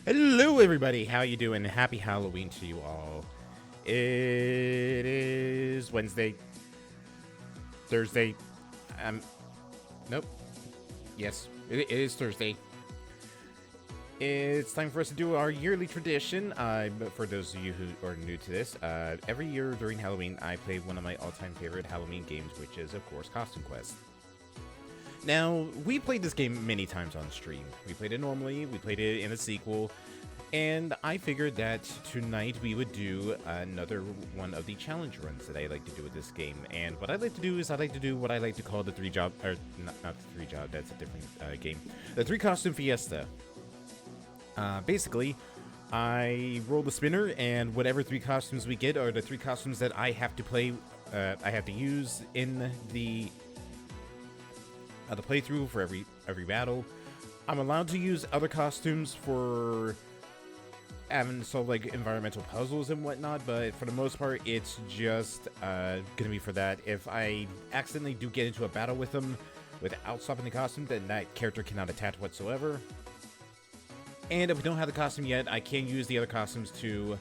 Hello, everybody. How you doing? Happy Halloween to you all. It is Wednesday, Thursday. Nope. Yes, it is Thursday. It's time for us to do our yearly tradition. But for those of you who are new to this, every year during Halloween, I play one of my all-time favorite Halloween games, which is, of course, Costume Quest. Now, we played this game many times on stream. We played it normally, we played it in a sequel, and I figured that tonight we would do another one of the challenge runs that I like to do with this game. And what I like to do is I like to do what I like to call the three-job, or not the three-job, that's a different game. The three-costume Fiesta. Basically, I roll the spinner, and whatever three costumes we get are the three costumes that I have to play, I have to use in the playthrough for every battle. I'm allowed to use other costumes for having solve like environmental puzzles and whatnot, but for the most part, it's just gonna be for that. If I accidentally do get into a battle with them without swapping the costume, then that character cannot attach whatsoever. And if we don't have the costume yet, I can use the other costumes to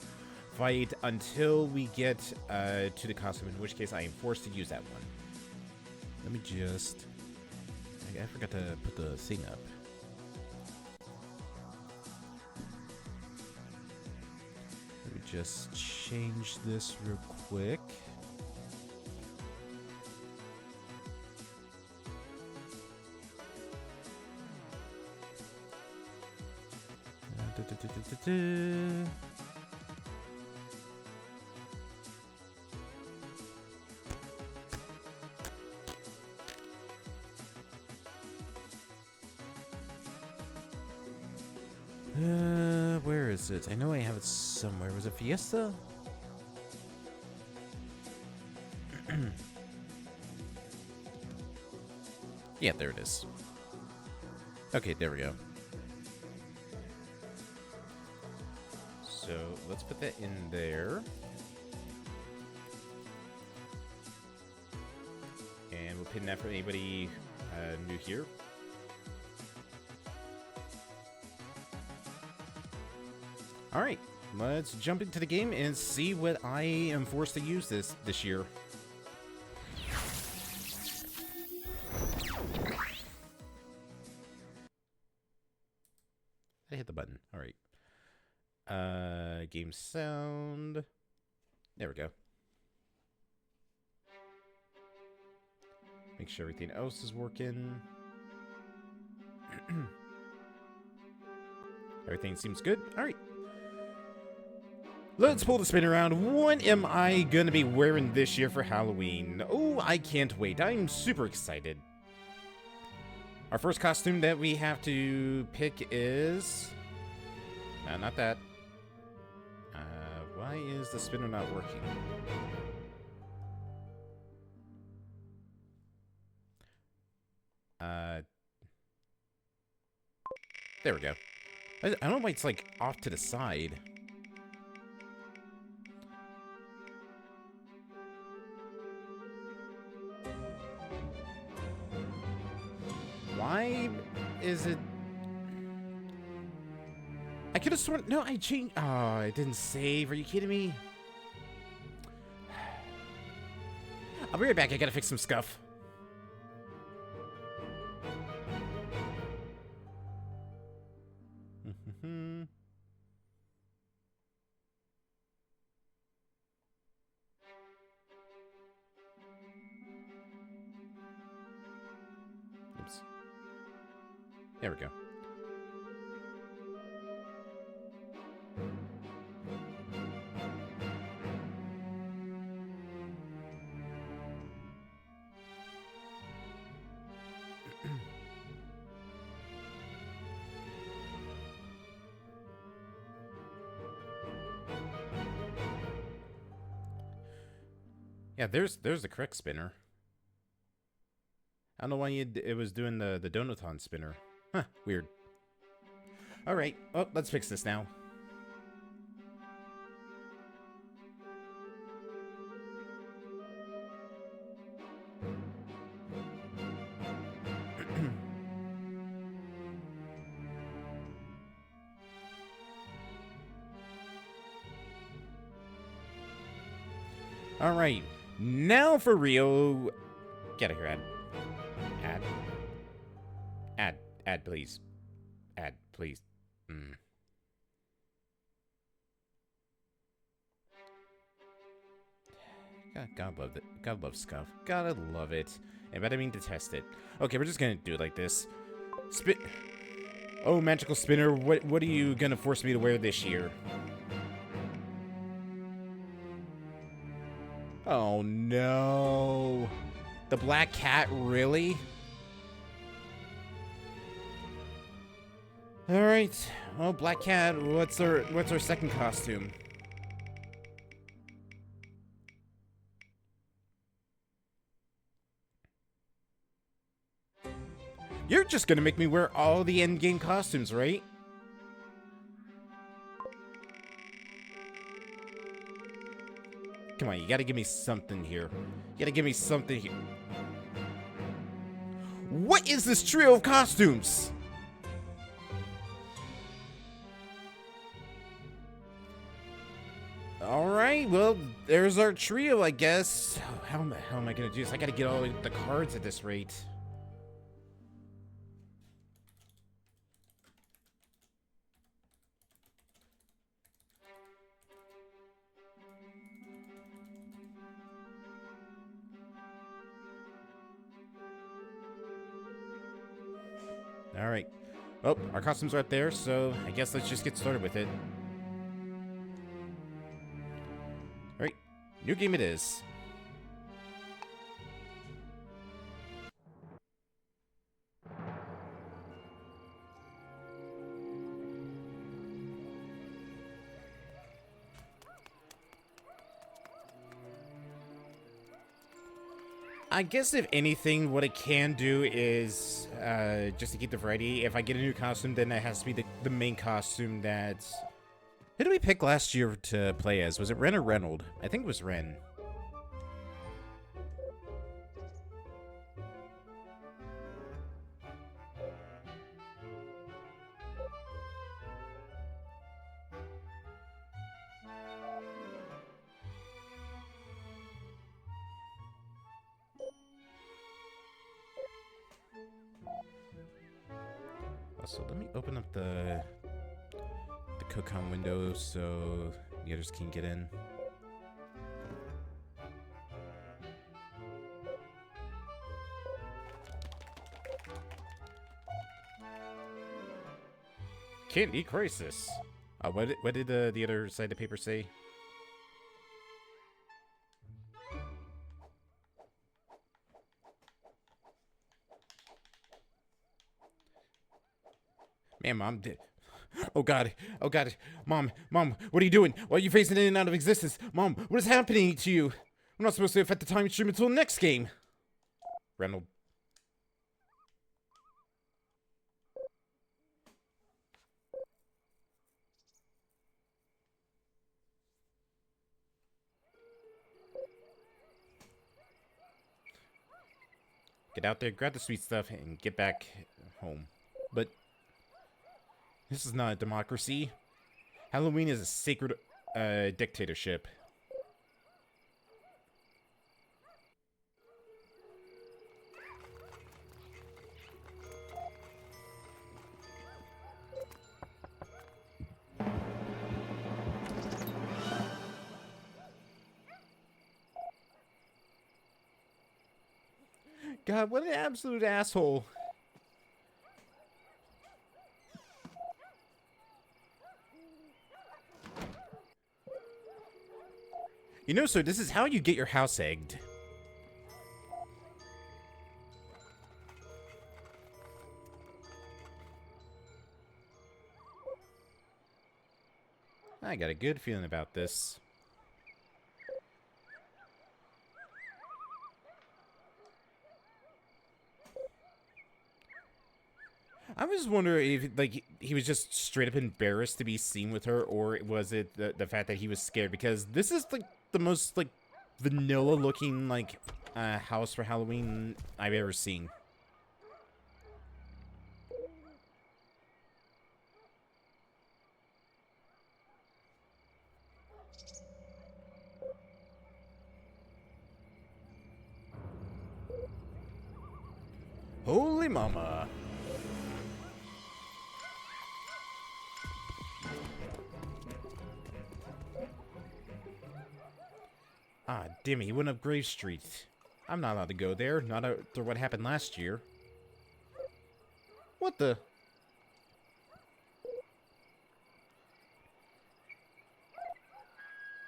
fight until we get to the costume, in which case I am forced to use that one. Let me just... I forgot to put the thing up. Let me just change this real quick. Where is it? I know I have it somewhere. Was it Fiesta? Yeah, there it is. Okay, there we go. So let's put that in there. And we'll pin that for anybody new here. Alright, let's jump into the game and see what I am forced to use this year. I hit the button. Alright. Game sound. There we go. Make sure everything else is working. Everything seems good. Alright. Let's pull the spin around. What am I gonna be wearing this year for Halloween? Oh, I can't wait. I'm super excited. Our first costume that we have to pick is... No, not that. Why is the spinner not working? There we go. I don't know why it's like off to the side. Why is it... I could have sworn... No, I changed... Oh, it didn't save. Are you kidding me? I'll be right back. I gotta fix some scuff. Oops. There we go. Yeah, there's the correct spinner. I don't know why it was doing the Donaton spinner. Huh, weird. Alright, well, let's fix this now. Alright, now for real. Get out of here, ad. Ad. Ad. Ad, please. Ad, please. God love it. God love Scuff. Gotta love it. And but I mean detest it. Okay, we're just gonna do it like this. Spin. Oh, magical spinner. What are you gonna force me to wear this year? Oh no. The black cat, really? Alright. Well, black cat, what's our second costume? You're just gonna make me wear all the endgame costumes, right? Come on, you gotta give me something here. You gotta give me something here. What is this trio of costumes? Alright, well, there's our trio, I guess. How am I gonna do this? I gotta get all the cards at this rate. Alright. Well, our costumes are up there, so I guess let's just get started with it. Alright, new game it is. I guess if anything, what it can do is, just to keep the variety, if I get a new costume, then it has to be the main costume that... Who did we pick last year to play as? Was it Ren or Reynold? I think it was Ren. So let me open up the Cocon window so the others can get in. Candy crisis. What did the other side of the paper say? Man, Mom did. Oh God, Mom, what are you doing? Why are you phasing in and out of existence? Mom, what is happening to you? I'm not supposed to affect the time stream until next game. Reynold. Get out there, grab the sweet stuff, and get back home. But this is not a democracy. Halloween is a sacred dictatorship. God, what an absolute asshole. You know, sir, this is how you get your house egged. I got a good feeling about this. I was wondering if, like, he was just straight up embarrassed to be seen with her, or was it the fact that he was scared? Because this is, like, the most, like, vanilla-looking, like, house for Halloween I've ever seen. Holy mama. Ah, damn it, he went up Grave Street. I'm not allowed to go there, not after what happened last year. What the?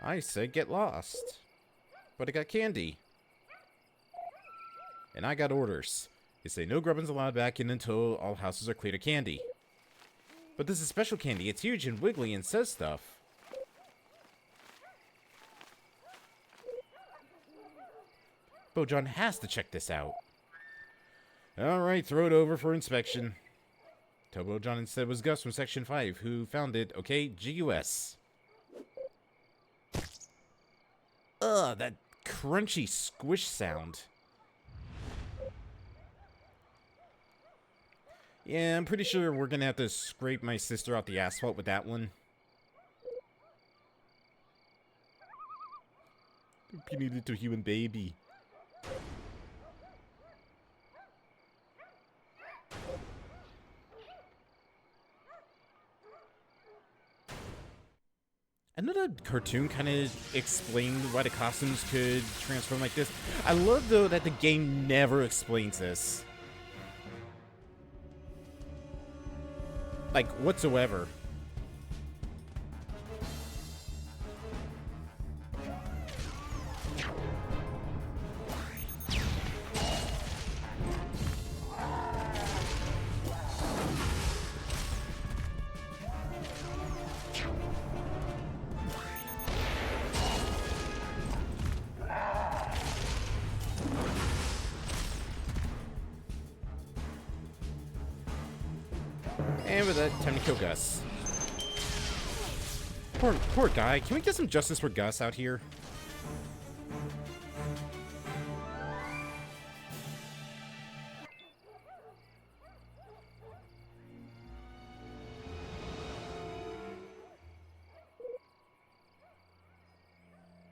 I said get lost. But I got candy. And I got orders. They say no grubbins allowed back in until all houses are cleared of candy. But this is special candy. It's huge and wiggly and says stuff. Bojan has to check this out. Alright, throw it over for inspection. Tell Bojan instead it was Gus from Section 5 who found it, okay? GUS. Ugh, that crunchy squish sound. Yeah, I'm pretty sure we're gonna have to scrape my sister out the asphalt with that one. Puny little human baby. Another cartoon kind of explained why the costumes could transform like this. I love, though, that the game never explains this. Like, whatsoever. And with that, time to kill Gus. Poor guy. Can we get some justice for Gus out here?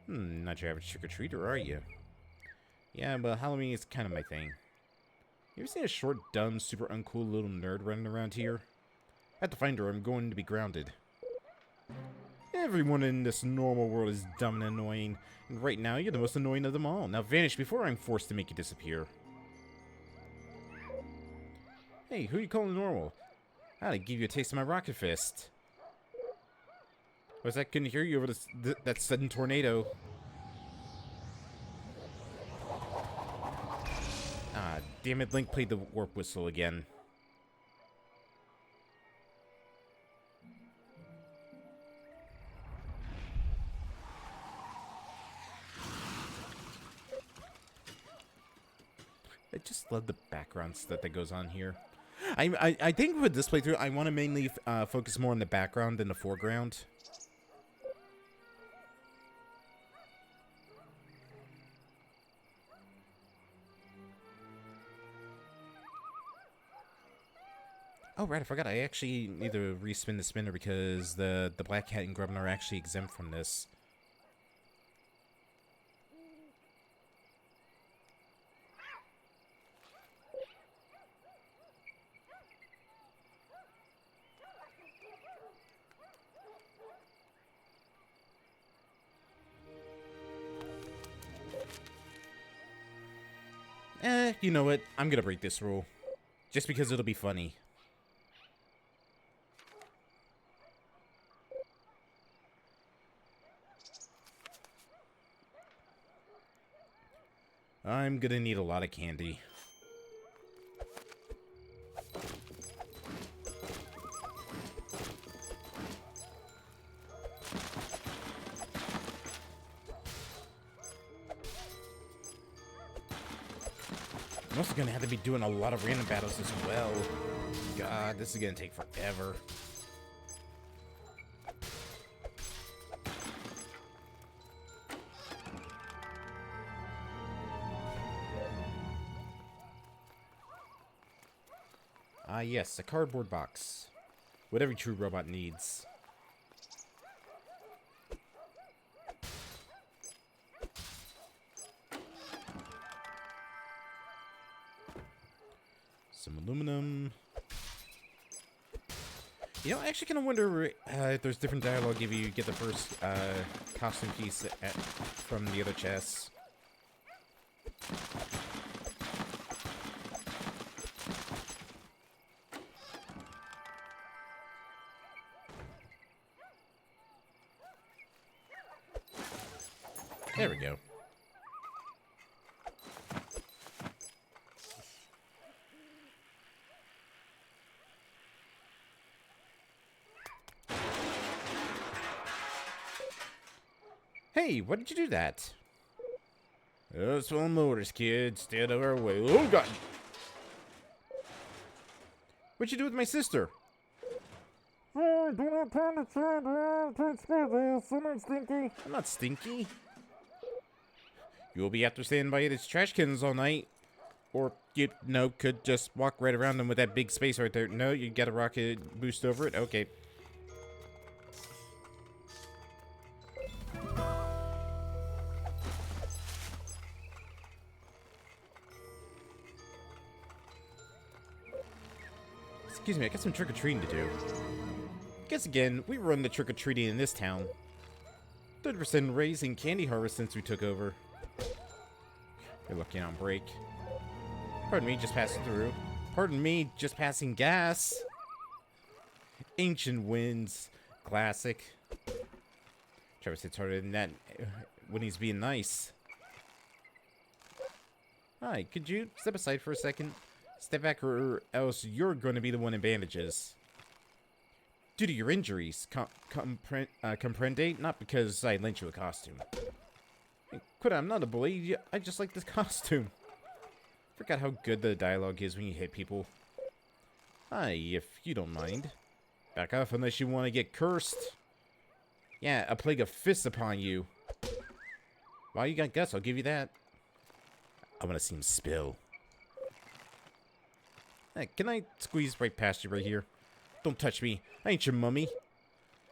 Not your average trick-or-treater, are you? Yeah, but Halloween is kind of my thing. You ever seen a short, dumb, super uncool little nerd running around here? I have to find her or I'm going to be grounded. Everyone in this normal world is dumb and annoying. And right now, you're the most annoying of them all. Now vanish before I'm forced to make you disappear. Hey, who are you calling normal? I gotta give you a taste of my rocket fist. Was that couldn't hear you over that sudden tornado? Ah, damn it, Link played the warp whistle again. I just love the background stuff that goes on here. I think with this playthrough, I want to mainly focus more on the background than the foreground. Oh, right, I forgot. I actually need to respin the spinner because the Black Cat and Grubbin are actually exempt from this. You know what? I'm gonna break this rule. Just because it'll be funny. I'm gonna need a lot of candy. I'm also gonna have to be doing a lot of random battles as well. God, this is gonna take forever. Ah, yes, a cardboard box. What every true robot needs. Some aluminum. You know, I actually kind of wonder if there's different dialogue if you get the first costume piece from the other chests. There we go. Hey, why did you do that? Oh, swell motors, kid. Stay out of our way. Oh, God! What'd you do with my sister? Oh, do not turn the child around. Don't spare this. I'm not stinky. I'm not stinky. You will be have to stand by its trash cans all night. Or, you know, could just walk right around them with that big space right there. No, you got a rocket boost over it? Okay. Excuse me, I got some trick-or-treating to do. Guess again, we run the trick-or-treating in this town. 30% raise in candy harvest since we took over. You're looking on break. Pardon me, just passing through. Pardon me, just passing gas. Ancient winds. Classic. Travis hits harder than that when he's being nice. Hi, could you step aside for a second? Step back or else you're going to be the one in bandages. Due to your injuries, comprende? Not because I lent you a costume. Quit, I'm not a bully. I just like this costume. Forgot how good the dialogue is when you hit people. Hi, if you don't mind. Back off unless you want to get cursed. Yeah, a plague of fists upon you. Well, you got guts, I'll give you that. I want to see him spill. Hey, can I squeeze right past you right here? Don't touch me. I ain't your mummy.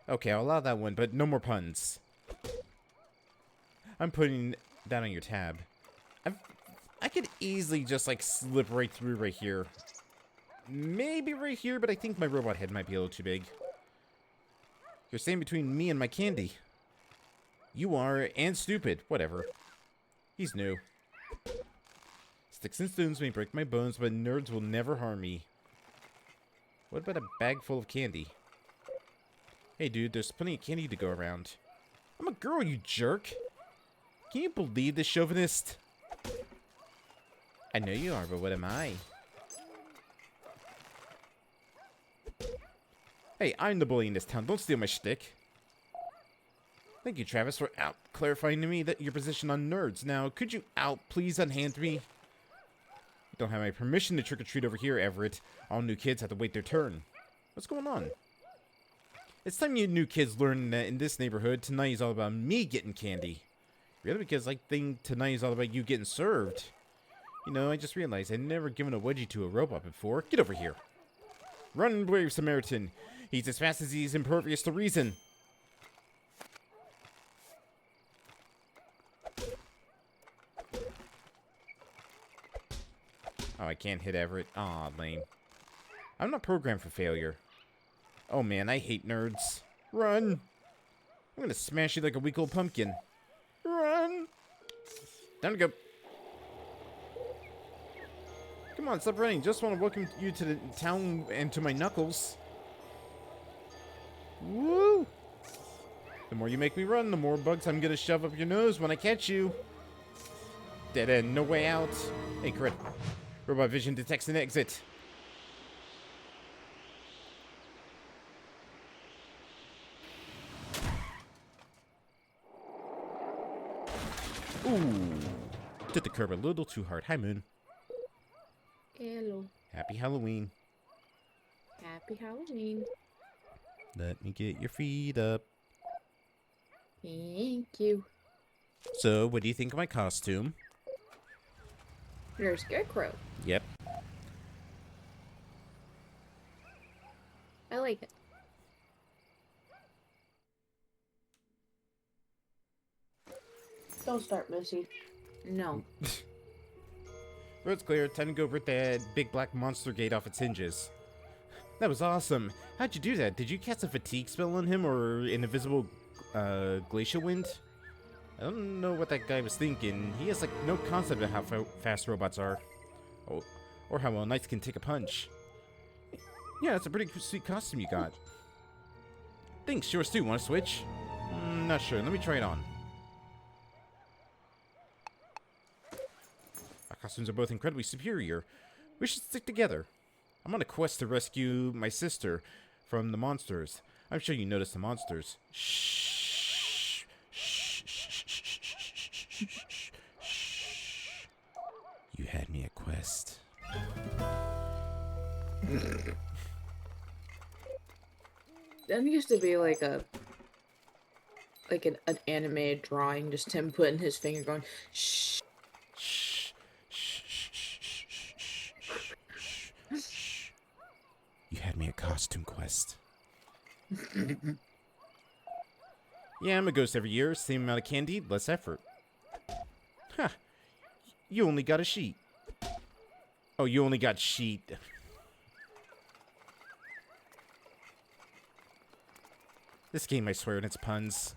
Okay, I'll allow that one, but no more puns. I'm putting that on your tab. I could easily just, like, slip right through right here. Maybe right here, but I think my robot head might be a little too big. You're standing between me and my candy. You are, and stupid. Whatever. He's new. Sticks and stones may break my bones, but nerds will never harm me. What about a bag full of candy? Hey, dude, there's plenty of candy to go around. I'm a girl, you jerk. Can you believe this chauvinist? I know you are, but what am I? Hey, I'm the bully in this town. Don't steal my shtick. Thank you, Travis, for clarifying to me that your position on nerds. Now, could you please unhand me? You don't have my permission to trick-or-treat over here, Everett. All new kids have to wait their turn. What's going on? It's time you new kids learn that in this neighborhood, tonight is all about me getting candy. Really? Because I think tonight is all about you getting served. You know, I just realized I'd never given a wedgie to a robot before. Get over here. Run, brave Samaritan. He's as fast as he's impervious to reason. Oh, I can't hit Everett. Aw, lame. I'm not programmed for failure. Oh man, I hate nerds. Run! I'm gonna smash you like a weak old pumpkin. Run! Time to go. Come on, stop running. Just want to welcome you to the town and to my knuckles. Woo! The more you make me run, the more bugs I'm gonna shove up your nose when I catch you. Dead end, no way out. Hey, crit. Robot vision detects an exit. Ooh. Took the curb a little too hard. Hi, Moon. Hello. Happy Halloween. Happy Halloween. Let me get your feet up. Thank you. So, what do you think of my costume? You're a scarecrow. Yep. I like it. Don't start, Missy. No. Road's clear. Time to go rip that big black monster gate off its hinges. That was awesome. How'd you do that? Did you cast a fatigue spell on him or an invisible glacial wind? I don't know what that guy was thinking. He has like no concept of how fast robots are. Oh, or how well knights can take a punch. Yeah, it's a pretty sweet costume you got. Thanks, yours too. Want to switch? Not sure. Let me try it on. Our costumes are both incredibly superior. We should stick together. I'm on a quest to rescue my sister from the monsters. I'm sure you noticed the monsters. Shh. Shh. Shh. Shh. You had me at quest. That used to be like an animated drawing, just him putting his finger going, shh. You had me at costume quest. Yeah, I'm a ghost every year. Same amount of candy, less effort. Huh. You only got a sheet. Oh, you only got sheet. This game, I swear, and its puns.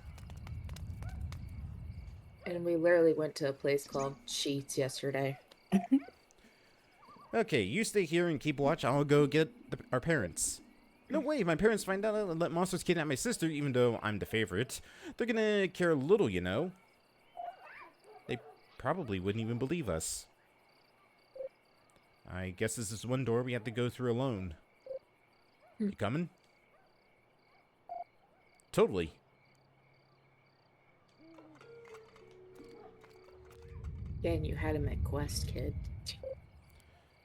And we literally went to a place called Sheets yesterday. Okay, you stay here and keep watch. I'll go get our parents. No way, if my parents find out and let monsters kidnap my sister, even though I'm the favorite, they're gonna care a little, you know? They probably wouldn't even believe us. I guess this is one door we have to go through alone. You coming? Totally. Dan, you had him at Quest, kid.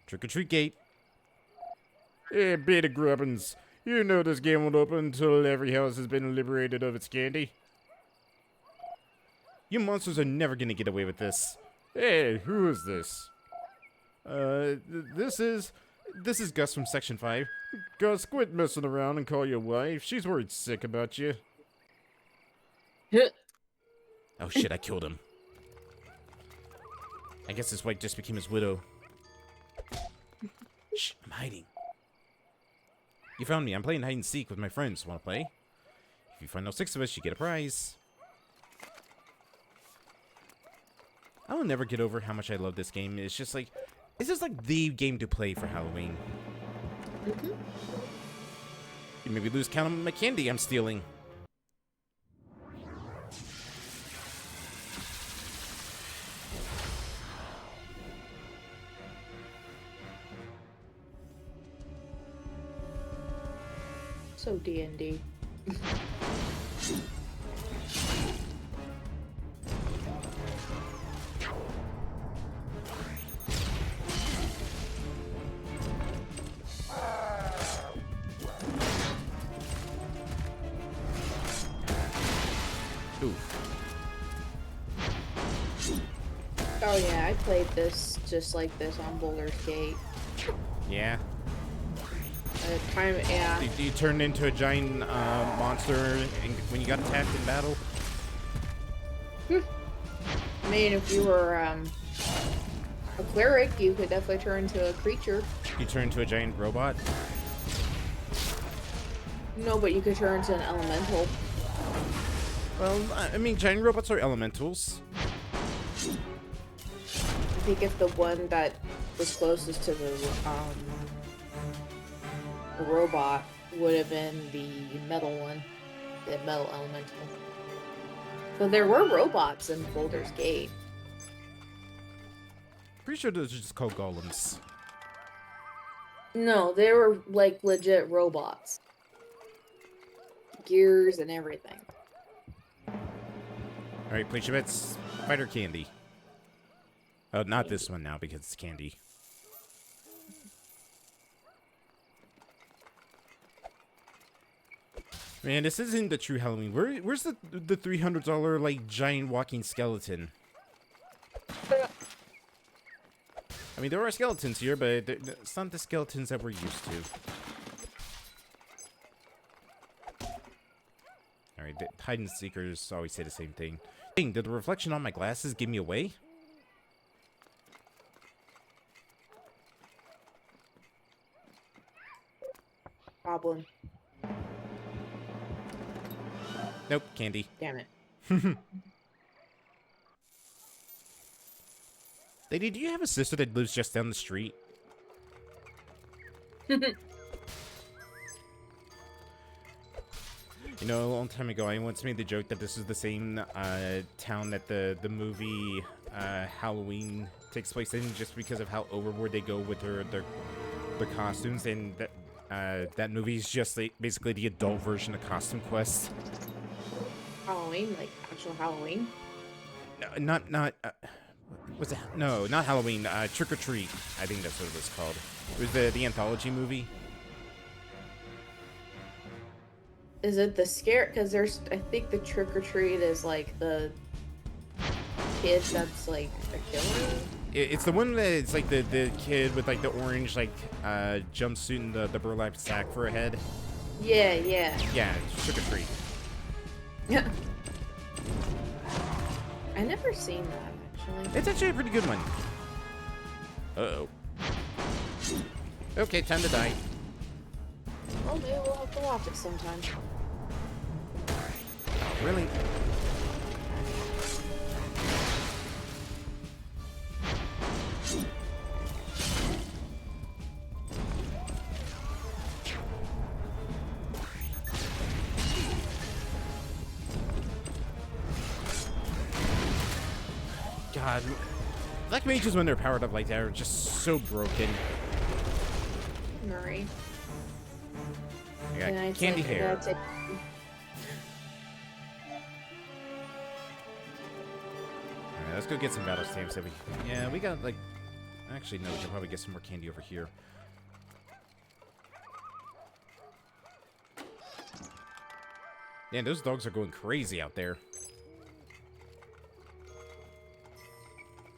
Trick-or-treat gate. Hey, beta grubbins. You know this game won't open until every house has been liberated of its candy. You monsters are never gonna get away with this. Hey, who is this? This is Gus from Section 5. Gus, quit messing around and call your wife. She's worried sick about you. Oh shit, I killed him. I guess his wife just became his widow. Shh, I'm hiding. You found me. I'm playing hide and seek with my friends. Wanna play? If you find all 6 of us, you get a prize. I will never get over how much I love this game. It's just like the game to play for Halloween. You maybe lose count of my candy I'm stealing. So D&D. Oh yeah, I played this just like this on Boulder's Gate. Yeah. Yeah. You turned into a giant monster when you got attacked in battle? I mean, if you were a cleric, you could definitely turn into a creature. You turn into a giant robot? No, but you could turn into an elemental. Well, I mean, giant robots are elementals. I think if the one that was closest to the robot would have been the metal one, the metal elemental. So there were robots in Boulder's Gate. Pretty sure those are just called golems. No, they were like legit robots. Gears and everything. Alright, place your bets. Fighter candy. Oh, not this one now because it's candy. Man, this isn't the true Halloween. Where's the $300 like giant walking skeleton? I mean, there are skeletons here, but it's not the skeletons that we're used to. Alright, the hide and seekers always say the same thing. Dang, did the reflection on my glasses give me away? problem. Nope, candy. Damn it. Lady, do you have a sister that lives just down the street? You know, a long time ago, I once made the joke that this is the same town that the movie Halloween takes place in, just because of how overboard they go with their costumes, and that movie is just like, basically the adult version of Costume Quest. Halloween, like actual Halloween. No, not what's it? No, not Halloween. Trick or Treat. I think that's what it was called. It was the anthology movie. Is it the scare? Because there's, I think the trick or treat is like the kid that's like a killer. It's the one that it's like the kid with like the orange like jumpsuit and the burlap sack for a head. Yeah, yeah. Yeah, Trick or Treat. Yeah. I never seen that actually. It's actually a pretty good one. Uh-oh. Okay, time to die. Well, maybe we'll have to watch it sometime. Really? God. Black mages, when they're powered up like that, are just so broken. Murray. I got And candy hair. that's it. Alright, let's go get some battle stamps. Yeah, we got like... Actually, no, we can probably get some more candy over here. Yeah, those dogs are going crazy out there.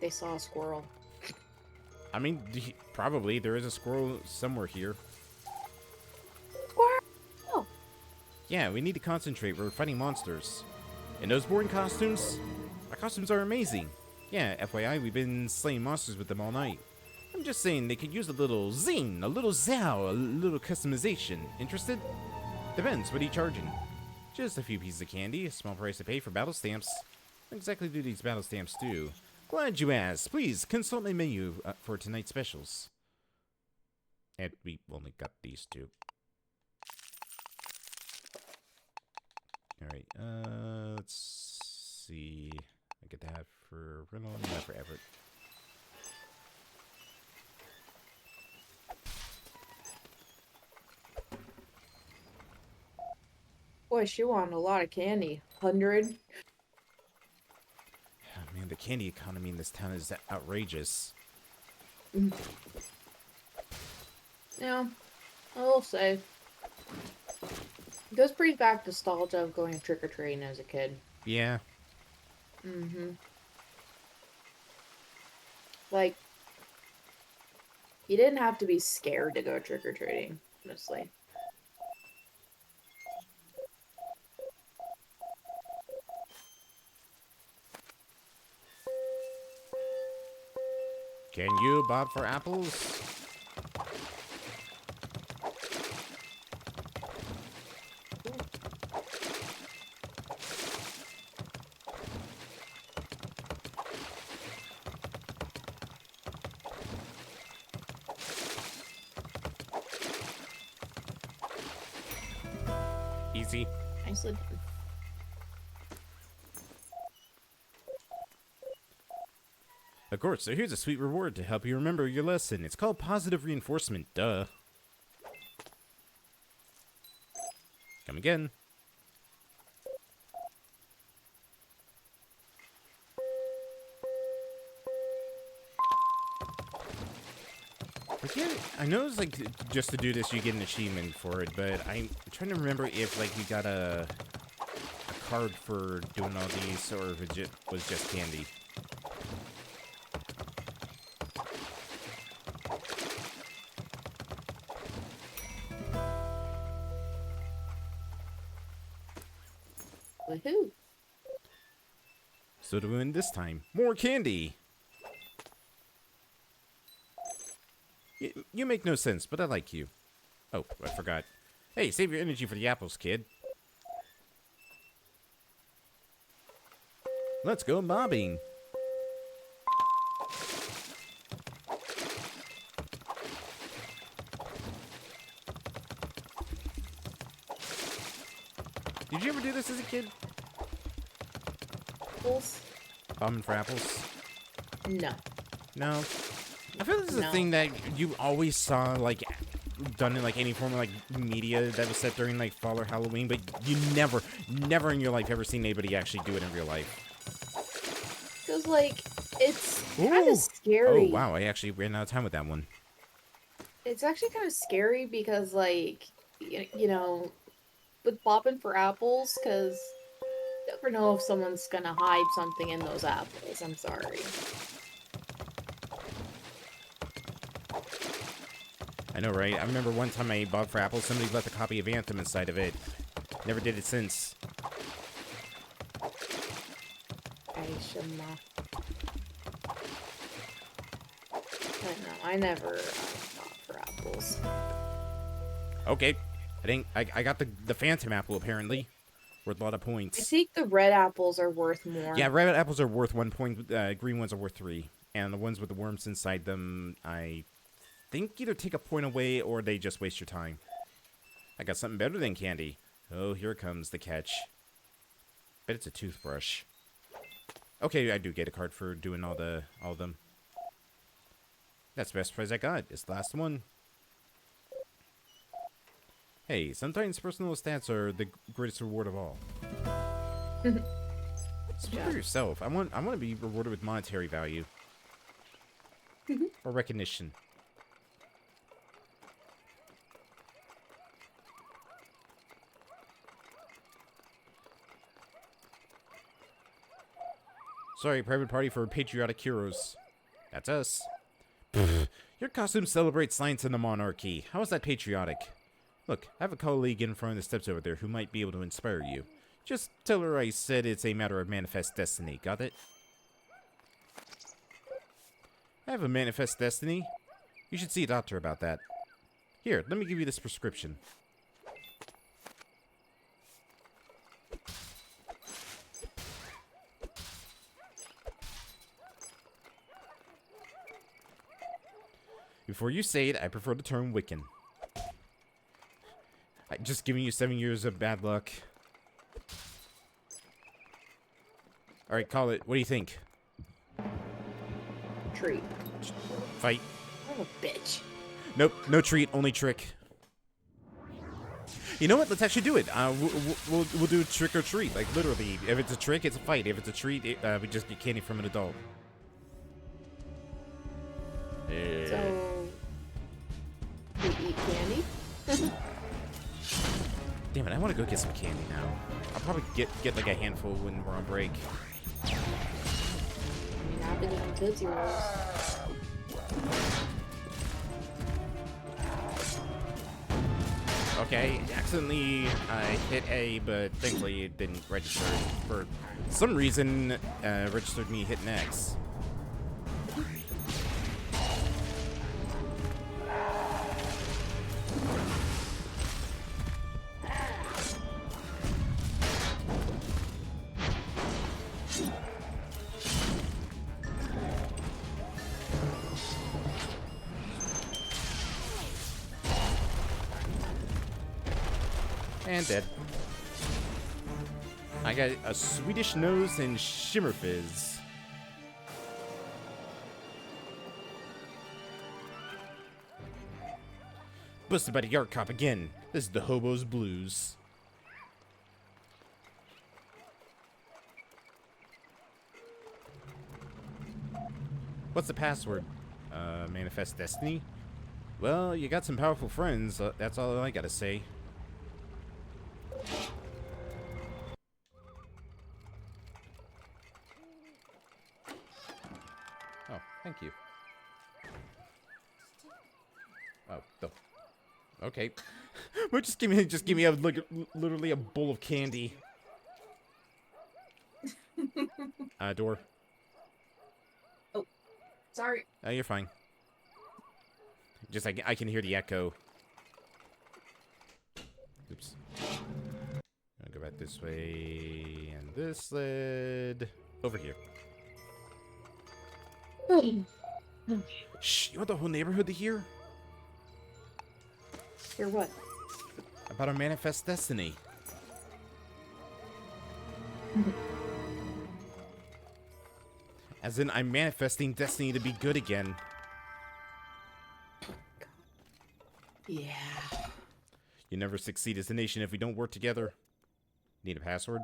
They saw a squirrel. I mean, probably. There is a squirrel somewhere here. Squirrel! Yeah, we need to concentrate. We're fighting monsters. And those boring costumes? Our costumes are amazing. Yeah, FYI, we've been slaying monsters with them all night. I'm just saying they could use a little zing, a little zow, a little customization. Interested? Depends. What are you charging? Just a few pieces of candy, a small price to pay for battle stamps. What exactly do these battle stamps do? Glad you asked. Please consult my menu for tonight's specials. And we only got these two. Alright, let's see. I get that for Riddle, not for Everett. Boy, she wanted a lot of candy. 100. Oh, man, the candy economy in this town is outrageous. Yeah, I will say. It does bring back nostalgia of going trick-or-treating as a kid. Yeah. Mm-hmm. Like, you didn't have to be scared to go trick-or-treating, honestly. Can you bob for apples? Easy. Nicely done. Of course, so here's a sweet reward to help you remember your lesson. It's called positive reinforcement, duh. Come again. But yeah, I know it's like just to do this you get an achievement for it, but I'm trying to remember if like you got a card for doing all these or if it was just candy. Woohoo! So to win this time, more candy! You make no sense, but I like you. Oh, I forgot. Hey, save your energy for the apples, kid. Let's go mobbing. Did you ever do this as a kid? Apples? Bombing for apples? No. No. I feel this is a thing that you always saw, like, done in, like, any form of, like, media that was set during, like, fall or Halloween, but you never in your life ever seen anybody actually do it in real life. Because, like, it's kind of scary. Oh, wow, I actually ran out of time with that one. It's actually kind of scary because, like, you know, with bopping for apples, because you never know if someone's gonna hide something in those apples. I'm sorry. I know, right? I remember one time I bought for apples, somebody left a copy of Anthem inside of it. Never did it since. Aishama. But no, I never bought for apples. Okay. I got the Phantom apple, apparently. Worth a lot of I points. think the red apples are worth more. Yeah, red apples are worth 1 point. Green ones are worth 3. And the ones with the worms inside them, I think either take a point away or they just waste your time. I got something better than candy. Oh, here comes the catch. Bet it's a toothbrush. Okay, I do get a card for doing all of them. That's the best prize I got. It's the last one. Hey, sometimes personal stats are the greatest reward of all. Speak for yourself. I want to be rewarded with monetary value. Or recognition. Sorry, private party for patriotic heroes. That's us. Your costume celebrates science and the monarchy. How is that patriotic? Look, I have a colleague in front of the steps over there who might be able to inspire you. Just tell her I said it's a matter of manifest destiny. Got it? I have a manifest destiny. You should see a doctor about that. Here, let me give you this prescription. Before you say it, I prefer the term Wiccan. I'm just giving you 7 years of bad luck. Alright, call it. What do you think? Treat. Fight. I'm a bitch. Nope, no treat, only trick. You know what? Let's actually do it. We'll do trick or treat. Like, literally. If it's a trick, it's a fight. If it's a treat, we just get candy from an adult. So, we eat candy? Damn it, I want to go get some candy now. I'll probably get like a handful when we're on break. I mean, I've been eating Tootsie Rolls. Okay, accidentally I hit A, but thankfully it didn't register. For some reason, registered me hitting X. And dead. I got a Swedish nose and shimmer fizz. Busted by the yard cop again. This is the hobo's blues. What's the password? Manifest destiny? Well, you got some powerful friends. That's all I gotta say. Oh, thank you. Oh, okay. Well, just give me a literally a bowl of candy. Door. Oh, sorry. Oh, you're fine. Just I can hear the echo. Oops. I'll go back this way, and this led over here. Shh! You want the whole neighborhood to hear? Hear what? About our manifest destiny. As in, I'm manifesting destiny to be good again. Yeah. You never succeed as a nation if we don't work together. Need a password?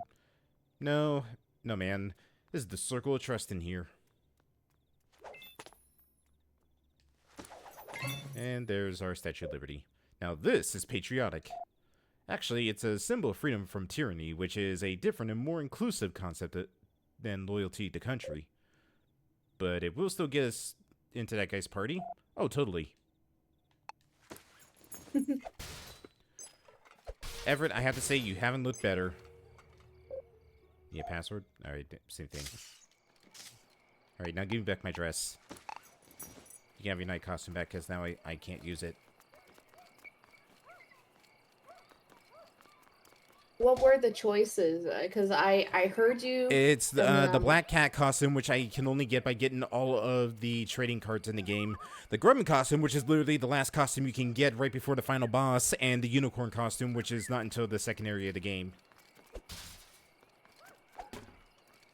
No. No, man. This is the circle of trust in here. And there's our Statue of Liberty. Now this is patriotic. Actually, it's a symbol of freedom from tyranny, which is a different and more inclusive concept than loyalty to country. But it will still get us into that guy's party. Oh, totally. Everett, I have to say, you haven't looked better. Need a password? Alright, same thing. Alright, now give me back my dress. You can have your night costume back, because now I can't use it. What were the choices? Because I heard you. It's the Black Cat costume, which I can only get by getting all of the trading cards in the game. The Grumman costume, which is literally the last costume you can get right before the final boss. And the Unicorn costume, which is not until the second area of the game.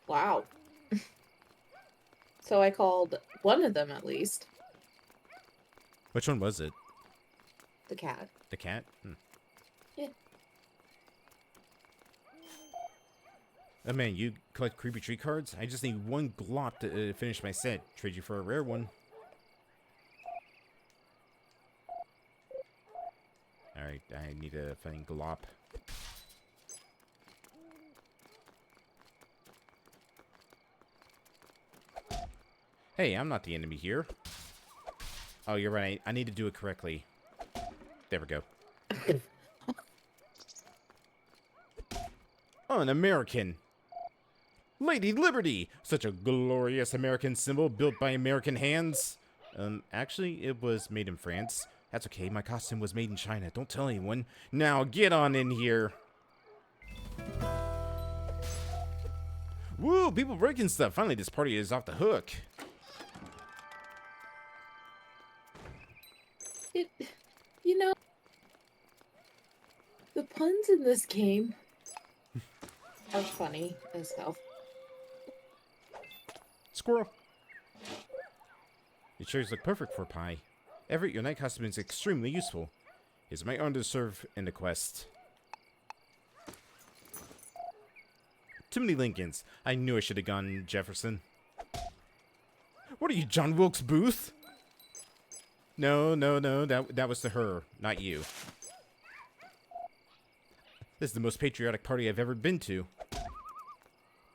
Wow. So I called one of them at least. Which one was it? The cat. The cat? Hmm. Yeah. Oh man, you collect creepy tree cards? I just need one glop to finish my set. Trade you for a rare one. Alright, I need to find glop. Hey, I'm not the enemy here. Oh, you're right. I need to do it correctly. There we go. Oh, an American. Lady Liberty! Such a glorious American symbol built by American hands. Actually, it was made in France. That's okay, my costume was made in China. Don't tell anyone. Now, get on in here. Woo, people breaking stuff. Finally, this party is off the hook. You know, the puns in this game are funny as hell. Squirrel. Your cherries look perfect for pie. Everett, your night costume is extremely useful. It's my honor to serve in the quest. Too many Lincolns. I knew I should have gone Jefferson. What are you, John Wilkes Booth? No, that was to her, not you. This is the most patriotic party I've ever been to.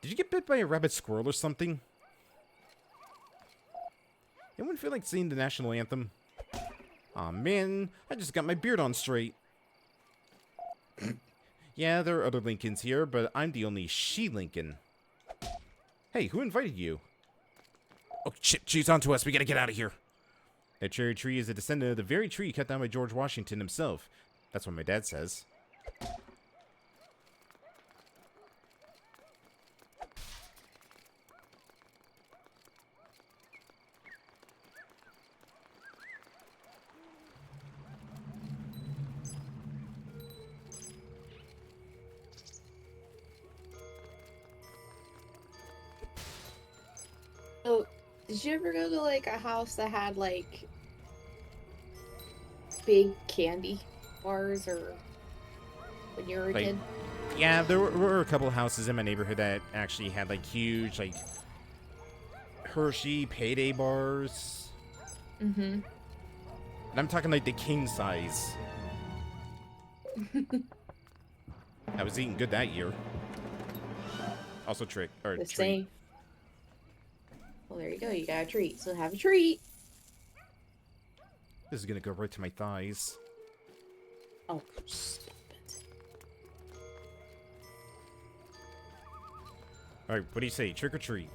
Did you get bit by a rabid squirrel or something? Anyone feel like singing the national anthem? Aw, man, I just got my beard on straight. Yeah, there are other Lincolns here, but I'm the only she-Lincoln. Hey, who invited you? Oh, shit, she's onto us. We gotta get out of here. That cherry tree is a descendant of the very tree cut down by George Washington himself. That's what my dad says. Oh, did you ever go to like a house that had like big candy bars or when you were a kid? Yeah, there were a couple of houses in my neighborhood that actually had like huge like Hershey payday bars. Mm-hmm. And I'm talking like the king size. I was eating good that year. Also treat. The same. Well, there you go. You got a treat. So have a treat. This is gonna go right to my thighs. Oh, stop it. Alright, what do you say? Trick or treat?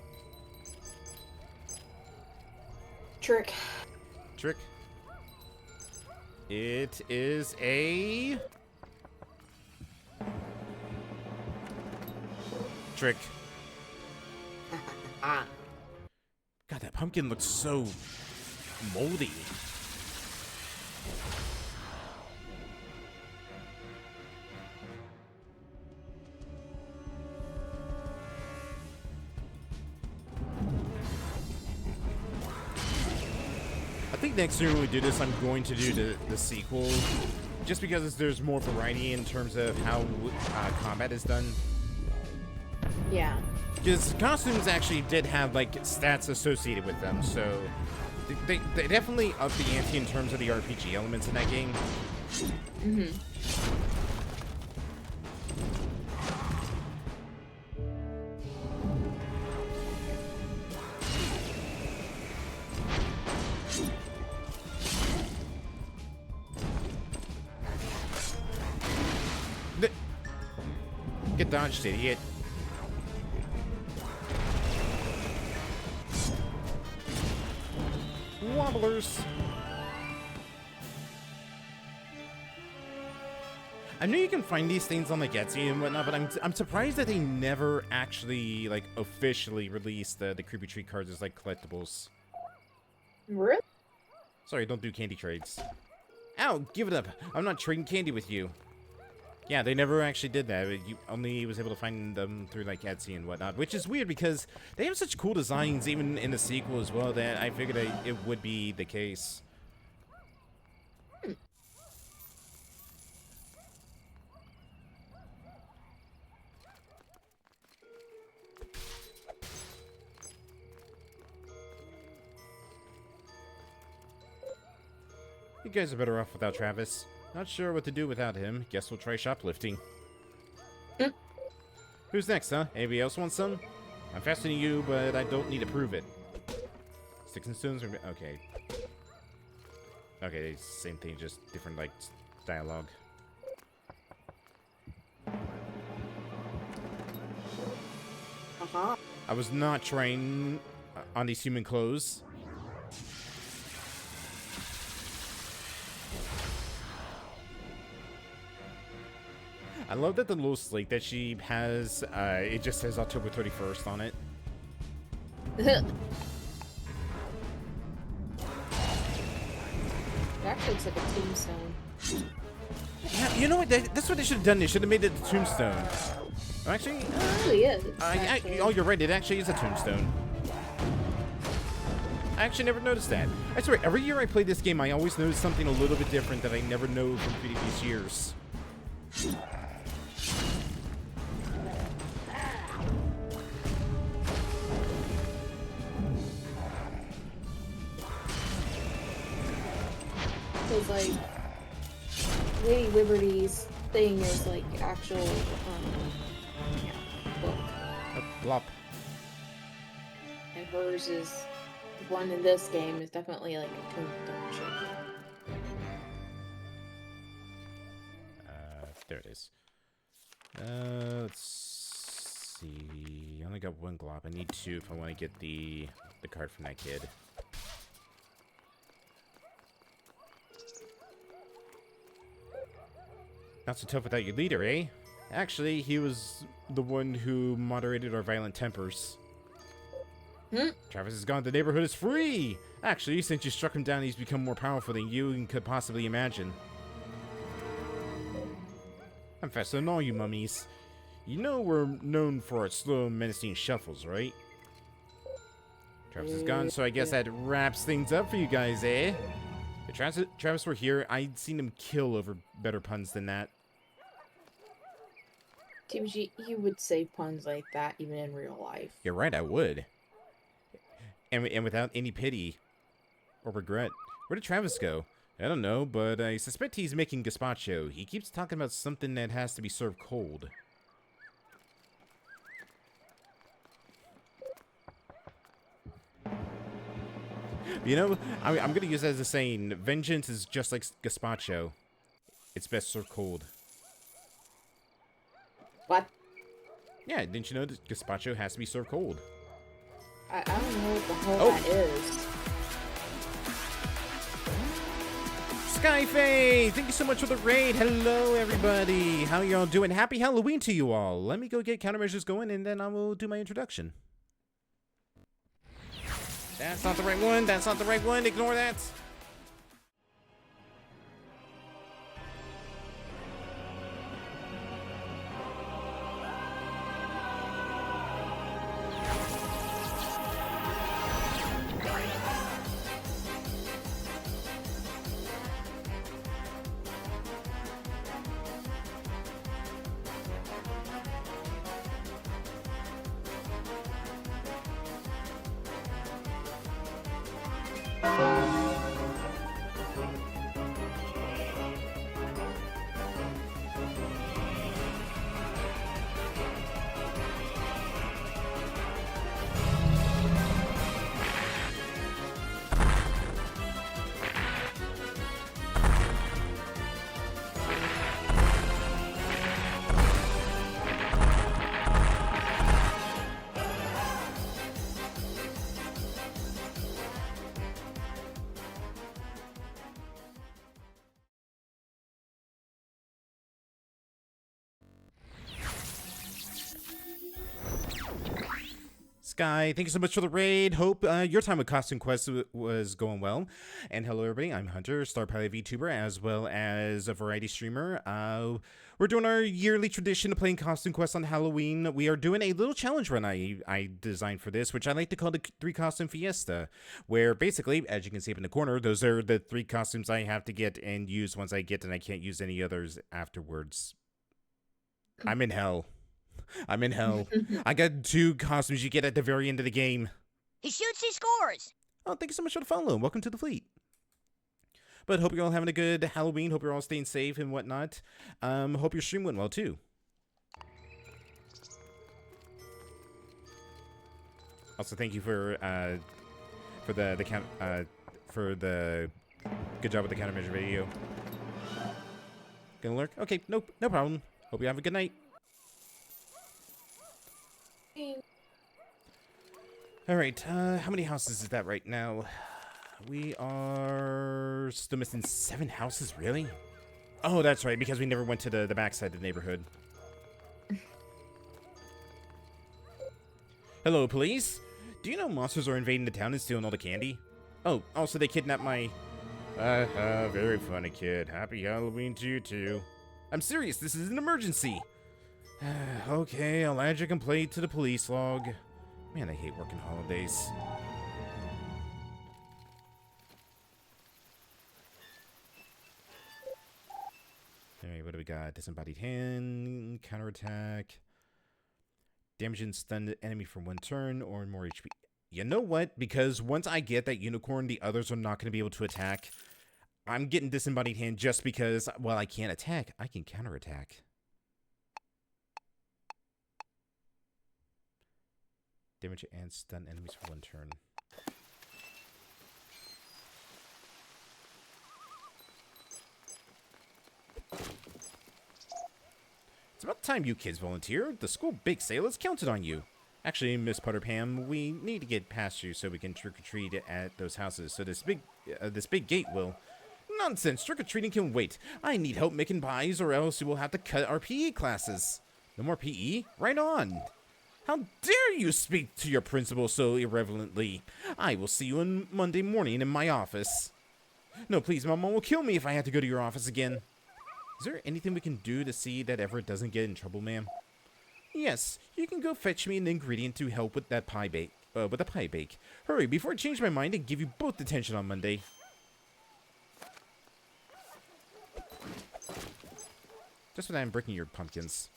Trick. Trick? It is a... electric. God, that pumpkin looks so moldy. I think next year when we do this, I'm going to do the sequel, just because there's more variety in terms of how combat is done. Yeah. Because costumes actually did have like stats associated with them, so they definitely up the ante in terms of the RPG elements in that game. Mm-hmm. Get dodged, idiot. Wobblers. I know you can find these things on like Etsy and whatnot, but I'm surprised that they never actually like officially released the creepy tree cards as like collectibles. Really? Sorry, don't do candy trades. Ow, give it up. I'm not trading candy with you. Yeah, they never actually did that. You only was able to find them through like Etsy and whatnot, which is weird because they have such cool designs even in the sequel as well that I figured it would be the case. You guys are better off without Travis. Not sure what to do without him. Guess we'll try shoplifting. Who's next, huh? Anybody else want some? I'm faster than you, but I don't need to prove it. Sticks and stones are... Okay. Okay, same thing, just different, like, dialogue. Uh-huh. I was not trying on these human clothes. I love that the little slate that she has, it just says October 31st on it. It actually looks like a tombstone. Yeah, you know what? That's what they should have done. They should have made it a tombstone. Actually, It really is. oh, you're right. It actually is a tombstone. I actually never noticed that. I swear, every year I play this game, I always notice something a little bit different that I never know from previous years. Because, like, Lady Liberty's thing is, like, actual, yeah, book. Blop. And hers is, the one in this game is definitely, like, a tombstone shape. There it is. Let's see. I only got one glop. I need two if I want to get the card from that kid. Not so tough without your leader, eh? Actually, he was the one who moderated our violent tempers. Travis is gone. The neighborhood is free! Actually, since you struck him down, he's become more powerful than you could possibly imagine. I'm faster than all you mummies. You know we're known for our slow, menacing shuffles, right? Travis is gone, so I guess that wraps things up for you guys, eh? If Travis were here, I'd seen him kill over better puns than that. TBG, you would say puns like that even in real life. You're right, I would. And without any pity or regret. Where did Travis go? I don't know, but I suspect he's making gazpacho. He keeps talking about something that has to be served cold. You know, I'm going to use that as a saying. Vengeance is just like gazpacho. It's best served cold. What? Yeah, didn't you know that gazpacho has to be served cold? I don't know what the hell that is. Skyface, thank you so much for the raid. Hello, everybody. How y'all doing? Happy Halloween to you all. Let me go get countermeasures going, and then I will do my introduction. That's not the right one. That's not the right one. Ignore that. Sky, thank you so much for the raid. Hope your time with Costume Quest was going well. And hello, everybody. I'm Hunter, Star Pilot VTuber, as well as a variety streamer. We're doing our yearly tradition of playing Costume Quest on Halloween. We are doing a little challenge run I designed for this, which I like to call the 3-costume Fiesta, where basically, as you can see up in the corner, those are the 3 costumes I have to get and use once I get, and I can't use any others afterwards. I'm in hell. I'm in hell. I got 2 costumes you get at the very end of the game. He shoots, he scores! Oh, thank you so much for the follow. Welcome to the fleet. But hope you're all having a good Halloween. Hope you're all staying safe and whatnot. Hope your stream went well, too. Also, thank you for the good job with the countermeasure video. Gonna lurk? Okay, nope, no problem. Hope you have a good night. Alright, how many houses is that right now? We are still missing 7 houses, really? Oh, that's right, because we never went to the backside of the neighborhood. Hello, police? Do you know monsters are invading the town and stealing all the candy? Oh, also they kidnapped my... very funny kid. Happy Halloween to you, too. I'm serious, this is an emergency! Okay, I'll add your complaint to the police log. Man, I hate working holidays. Alright, what do we got? Disembodied hand, counterattack, damage and stun the enemy for 1 turn, or more HP. You know what? Because once I get that unicorn, the others are not going to be able to attack. I'm getting disembodied hand just because, while I can't attack, I can counterattack. Damage and stun enemies for 1 turn. It's about time you kids volunteered. The school bake sale is counted on you. Actually, Miss Putter Pam, we need to get past you so we can trick-or-treat at those houses. So this big gate will... Nonsense! Trick-or-treating can wait. I need help making pies or else we will have to cut our PE classes. No more PE? Right on! How dare you speak to your principal so irreverently? I will see you on Monday morning in my office. No, please, my mom will kill me if I have to go to your office again. Is there anything we can do to see that Everett doesn't get in trouble, ma'am? Yes, you can go fetch me an ingredient to help with that pie bake. With the pie bake. Hurry, before I change my mind and give you both detention on Monday. Just when I'm breaking your pumpkins.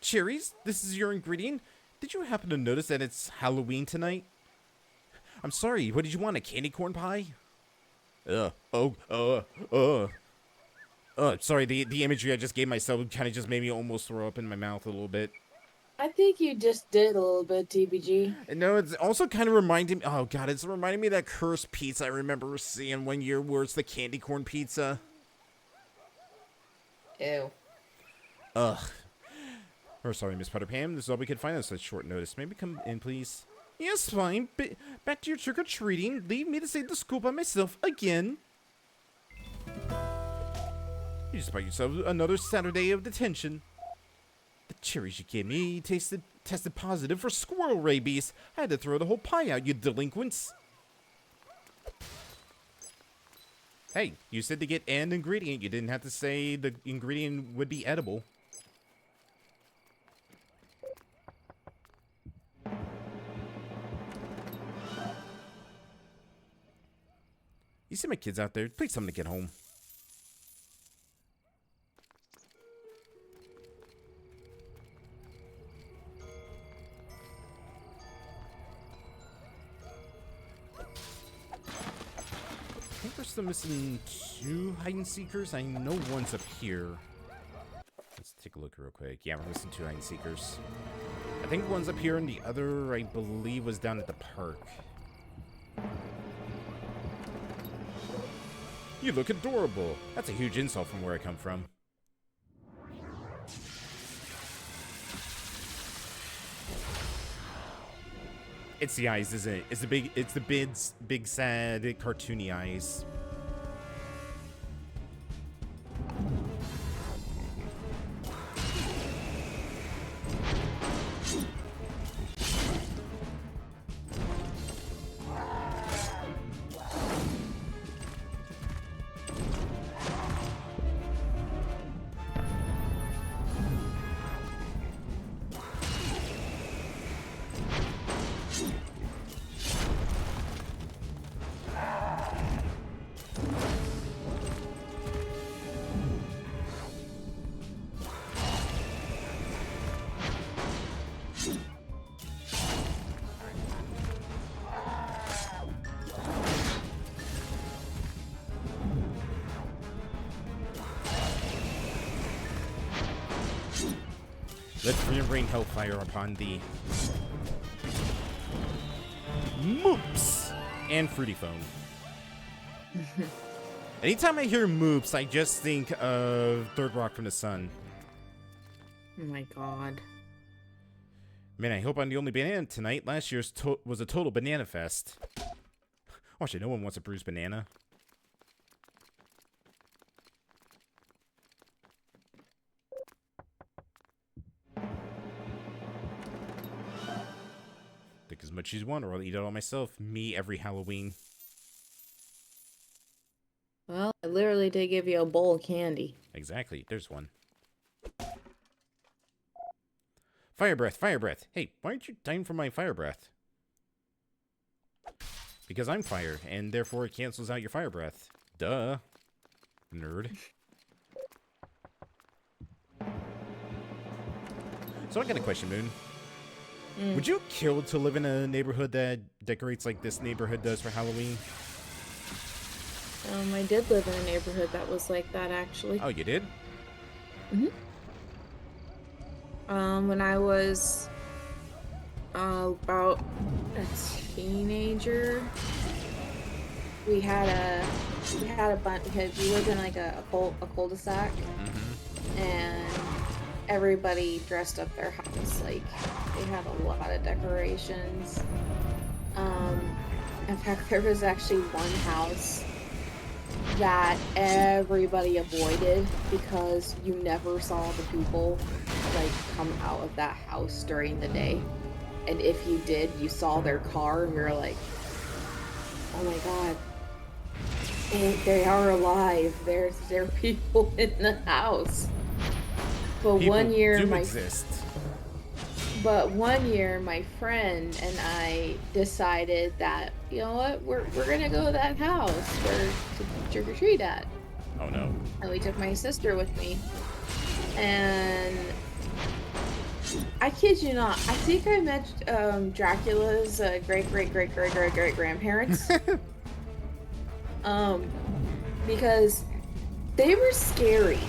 Cherries, this is your ingredient. Did you happen to notice that it's Halloween tonight? I'm sorry, what did you want, a candy corn pie? Sorry, the imagery I just gave myself kind of just made me almost throw up in my mouth a little bit. I think you just did a little bit, TBG. No, it's also kind of reminding me, oh god, it's reminding me of that cursed pizza I remember seeing one year where it's the candy corn pizza. Ew. Ugh. We're sorry, Miss Putter Pam. This is all we could find on such short notice. Maybe come in, please. Yes, fine. Back to your trick-or-treating. Leave me to save the school by myself again. You just bought yourself another Saturday of detention. The cherries you gave me tested positive for squirrel rabies. I had to throw the whole pie out, you delinquents. Hey, you said to get an ingredient. You didn't have to say the ingredient would be edible. You see my kids out there? Please tell them to get home. I think we're still missing 2 hide-and-seekers. I know one's up here. Let's take a look real quick. Yeah, we're missing 2 hide-and-seekers. I think one's up here and the other, I believe, was down at the park. You look adorable. That's a huge insult from where I come from. It's the eyes, isn't it? It's the big sad cartoony eyes. Let freedom rain hellfire upon thee. Moops! And Fruity Phone. Anytime I hear moops, I just think of Third Rock from the Sun. Oh my god. Man, I hope I'm the only banana tonight. Last year's was a total banana fest. Oh, actually, no one wants a bruised banana. Take as much as you want, or I'll eat it all myself. Me every Halloween. Well, I literally did give you a bowl of candy. Exactly. There's one. Fire breath, fire breath. Hey, why aren't you dying from my fire breath? Because I'm fire, and therefore it cancels out your fire breath. Duh. Nerd. So I got a question, Moon. Would you kill to live in a neighborhood that decorates like this neighborhood does for Halloween? I did live in a neighborhood that was like that, actually. Oh, you did? Mm-hmm. When I was about a teenager, we had a bunch because we lived in like a cul-de-sac, and everybody dressed up their house. Like, they had a lot of decorations. In fact, there was actually one house that everybody avoided because you never saw the people like come out of that house during the day, and if you did, you saw their car and you're like, oh my god, they are alive. There are people in the house. But People one year do exist. But one year, my friend and I decided that, you know what, we're gonna go to that house to trick or treat at. Oh no. And we took my sister with me, and I kid you not, I think I met Dracula's great grandparents. Because they were scary.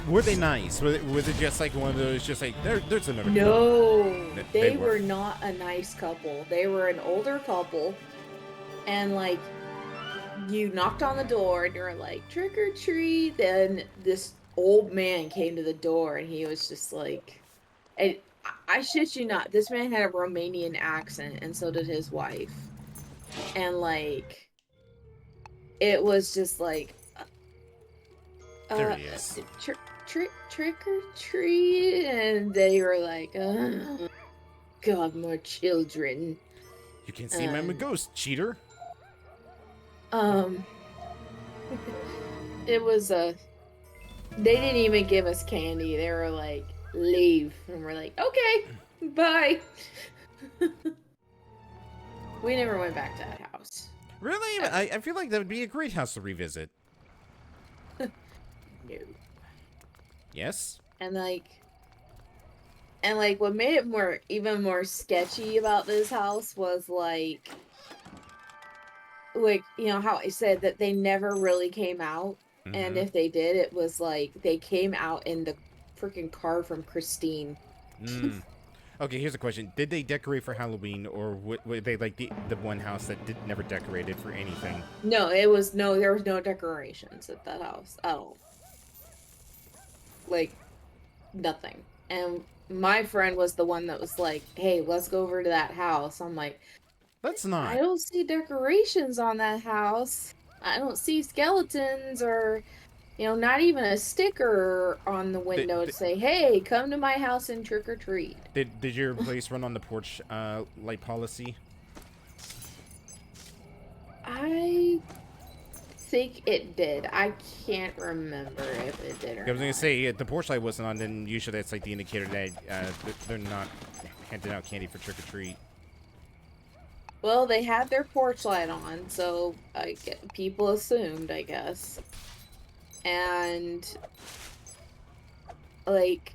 Were they nice? Was it just like one of those, just like, there's another No, couple? they were not a nice couple. They were an older couple, and like, you knocked on the door and you were like, trick or treat. Then this old man came to the door and he was just like, and I shit you not, this man had a Romanian accent, and so did his wife. And like, it was just like, There he is. Trick or treat, and they were like, God, more children. You can see him, I'm a ghost, cheater. It was they didn't even give us candy. They were like, leave, and we're like, okay, bye. We never went back to that house. Really? I feel like that would be a great house to revisit. No. Yes? And what made it even more sketchy about this house was like you know how I said that they never really came out, and if they did, it was like they came out in the freaking car from Christine. Okay, here's a question. Did they decorate for Halloween, or were they like the one house that never decorated for anything? No, there was no decorations at that house at all. Like, nothing. And my friend was the one that was like, hey, let's go over to that house. I'm like, Let's not. I don't see decorations on that house. I don't see skeletons or, you know, not even a sticker on the window to say, hey, come to my house and trick or treat. Did your place run on the porch light policy? I think it did. I can't remember if it did or not. I was gonna say, if the porch light wasn't on, then usually that's like the indicator that they're not handing out candy for trick or treat. Well, they had their porch light on, so people assumed, I guess. And like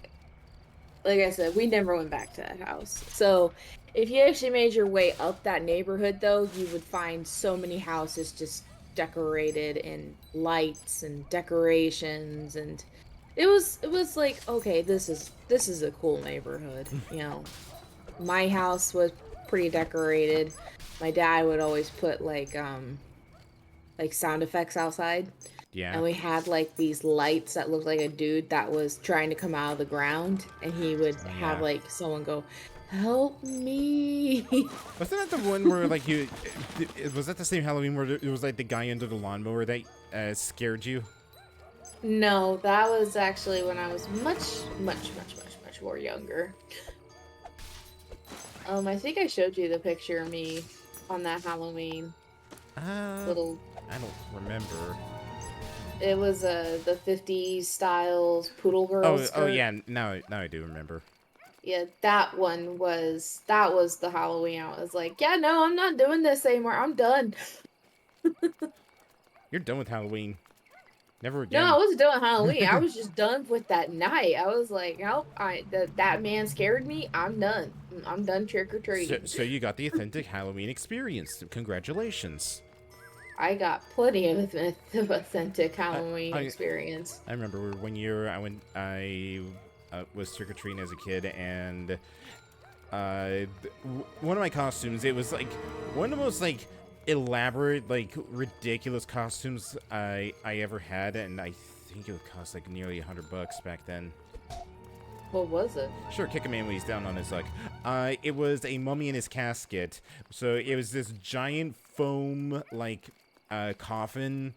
I said, we never went back to that house. So if you actually made your way up that neighborhood, though, you would find so many houses just decorated in lights and decorations, and it was like, okay, this is a cool neighborhood. You know, my house was pretty decorated. My dad would always put like sound effects outside. Yeah. And we had like these lights that looked like a dude that was trying to come out of the ground, and he would have like someone go, help me. Wasn't that the one where like was that the same Halloween where it was like the guy under the lawnmower that scared you? No, that was actually when I was much more younger. I think I showed you the picture of me on that Halloween. I don't remember. It was the 50s styles poodle girl skirt. Oh yeah, now I do remember. Yeah, that was the Halloween. I was like, yeah, no, I'm not doing this anymore. I'm done. You're done with Halloween. Never again. No, I wasn't done with Halloween. I was just done with that night. I was like, nope, that man scared me. I'm done. I'm done trick-or-treating. So you got the authentic Halloween experience. Congratulations. I got plenty of authentic Halloween experience. I remember one year I was trick-or-treating as a kid, and one of my costumes, it was like one of the most like elaborate, like ridiculous costumes I ever had, and I think it would cost like nearly $100 back then. What was it? Sure, kick a man when he's down on his luck. It was a mummy in his casket. So it was this giant foam like coffin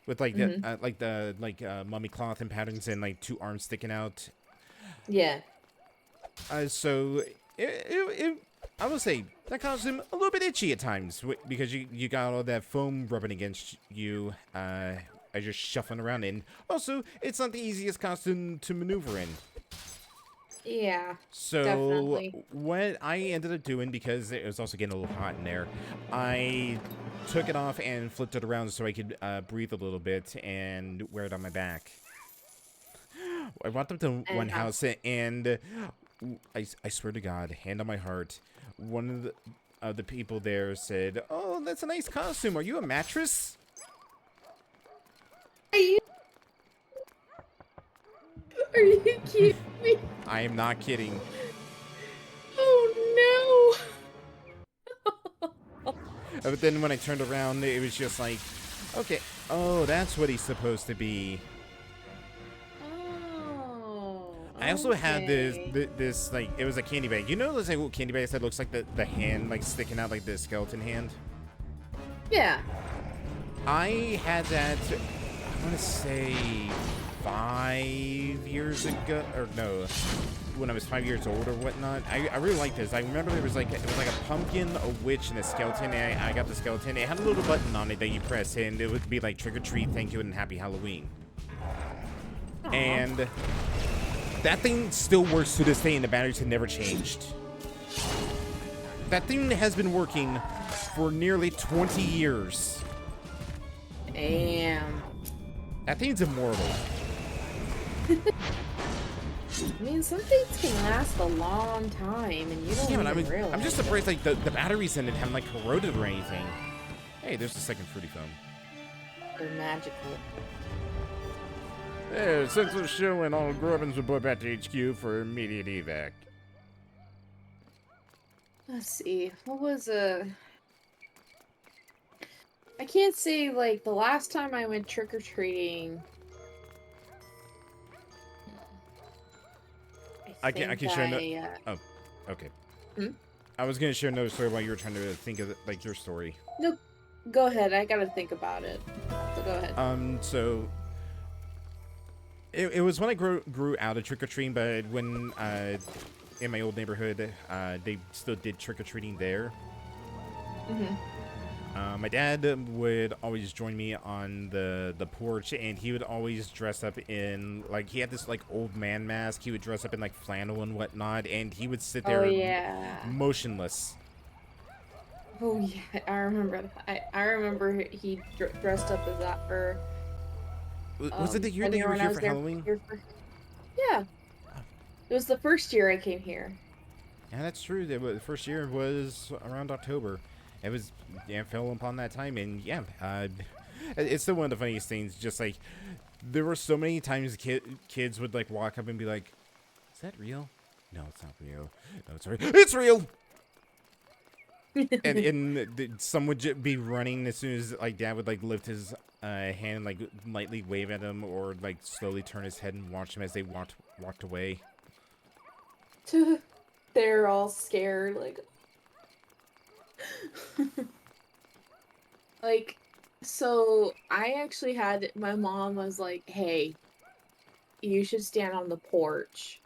with like the mummy cloth and patterns and like two arms sticking out. Yeah. So I would say that costume a little bit itchy at times because you got all that foam rubbing against you as you're shuffling around in. Also, it's not the easiest costume to maneuver in. Yeah. So definitely. What I ended up doing, because it was also getting a little hot in there, I took it off and flipped it around so I could breathe a little bit and wear it on my back. I walked up to one house and I swear to God, hand on my heart, one of the people there said, "Oh, that's a nice costume. Are you a mattress?" Are you kidding me? I am not kidding. Oh no! But then when I turned around, it was just like, okay, oh, that's what he's supposed to be. Oh. I also had this like, it was a candy bag. You know those like little candy bags that looks like the hand like sticking out like the skeleton hand? Yeah. I had that, I want to say 5 years ago, or no, when I was 5 years old or whatnot. I really liked this. I remember it was like a pumpkin, a witch, and a skeleton. And I got the skeleton. It had a little button on it that you press, and it would be like trick or treat, thank you, and happy Halloween. Aw. And that thing still works to this day, and the batteries have never changed. That thing has been working for nearly 20 years. Damn. That thing's immortal. I mean, some things can last a long time, and you don't Yeah, but even realize. I'm just surprised like the batteries in it haven't like corroded or anything. Hey, there's the second fruity foam. They're magical. Hey, Central Show and all Grubbins report back to HQ for immediate evac. Let's see. What was I can't say like the last time I went trick or treating. I can share no. Oh, okay. Hmm? I was gonna share another story while you were trying to think of like your story. Nope. Go ahead. I gotta think about it. So go ahead. So it was when I grew out of trick or treating, but when in my old neighborhood, they still did trick or treating there. Mm-hmm. My dad would always join me on the porch, and he would always dress up in, like, he had this, like, old man mask. He would dress up in, like, flannel and whatnot, and he would sit there Oh yeah. motionless. Oh yeah. I remember that. I remember he dressed up as that for. Was it the year that you were when I here was for there Halloween? Yeah. It was the first year I came here. Yeah, that's true. The first year was around October. It was, yeah, fell upon that time, and yeah, it's still one of the funniest things. Just like, there were so many times kids would like walk up and be like, "Is that real?" No, it's not real. No, it's real. It's real. and some would be running as soon as like Dad would like lift his hand and like lightly wave at him, or like slowly turn his head and watch him as they walked away. They're all scared, like. Like, so I actually had my mom was like, "Hey, you should stand on the porch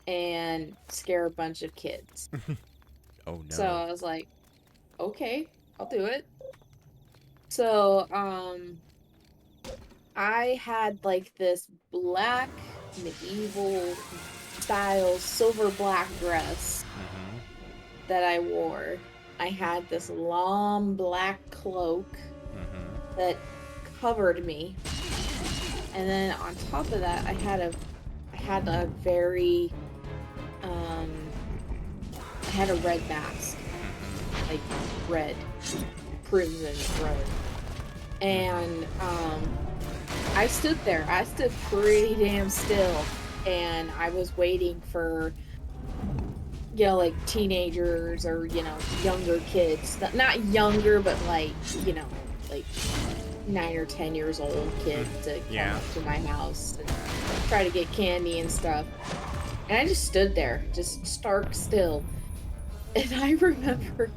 and scare a bunch of kids." Oh no. So I was like, "Okay, I'll do it." So, I had like this black medieval style silver black dress that I wore. I had this long black cloak that covered me, and then on top of that, I had a very I had a red mask, like red, crimson red, and I stood there. I stood pretty damn still, and I was waiting for, you know, like teenagers or, you know, younger kids. Not younger, but like, you know, like 9 or 10 years old kids to come up to my house and try to get candy and stuff. And I just stood there, just stark still. And I remember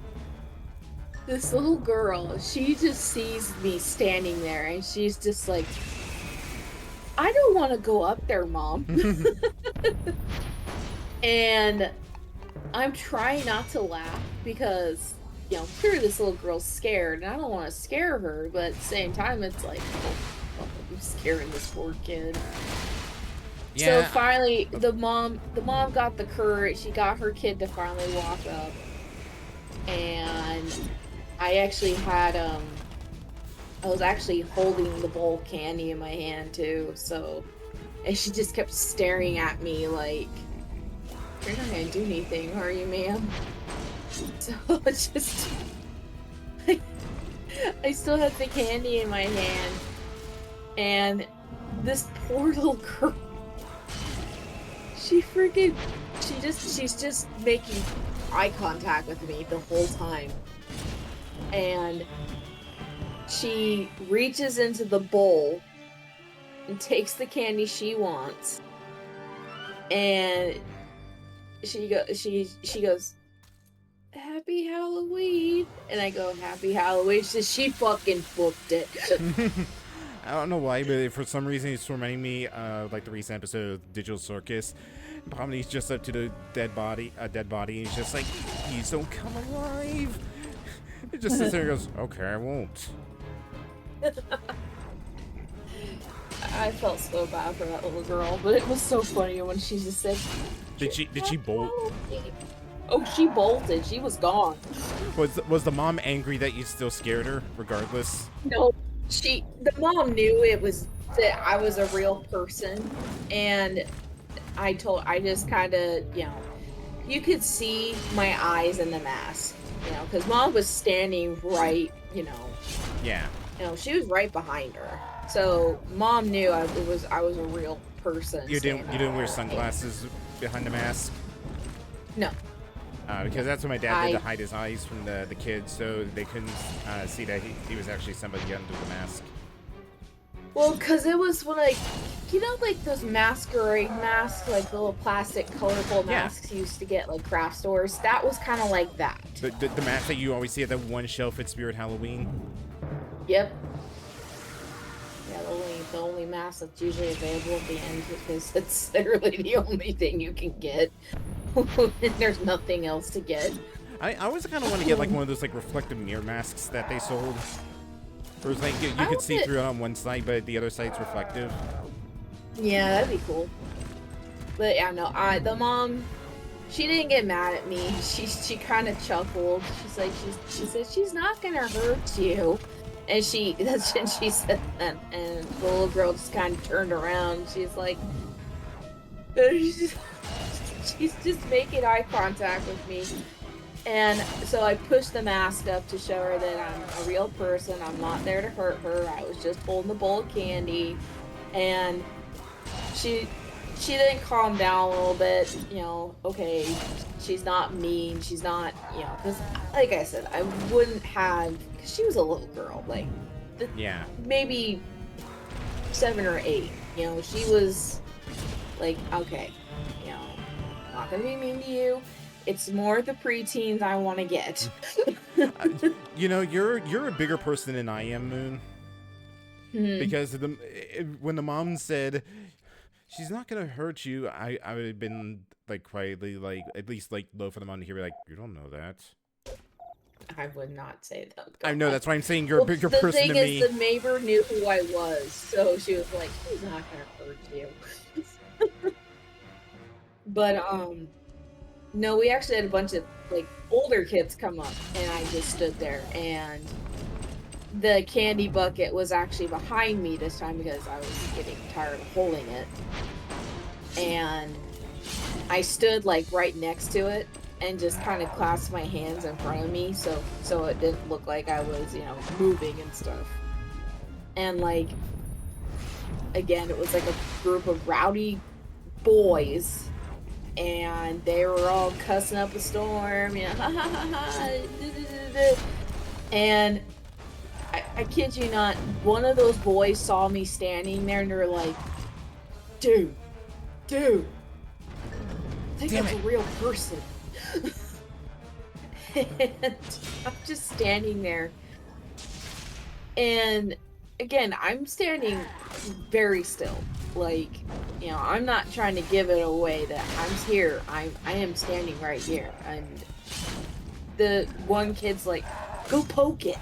this little girl, she just sees me standing there and she's just like, "I don't want to go up there, Mom." And I'm trying not to laugh because, you know, clearly this little girl's scared and I don't want to scare her, but at the same time it's like, oh, I'm scaring this poor kid. Yeah. So finally the mom got the courage, she got her kid to finally walk up, and I actually had I was actually holding the bowl of candy in my hand too, so, and she just kept staring at me like, "You're not gonna do anything, are you, ma'am?" So it's just, I still had the candy in my hand, and this poor little girl, she's just making eye contact with me the whole time, and she reaches into the bowl and takes the candy she wants, and she goes, "Happy Halloween," and I go, "Happy Halloween." She fucking booked it. I don't know why, but for some reason it's reminding me of like the recent episode of Digital Circus. Pomni's just up to the dead body, and he's just like, please don't come alive. It just sits there and goes, okay, I won't. I felt so bad for that little girl, but it was so funny when she just said, Did she bolt? Oh, she bolted. She was gone. Was the mom angry that you still scared her, regardless? No, the mom knew it was that I was a real person, and I just kind of, you could see my eyes in the mask, because mom was standing right, Yeah. She was right behind her, so mom knew I was a real person. You didn't wear sunglasses behind the mask? No. Because that's what my dad did to hide his eyes from the kids, so they couldn't see that he was actually somebody under the mask. Well, because it was when, like those masquerade masks, like the little plastic, colorful masks you used to get, like, craft stores. That was kind of like that. The mask that you always see at that one shelf at Spirit Halloween? Yep. Yeah, the only mask that's usually available at the end, because it's literally the only thing you can get. There's nothing else to get. I always kind of want to get like one of those like reflective mirror masks that they sold. Where it's like you could see through it on one side, but the other side's reflective. Yeah, that'd be cool. But yeah, no, the mom, she didn't get mad at me. She kind of chuckled. She's like, she said she's not gonna hurt you, and she said that, and the little girl just kind of turned around. She's like, she's just making eye contact with me. And so I pushed the mask up to show her that I'm a real person. I'm not there to hurt her. I was just holding the bowl of candy. And she then calmed down a little bit. Okay, she's not mean. She's not, because like I said, I wouldn't have, because she was a little girl, like, maybe 7 or 8. She was like, okay, not gonna be mean to you. It's more the preteens I want to get. You're a bigger person than I am, Moon. Because when the mom said she's not gonna hurt you, I would have been like quietly, like at least like low for the mom to hear, like, you don't know that. I would not say that. I know, that's why I'm saying you're a bigger person than me. The thing is, the neighbor knew who I was, so she was like, she's not gonna hurt you. But, no, we actually had a bunch of, like, older kids come up, and I just stood there, and the candy bucket was actually behind me this time because I was getting tired of holding it. And I stood, like, right next to it and just kind of clasped my hands in front of me so it didn't look like I was, moving and stuff. And, like, again, it was like a group of rowdy boys, and they were all cussing up a storm, and I kid you not, one of those boys saw me standing there, and they're like, dude, I think that's a real person. And I'm just standing there, and again, I'm standing very still. Like, I'm not trying to give it away that I'm here. I am standing right here. And the one kid's like, go poke it.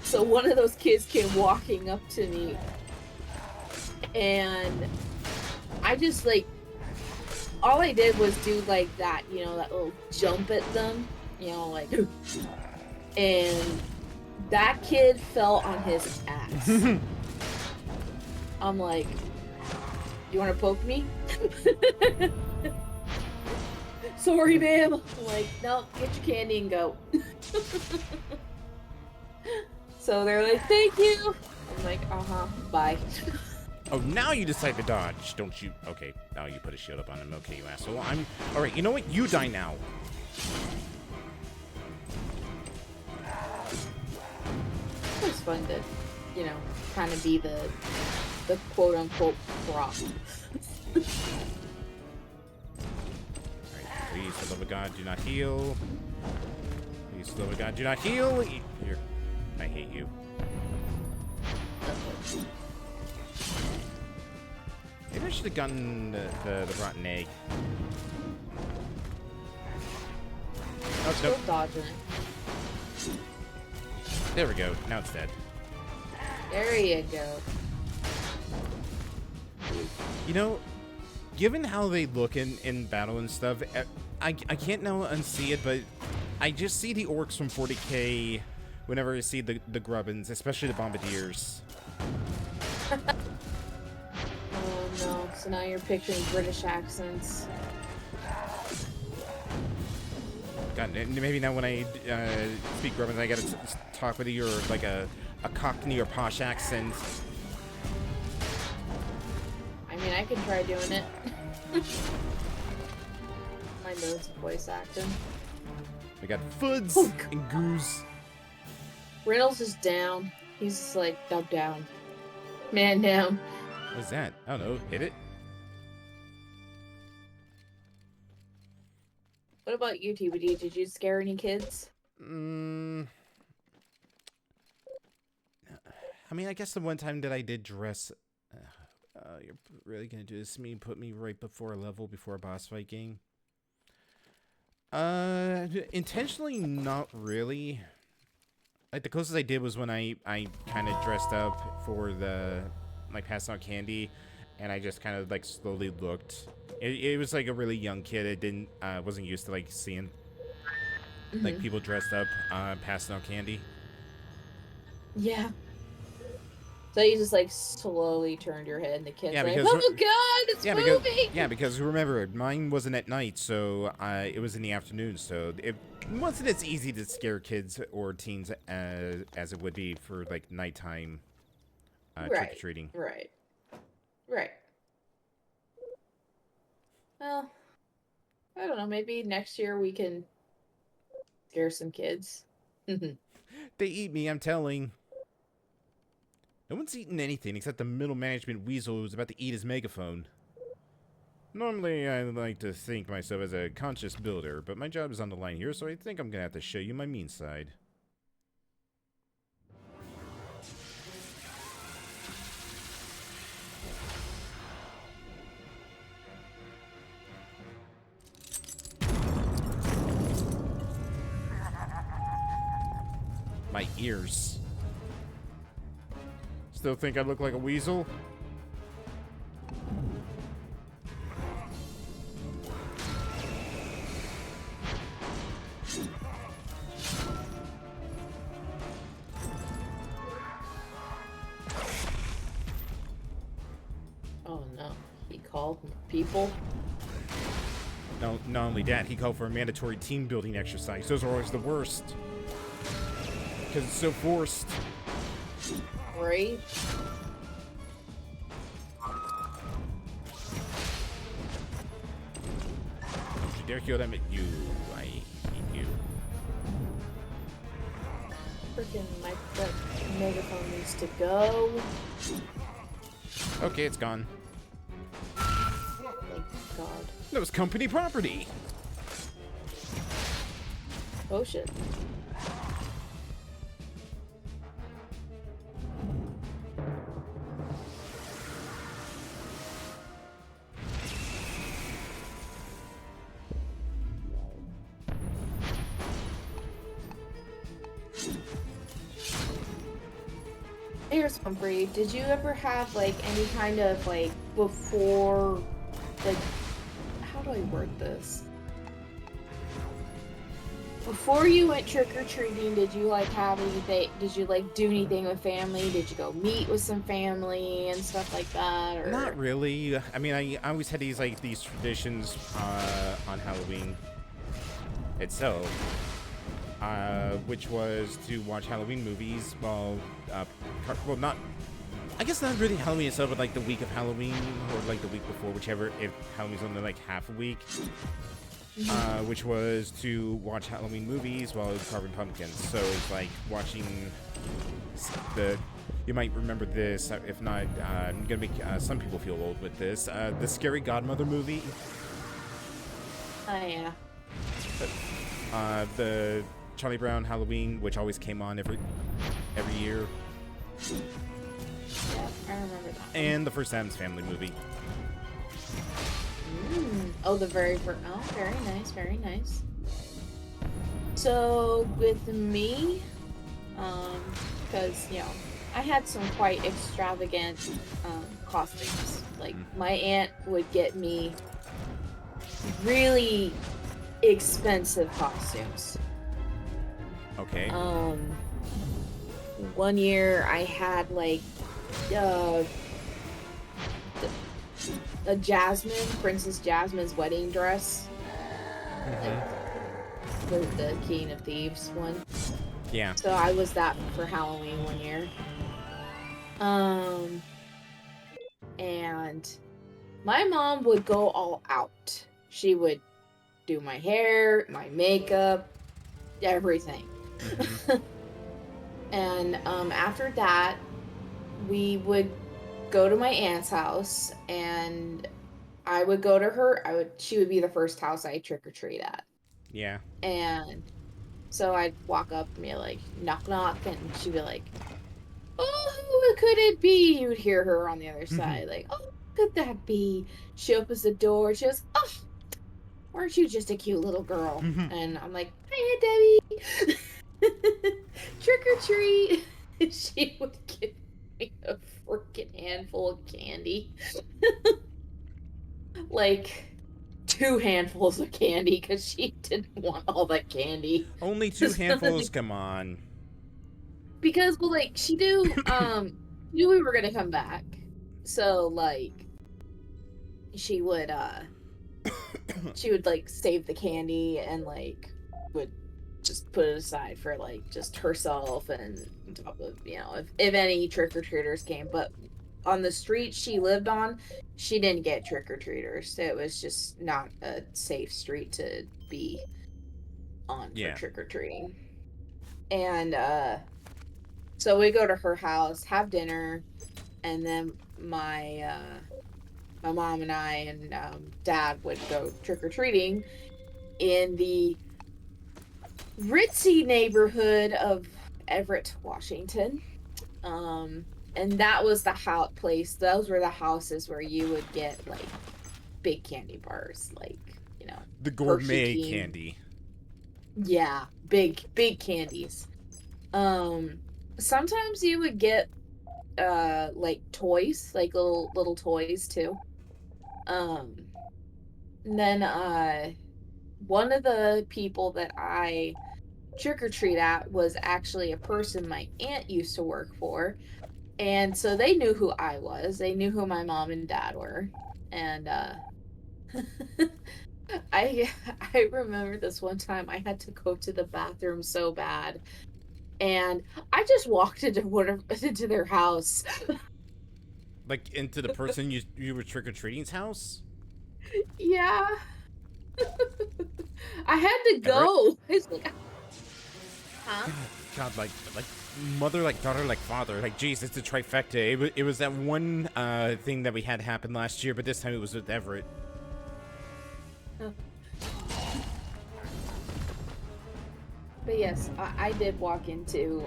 So one of those kids came walking up to me, and I just, like, all I did was do, like, that, that little jump at them, like, and that kid fell on his ass. I'm like, you want to poke me? Sorry, ma'am. I'm like, no, get your candy and go. So they're like, thank you. I'm like, bye. Oh, now you decide to dodge, don't you? Okay, now you put a shield up on him. Okay, you asshole. Alright, you know what? You die now. It was fun to, kind of be the quote-unquote prop. Alright, please, for the love of God, do not heal. You still got do not heal. Here, I hate you. Maybe I should have gotten the rotten egg. Oh, Still nope. dodging it. There we go. Now it's dead. There you go. You know, given how they look in battle and stuff, I can't now unsee it, but I just see the orcs from 40k whenever I see the grubbins, especially the bombardiers. Oh no, so now you're picturing British accents. God, maybe now when I speak grubbins, I gotta talk with you or like a Cockney or posh accent. I mean, I can try doing it. My notes of voice acting. We got Foods Oh, and Goose. Reynolds is down. He's just like, dub down. Man down. What's that? I don't know. Hit it? What about you, TBD? Did you scare any kids? I mean, I guess the one time that I did dress... you're really gonna do this to me? Put me right before a level, before a boss fight game? Intentionally, not really. Like, the closest I did was when I kind of dressed up for the... like, passing out candy, and I just kind of, like, slowly looked. It was, like, a really young kid. It didn't... wasn't used to, like, seeing... like, people dressed up, passing out candy. Yeah. So you just like slowly turned your head, and the kid's Yeah, like, because- "Oh God, it's moving!" Because remember, mine wasn't at night, so it was in the afternoon. So it wasn't as easy to scare kids or teens as it would be for like nighttime trick or treating. Right. Well, I don't know. Maybe next year we can scare some kids. They eat me, I'm telling. No one's eaten anything except the middle management weasel who's about to eat his megaphone. Normally, I like to think myself as a conscious builder, but my job is on the line here, so I think I'm gonna have to show you my mean side. My ears. Still think I look like a weasel? Oh no, he called people. No, not only that, he called for a mandatory team building exercise. Those are always the worst. Because it's so forced. Right? Don't you dare kill them at you. I hate you. Freaking that megaphone needs to go. Okay, it's gone. Thank God. That was company property. Oh shit. Here's one for you. Did you ever have like any kind of like before, like, how do I word this? Before you went trick-or-treating, did you like have anything, did you like do anything with family? Did you go meet with some family and stuff like that? Or Not really. I mean, I always had these traditions on Halloween itself, which was to watch Halloween movies. Well, not. I guess not really Halloween itself, but like the week of Halloween or like the week before, whichever. If Halloween's only like half a week. Which was to watch Halloween movies while carving pumpkins. So it's like watching you might remember this, if not, I'm gonna make some people feel old with this, the Scary Godmother movie. Oh yeah. The Charlie Brown Halloween, which always came on every year. Yeah, I remember that. And the first Addams Family movie. Oh, the very first. Oh, very nice, very nice. So with me, because I had some quite extravagant costumes. Like my aunt would get me really expensive costumes. Okay. One year I had like a Princess Jasmine's wedding dress. Like the King of Thieves one. Yeah. So I was that for Halloween one year. And my mom would go all out. She would do my hair, my makeup, everything. And after that, we would go to my aunt's house, and I would go to her. She would be the first house I trick or treat at. Yeah. And so I'd walk up and be like, knock knock, and she'd be like, oh, who could it be? You would hear her on the other side, like, oh, who could that be? She opens the door. She goes, oh, aren't you just a cute little girl? And I'm like, hi, Aunt Debbie. Trick or treat. She would give me a freaking handful of candy. Like 2 handfuls of candy, because she didn't want all that candy. Only 2 handfuls, come on. Because, well, like, she knew we were gonna come back. So, like, she would like save the candy and like would just put it aside for like just herself and on top of if any trick-or-treaters came. But on the street she lived on, she didn't get trick-or-treaters. It was just not a safe street to be on for trick-or-treating. And so we go to her house, have dinner, and then my mom and I and Dad would go trick-or-treating in the ritzy neighborhood of Everett, Washington. And that was the place. Those were the houses where you would get like big candy bars, like the gourmet candy. Yeah, big candies. Sometimes you would get like toys, like little toys too. And then one of the people that I trick-or-treat at was actually a person my aunt used to work for, and so they knew who I was. They knew who my mom and dad were. And I remember this one time I had to go to the bathroom so bad, and I just walked into their house. Like into the person you were trick-or-treating's house? Yeah. I had to go. It's like, huh? God, like mother, like daughter, like father. Like, geez, it's a trifecta. It was that one thing that we had happen last year, but this time it was with Everett. But yes, I did walk into,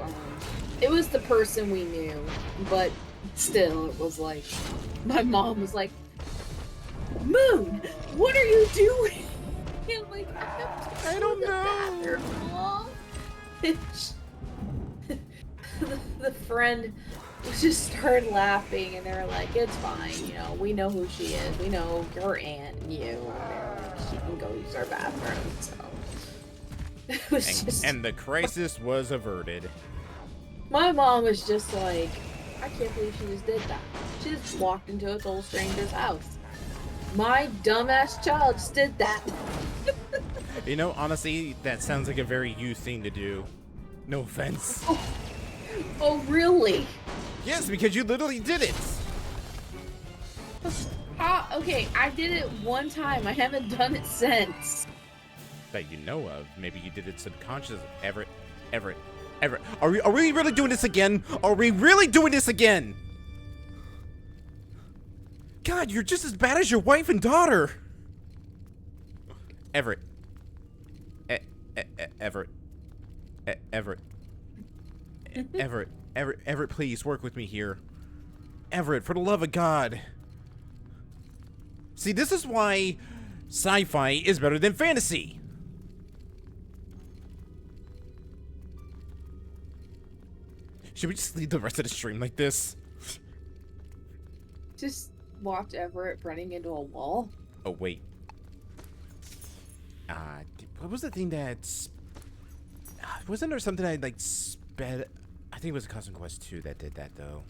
it was the person we knew, but still, it was like, my mom was like, Moon, what are you doing? And I'm like, I don't know. Mom. The friend just started laughing, and they were like, it's fine, we know who she is. We know her aunt and you. She can go use our bathroom, so. It was and the crisis was averted. My mom was just like, I can't believe she just did that. She just walked into a total stranger's house. My dumbass child just did that. Honestly, that sounds like a very you thing to do. No offense. Oh, really? Yes, because you literally did it. Okay, I did it one time. I haven't done it since. That you know of. Maybe you did it subconsciously. Everett. Are we really doing this again? Are we really doing this again? God, you're just as bad as your wife and daughter. Everett. Everett. Everett. Everett, please work with me here. Everett, for the love of God. See, this is why sci-fi is better than fantasy. Should we just leave the rest of the stream like this? Just watch Everett running into a wall. Oh, wait. What was the thing that's... wasn't there something I, like, sped... I think it was Custom Quest 2 that did that, though.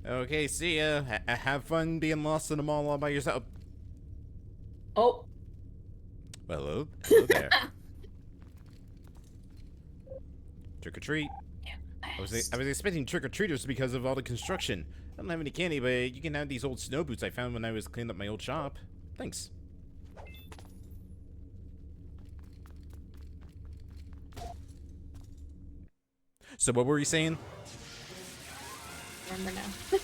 Okay, see ya. Have fun being lost in the mall all by yourself. Oh. Well, hello there. Trick or treat. I was expecting trick-or-treaters because of all the construction. I don't have any candy, but you can have these old snow boots I found when I was cleaning up my old shop. Thanks. So what were you saying? Remember now.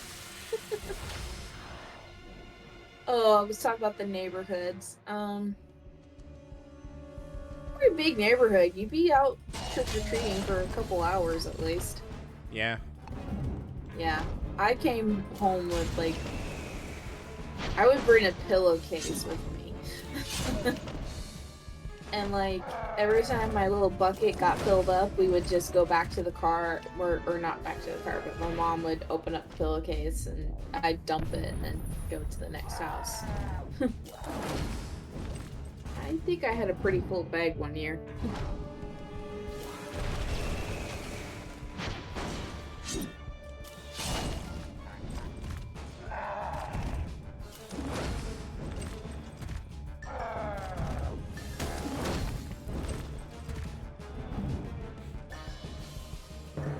Oh, I was talking about the neighborhoods. Pretty big neighborhood. You'd be out trick-or-treating for a couple hours at least. Yeah. Yeah. I came home with, like... I would bring a pillowcase with me. And, like, every time my little bucket got filled up, we would just go back to the car, or not back to the car, but my mom would open up the pillowcase and I'd dump it and then go to the next house. I think I had a pretty full bag one year.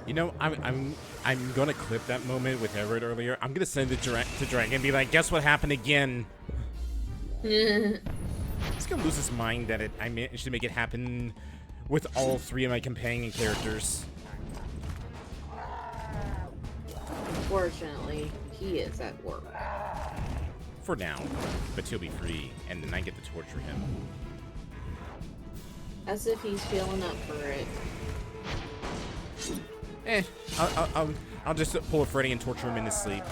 You know, I'm gonna clip that moment with Everett earlier. I'm gonna send it direct to Dragon and be like, guess what happened again? He's gonna lose his mind that I managed to make it happen with all three of my companion characters. Unfortunately, he is at work. For now, but he'll be free, and then I get to torture him. As if he's feeling up for it. I'll just pull a Freddy and torture him in his sleep.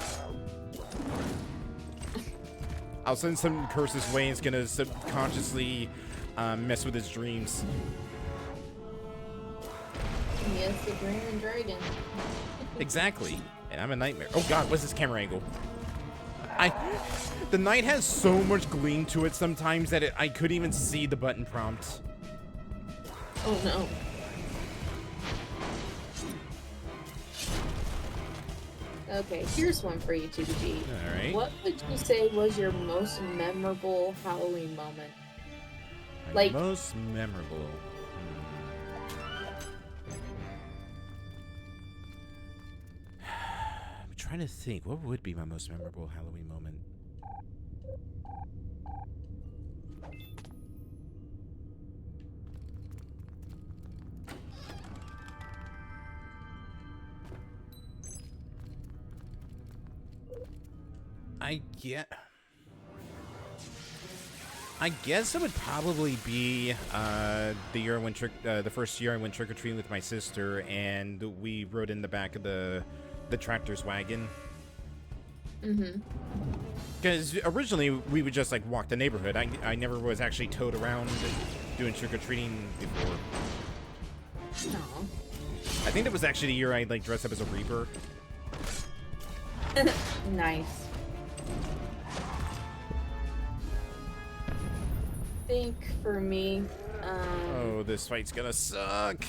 I'll send some curse his way, and it's gonna subconsciously mess with his dreams. Yes, the dreaming dragon. Exactly. And I'm a nightmare. Oh god, what's this camera angle? The night has so much gleam to it sometimes that I couldn't even see the button prompt. Oh no. Okay, here's one for you, 2BG. Alright. What would you say was your most memorable Halloween moment? My most memorable. I'm trying to think. What would be my most memorable Halloween moment? I guess it would probably be the year I went the first year I went trick-or-treating with my sister, and we rode in the back of the tractor's wagon. Mm-hmm. Because originally we would just like walk the neighborhood. I never was actually towed around doing trick-or-treating before. No. I think that was actually the year I like dressed up as a Reaper. Nice. I think for me, oh, this fight's gonna suck.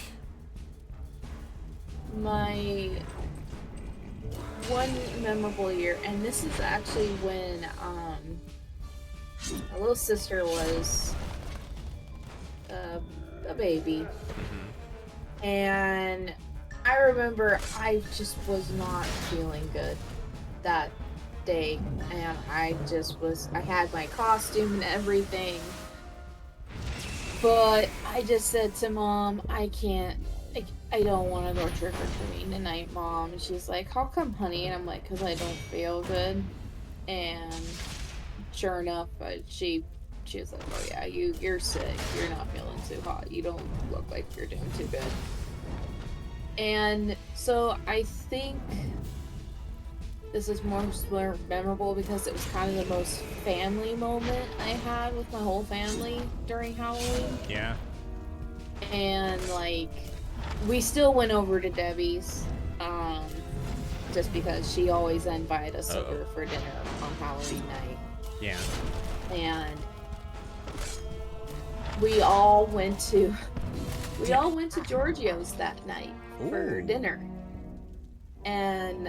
My one memorable year, and this is actually when my little sister was a baby. Mm-hmm. And I remember I just was not feeling good that day, and I had my costume and everything, but I just said to Mom, I don't want to go trick-or-treating tonight, Mom. And she's like, how come, honey? And I'm like, because I don't feel good. And sure enough, she she was like, "Oh yeah, you're sick. You're not feeling too hot. You don't look like you're doing too good." And so I think this is more memorable because it was kind of the most family moment I had with my whole family during Halloween. Yeah. And like, we still went over to Debbie's, just because she always invited us over for dinner on Halloween night. Yeah. And we all went to Giorgio's that night for dinner. And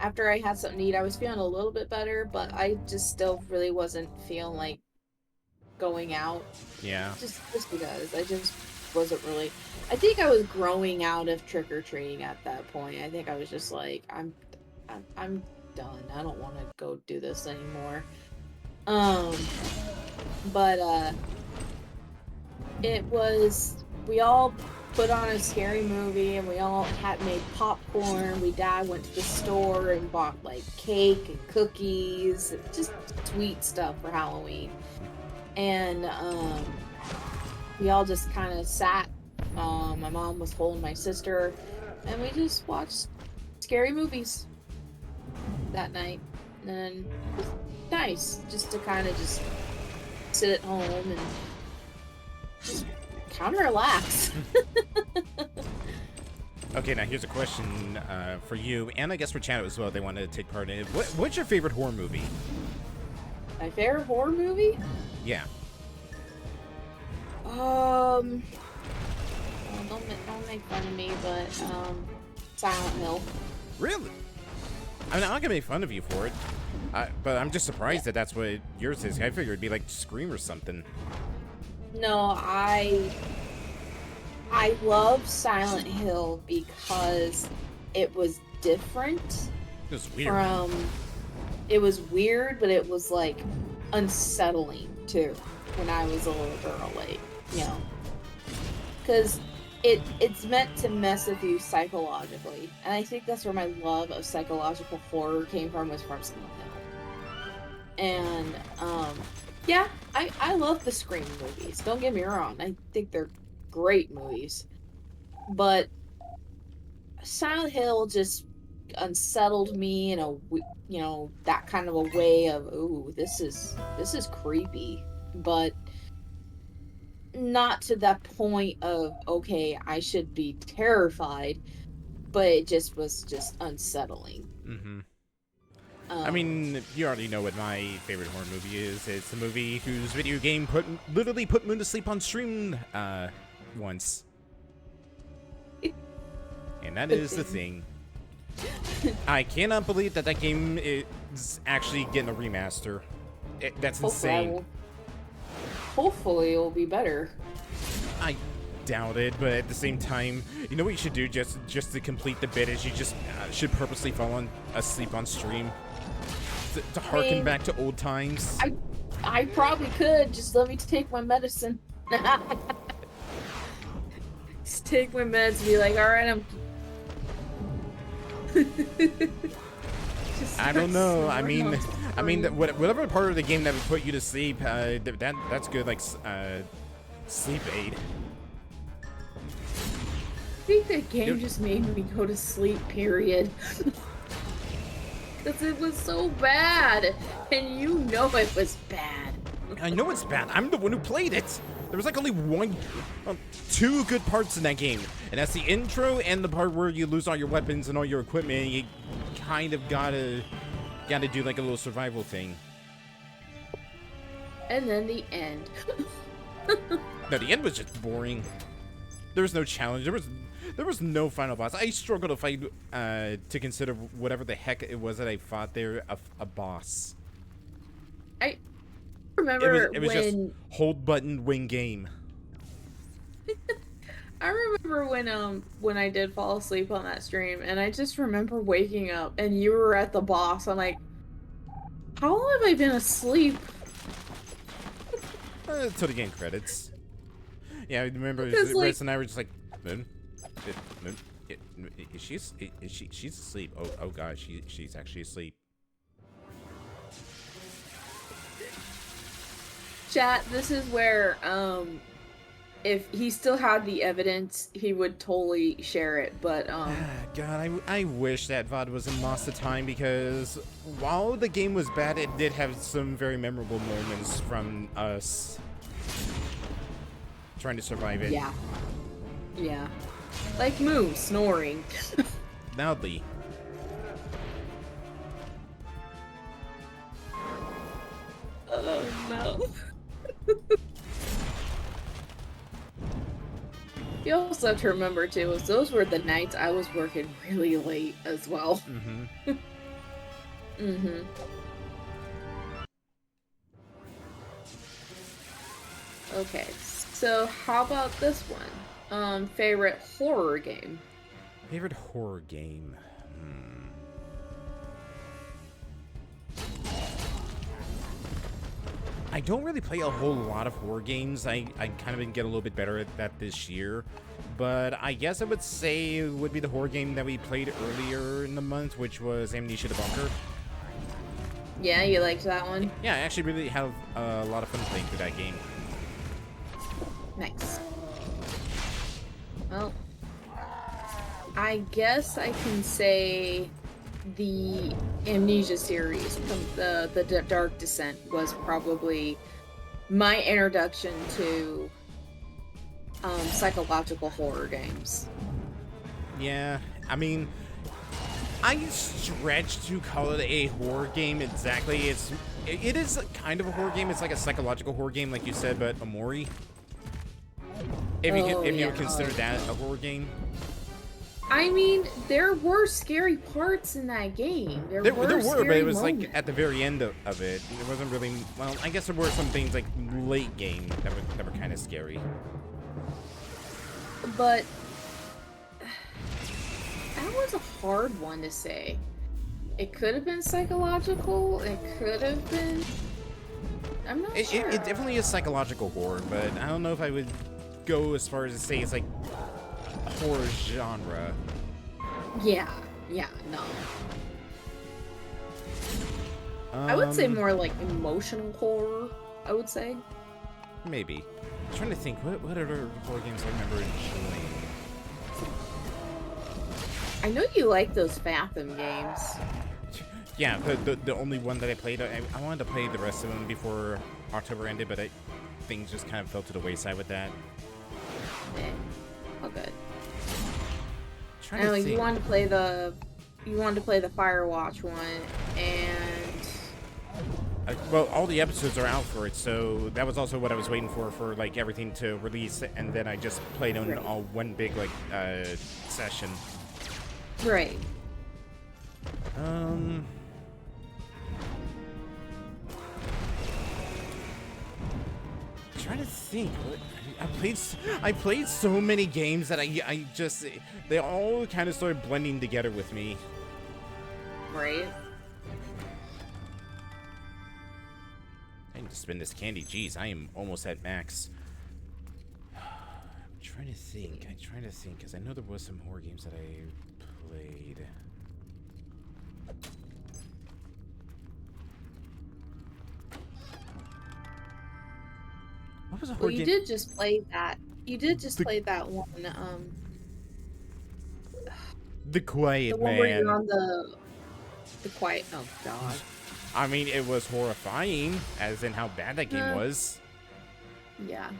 after I had something to eat, I was feeling a little bit better, but I just still really wasn't feeling like going out. Yeah. Just because I just wasn't really. I think I was growing out of trick or treating at that point. I think I was just like, I'm done. I don't want to go do this anymore. But it was, we all put on a scary movie and we all had made popcorn. Dad went to the store and bought like cake and cookies, just sweet stuff for Halloween. And we all just kind of sat. My mom was holding my sister, and we just watched scary movies that night. And it was nice just to kind of just sit at home and just kind of relax. Okay, now here's a question for you, and I guess for Chad as well. They wanted to take part in it. What's your favorite horror movie? My favorite horror movie? Yeah. Don't make fun of me, but Silent Hill. Really? I'm not gonna make fun of you for it, but I'm just surprised that that's what yours is. I figured it'd be like Scream or something. No, I love Silent Hill because it was different. It was weird. It was weird, but it was like unsettling too. When I was a little girl, like, you know, because it's meant to mess with you psychologically, and I think that's where my love of psychological horror came from, was from Silent Hill. And yeah, I love the Scream movies. Don't get me wrong, I think they're great movies, but Silent Hill just unsettled me in a, you know, that kind of a way of, ooh, this is creepy, but not to that point of, okay, I should be terrified, but it just was just unsettling. Mm-hmm. I mean, you already know what my favorite horror movie is. It's a movie whose video game literally put Moon to sleep on stream once. And that is The Thing. I cannot believe that game is actually getting a remaster. That's insane. Hopefully it'll be better. I doubt it, but at the same time, you know what you should do just to complete the bit is you just should purposely fall asleep on stream to harken back to old times. I probably could. Just let me take my medicine. Just take my meds and be like, all right, I'm. I don't know. I mean, whatever part of the game that would put you to sleep, that's good. Like sleep aid. I think that game just made me go to sleep. Period. Because it was so bad, and you know it was bad. I know it's bad. I'm the one who played it. There was like only two good parts in that game, and that's the intro and the part where you lose all your weapons and all your equipment. And you kind of gotta do like a little survival thing. And then the end. No, the end was just boring. There was no challenge. There was no final boss. I struggled to fight to consider whatever the heck it was that I fought there a boss. I remember it was when just hold button win game. I remember when I did fall asleep on that stream, and I just remember waking up and you were at the boss. I'm like, how long have I been asleep? Until the game credits. Yeah, I remember Riz and I were just like, Moon, she's asleep. Oh god, she's actually asleep. Chat, this is where, if he still had the evidence, he would totally share it, but, God, I wish that VOD was in Lost to Time, because while the game was bad, it did have some very memorable moments from us trying to survive it. yeah. Yeah. Like Moo snoring. Loudly. Oh, no. You also have to remember, too, is those were the nights I was working really late as well. Mm-hmm. Mm-hmm. Okay, so how about this one? Favorite horror game? Favorite horror game? I don't really play a whole lot of horror games. I kind of been getting a little bit better at that this year. But I guess I would say it would be the horror game that we played earlier in the month, which was Amnesia the Bunker. Yeah, you liked that one? Yeah, I actually really have a lot of fun playing through that game. Nice. Well, I guess I can say the Amnesia series, the Dark Descent, was probably my introduction to psychological horror games. Yeah, I mean, I stretch to call it a horror game exactly. It is kind of a horror game. It's like a psychological horror game, like you said, but Amori. If you would consider that a horror game. I mean, there were scary parts in that game. There were, but it was moments. like at the very end of it. It wasn't really. Well, I guess there were some things like late game that were kind of scary. But that was a hard one to say. It could have been psychological. It could have been. I'm not sure. It definitely is psychological horror, but I don't know if I would go as far as to say it's like a horror genre. Yeah, no. I would say more like emotional horror, I would say. Maybe. I'm trying to think, what other horror games I remember enjoying? I know you like those Fathom games. Yeah, the only one that I played, I wanted to play the rest of them before October ended, but things just kind of fell to the wayside with that. Oh, good. Trying I know to you think. wanted to play the Firewatch one, and Well, all the episodes are out for it, so that was also what I was waiting for like everything to release, and then I just played on all one big like session. right. Trying to think. I played so many games that I just they all kind of started blending together with me. Right. I need to spend this candy. Jeez, I am almost at max. I'm trying to think, because I know there was some horror games that I played. What was a horror Well, you game? did just play that. You did just play that one. The Quiet The one where you're Man. on the quiet. Oh God. I mean, it was horrifying, as in how bad that game was. Yeah.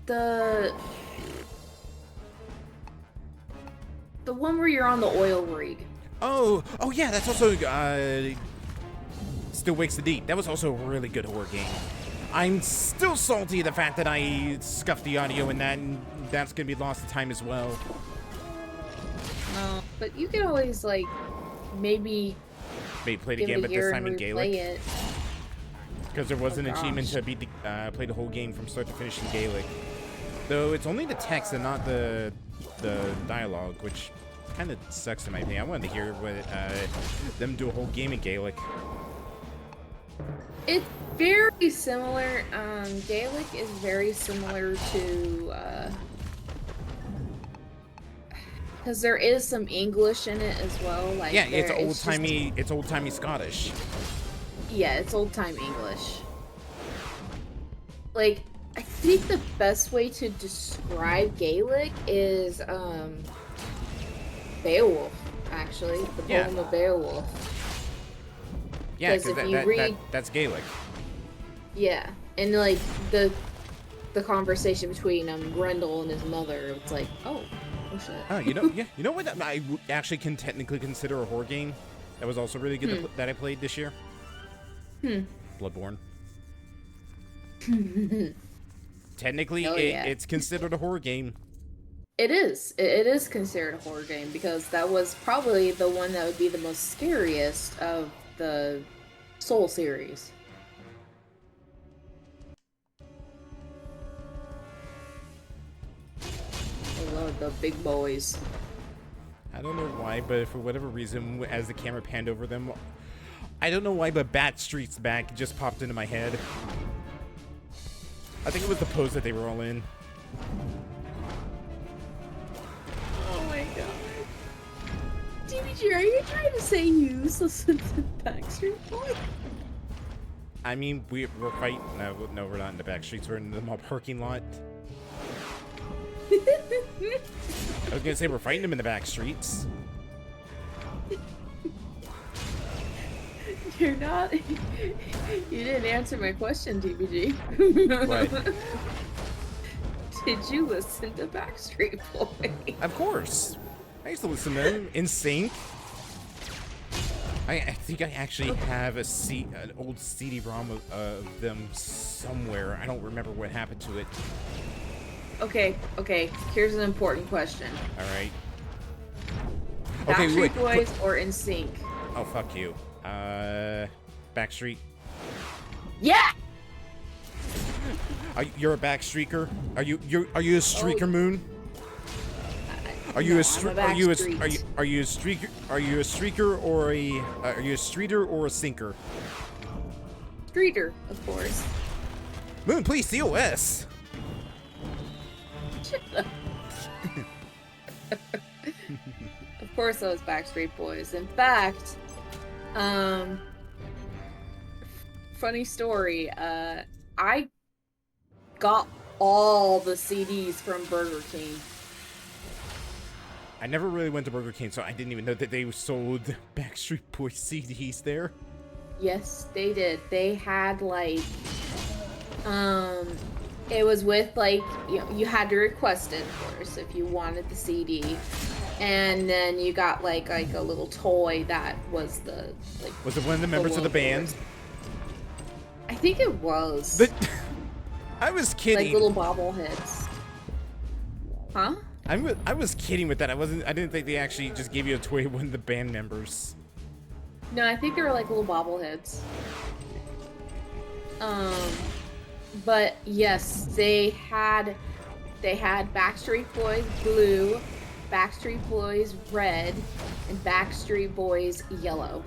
The one where you're on the oil rig. Oh yeah, that's also Still Wakes the Deep. That was also a really good horror game. I'm still salty the fact that I scuffed the audio in that, and that's gonna be lost to time as well. No, but you can always like maybe Maybe play it give again, it a but year this and time in replay Gaelic, it. because there was Oh, an achievement gosh. to beat play the whole game from start to finish in Gaelic. Though it's only the text and not the dialogue, which kind of sucks in my opinion. I wanted to hear what them do a whole game in Gaelic. It's very similar. Gaelic is very similar to Because there is some English in it as well. Like Yeah, it's there- old-timey, it's old-timey Scottish. Yeah, it's old time English. Like, I think the best way to describe Gaelic is Beowulf, actually. The Yeah. poem of Beowulf. Yeah, 'Cause because if you read- that's Gaelic. Yeah. And like the conversation between Grendel and his mother, it's like, oh shit. Oh, you know, yeah, you know what I actually can technically consider a horror game that was also really good that I played this year? Bloodborne. Technically, Oh, yeah. it's considered a horror game. It is. It is considered a horror game because that was probably the one that would be the most scariest of the Soul series. I love the big boys. I don't know why, but for whatever reason, as the camera panned over them, I don't know why, but Street's back just popped into my head. I think it was the pose that they were all in. Oh my god. DBG, are you trying to say you listen to Backstreet Boys? I mean, we're fighting. No, we're not in the back streets. We're in the mall parking lot. I was gonna say we're fighting them in the back streets. You're not. You didn't answer my question, DBG. What? Did you listen to Backstreet Boys? Of course. I used to listen to them in sync. I think I actually have an old CD-ROM of them somewhere. I don't remember what happened to it. Okay. Here's an important question. All right. Okay, Backstreet wait. Boys or NSYNC? Oh, fuck you. Backstreet. Yeah. You're a backstreaker? Are you a streaker, Moon? Are you No, a I'm a are you a streaker? Are you a streaker or are you a streeter or a sinker? Streeter, of course. Moon, please, COS. Shut up. Of course, I was Backstreet Boys. In fact, funny story. I got all the CDs from Burger King. I never really went to Burger King, so I didn't even know that they sold Backstreet Boys CDs there. Yes, they did. They had like, it was with like, you had to request it, of course, if you wanted the CD, and then you got like a little toy that was the like. Was it one of the members of the band? I think it was. I was kidding. Like little bobbleheads. Huh? I was kidding with that. I didn't think they actually just gave you a toy of one of the band members. No, I think they were like little bobbleheads. But yes, they had Backstreet Boys Blue, Backstreet Boys Red, and Backstreet Boys Yellow.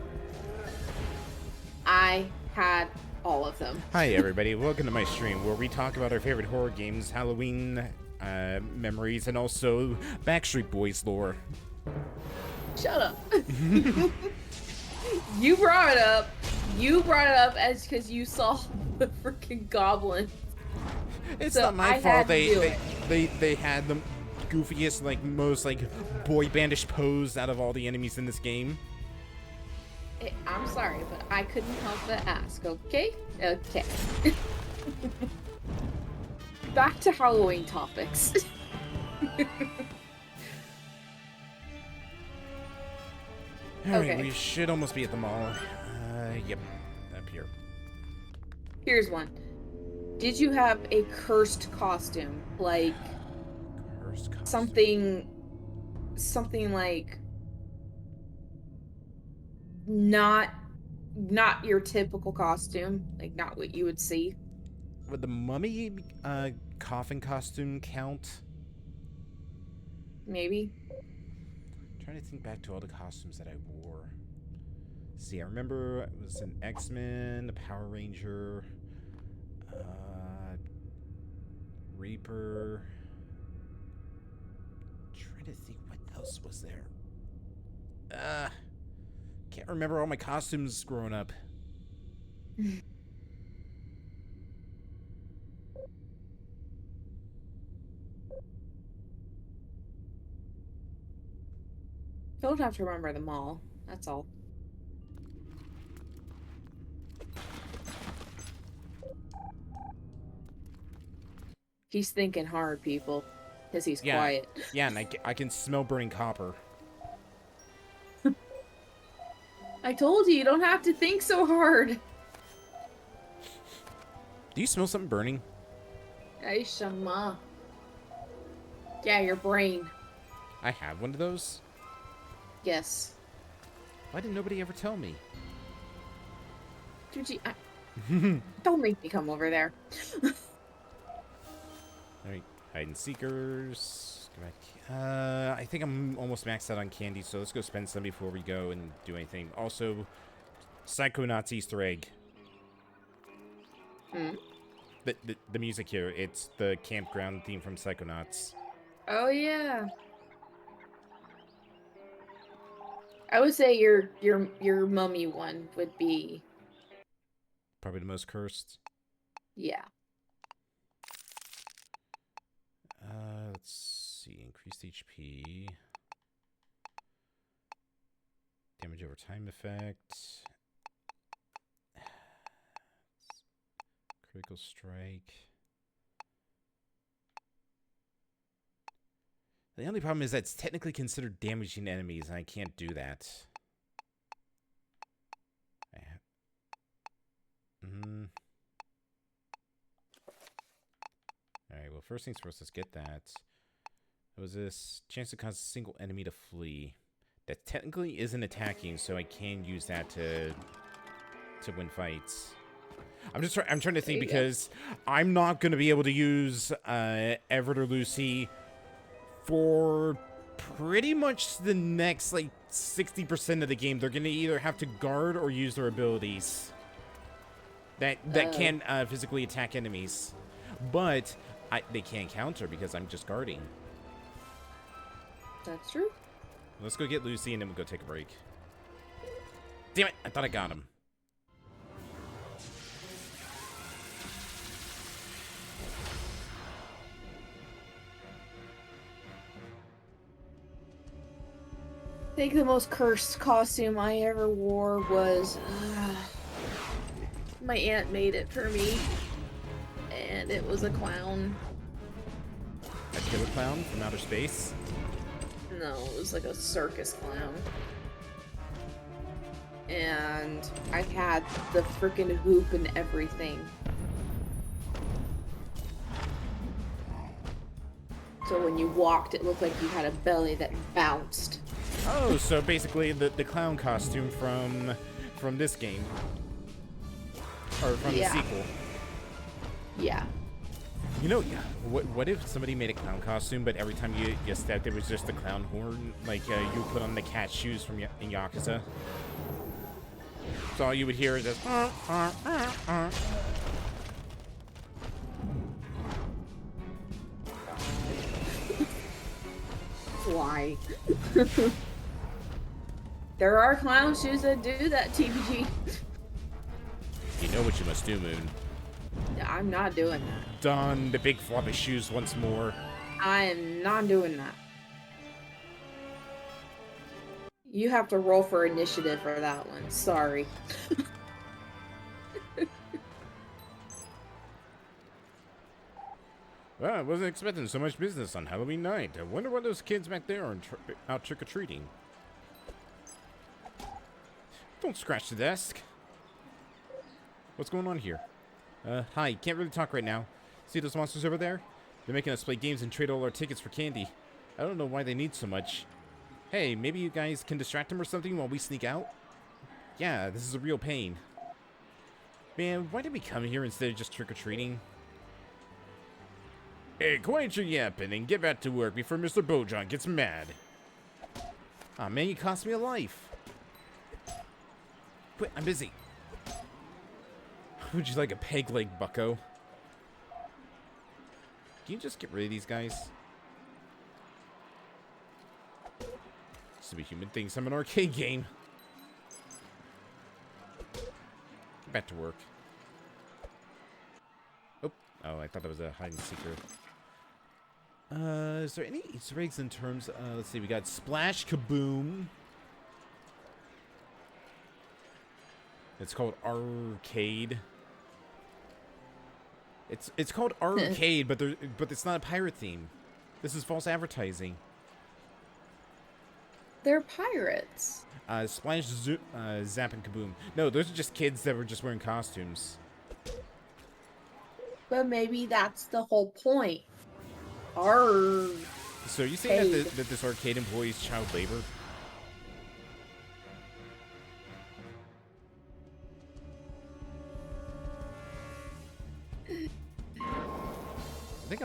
I had all of them. Hi everybody, welcome to my stream where we talk about our favorite horror games, Halloween memories, and also Backstreet Boys lore. Shut up. You brought it up. You brought it up as because you saw the freaking goblin. It's So not my I fault. had to do it. They had the goofiest, like most like boy bandish pose out of all the enemies in this game. I'm sorry, but I couldn't help but ask. Okay. Back to Halloween topics. Alright, Okay. we should almost be at the mall. Yep, up here. Here's one. Did you have a cursed costume? Like Cursed costume. something like not your typical costume, like not what you would see. Would the mummy coffin costume count? Maybe. Trying to think back to all the costumes that I wore. See, I remember it was an X-Men, a Power Ranger, Reaper. Trying to think what else was there? Can't remember all my costumes growing up. Don't have to remember them all. That's all. He's thinking hard, people. Because he's quiet. Yeah, and I can smell burning copper. I told you don't have to think so hard. Do you smell something burning? Hey, Shama. Yeah, your brain. I have one of those. Yes. Why did nobody ever tell me? Juji, don't make me come over there. Alright, hide and seekers. Go back. I think I'm almost maxed out on candy, so let's go spend some before we go and do anything. Also, Psychonauts Easter egg. Hmm. The music here, it's the campground theme from Psychonauts. Oh yeah. I would say your mummy one would be, Probably the most cursed. yeah. Let's see. Increased HP. Damage over time effect. Critical strike. The only problem is that it's technically considered damaging enemies, and I can't do that. Alright, well, first things first, let's get that. What was this? Chance to cause a single enemy to flee. That technically isn't attacking, so I can use that to win fights. I'm trying to think because I'm not going to be able to use Everett or Lucy for pretty much the next, like, 60% of the game. They're going to either have to guard or use their abilities that can physically attack enemies. But they can't counter because I'm just guarding. That's true. Let's go get Lucy and then we'll go take a break. Damn it! I thought I got him. I think the most cursed costume I ever wore was my aunt made it for me, and it was a clown. A killer clown from outer space? No, it was like a circus clown. And I had the freaking hoop and everything. So when you walked, it looked like you had a belly that bounced. Oh, so basically the clown costume from this game. Or from the sequel. Yeah. You know, what if somebody made a clown costume, but every time you stepped, it was just the clown horn, like you put on the cat shoes from in Yakuza? So all you would hear is just... Why? There are clown shoes that do that, TBG. You know what you must do, Moon. I'm not doing that. Don the big floppy shoes once more. I am not doing that. You have to roll for initiative for that one. Sorry. Well, I wasn't expecting so much business on Halloween night. I wonder what those kids back there are out trick-or-treating. Don't scratch the desk. What's going on here? Hi, can't really talk right now. See those monsters over there? They're making us play games and trade all our tickets for candy. I don't know why they need so much. Hey, maybe you guys can distract them or something while we sneak out? Yeah, this is a real pain. Man, why did we come here instead of just trick-or-treating? Hey, quiet your yapping and get back to work before Mr. Bojan gets mad. Aw, man, you cost me a life. Quit, I'm busy. Would you like a peg leg, bucko? Can you just get rid of these guys? Stupid human thinks I'm an arcade game. Get back to work. Oh, I thought that was a hide and seeker. Is there any Easter eggs in terms of, let's see, we got Splash Kaboom. It's called Arcade. It's called Arcade, but it's not a pirate theme. This is false advertising. They're pirates. Splash, Zap, and Kaboom. No, those are just kids that were just wearing costumes. But maybe that's the whole point. Arr. So you saying that this arcade employee is child labor? I think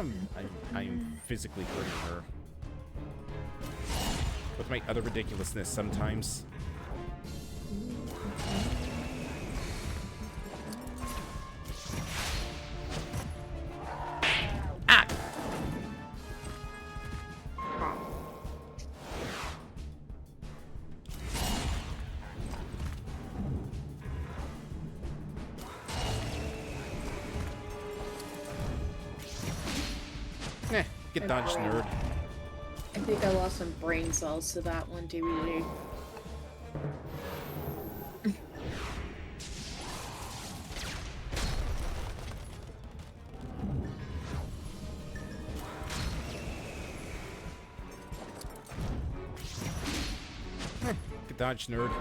I'm physically hurting her with my other ridiculousness sometimes. Ah! Get dodged, nerd. I think I lost some brain cells to that one, DVD. Get dodged, nerd.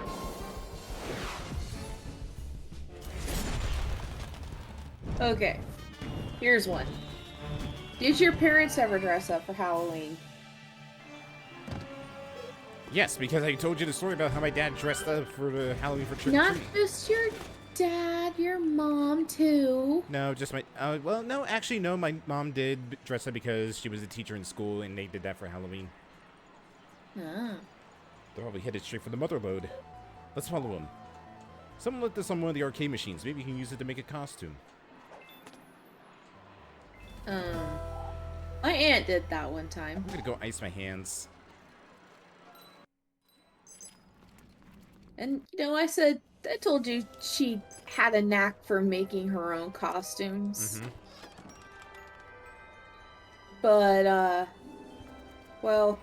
Okay, here's one. Did your parents ever dress up for Halloween? Yes, because I told you the story about how my dad dressed up for the Halloween for trick or Not treat. just your dad, your mom too. No, just my. Well, no, actually, no. My mom did dress up because she was a teacher in school, and they did that for Halloween. Ah. They're probably headed straight for the mother lode. Let's follow them. Someone left this on one of the arcade machines. Maybe you can use it to make a costume. My aunt did that one time. I'm gonna go ice my hands. And, you know, I told you she had a knack for making her own costumes. Mm-hmm. But, well,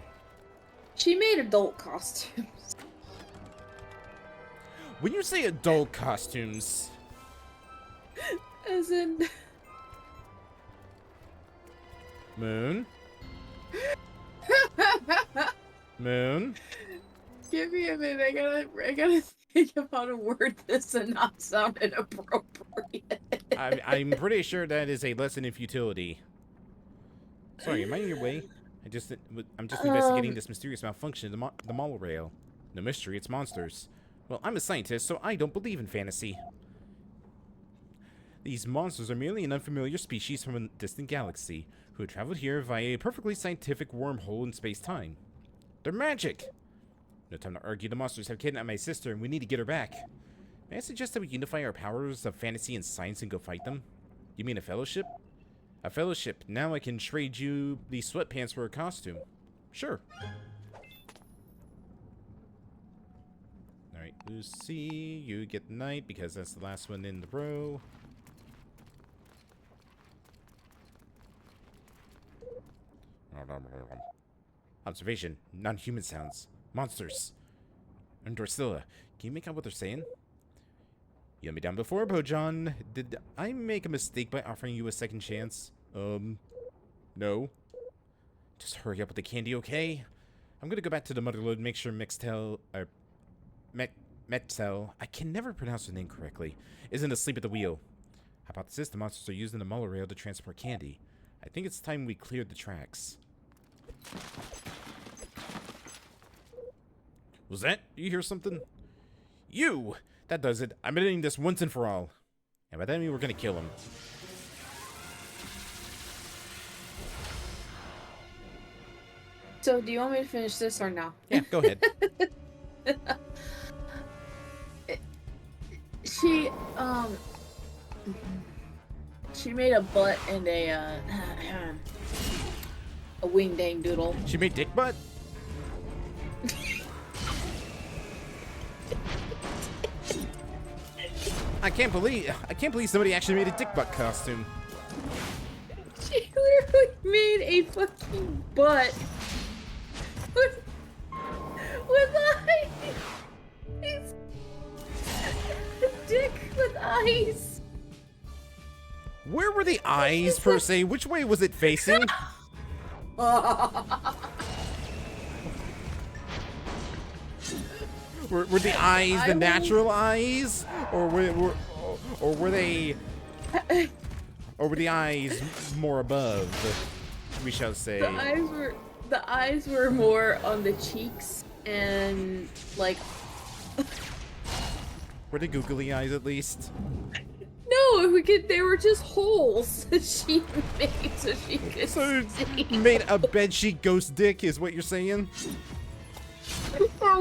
she made adult costumes. When you say adult costumes, As in... Moon? Moon? Give me a minute, I gotta think of how to word this and not sound inappropriate. I'm pretty sure that is a lesson in futility. Sorry, am I in your way? I'm just investigating this mysterious malfunction in the monorail. No mystery, it's monsters. Well, I'm a scientist, so I don't believe in fantasy. These monsters are merely an unfamiliar species from a distant galaxy, who have traveled here via a perfectly scientific wormhole in space-time. They're magic! No time to argue, the monsters have kidnapped my sister, and we need to get her back. May I suggest that we unify our powers of fantasy and science and go fight them? You mean a fellowship? A fellowship. Now I can trade you these sweatpants for a costume. Sure. Alright, Lucy, you get the knight because that's the last one in the row. Observation. Non-human sounds. Monsters. And Dorsilla, can you make out what they're saying? You let me down before, Bojan. Did I make a mistake by offering you a second chance? No. Just hurry up with the candy, okay? I'm gonna go back to the motherlode and make sure Metzel, I can never pronounce her name correctly, isn't asleep at the wheel. Hypothesis, the monsters are using the monorail to transport candy. I think it's time we cleared the tracks. Was that? You hear something? You! That does it. I'm ending this once and for all. And by that I mean we're gonna kill him. So, do you want me to finish this or no? Yeah, go ahead. She made a butt and a wing dang doodle. She made dick butt? I can't believe somebody actually made a dick butt costume. She literally made a fucking butt with eyes. A dick with eyes. Where were the eyes per se? Which way was it facing? Were the eyes the natural eyes, or were they, or were the eyes more above? We shall say. The eyes were more on the cheeks and like. Were they googly eyes at least? No, they were just holes that she made so she could see. You made a bedsheet ghost dick, is what you're saying? That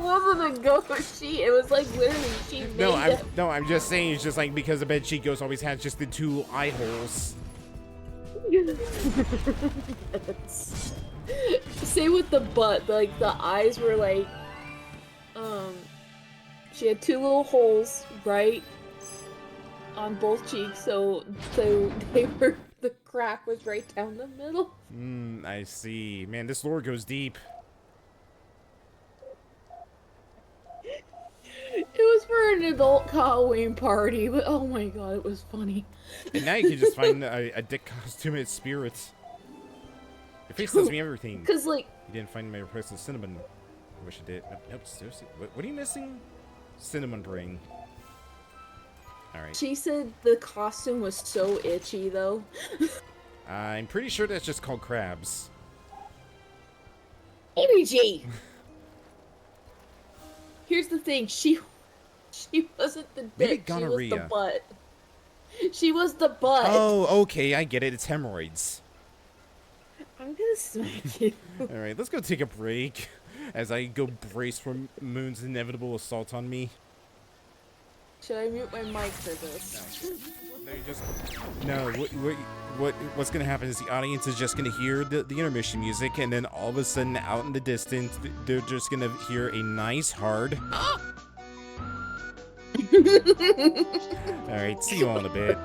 wasn't a ghost sheet. It was like literally she made I'm just saying it's just like because the bedsheet ghost always has just the 2 eye holes. Same with the butt. Like the eyes were like, she had 2 little holes right on both cheeks, so they were, the crack was right down the middle. I see. Man, this lore goes deep. It was for an adult Halloween party, but oh my god, it was funny. And now you can just find a dick costume as spirits. Your face tells me everything. Cause like you didn't find my replacement cinnamon. I wish I did. Nope, seriously. What are you missing? Cinnamon ring. Alright. She said the costume was so itchy though. I'm pretty sure that's just called crabs. ABG! Here's the thing, she wasn't the Maybe dick, gonorrhea. she was the butt. She was the butt. Oh, okay, I get it. It's hemorrhoids. I'm gonna smack you. Alright, let's go take a break as I go brace for Moon's inevitable assault on me. Should I mute my mic for this? No, you just... No, what's gonna happen is the audience is just gonna hear the intermission music, and then all of a sudden, out in the distance, they're just gonna hear a nice, hard... Alright, see you all in a bit.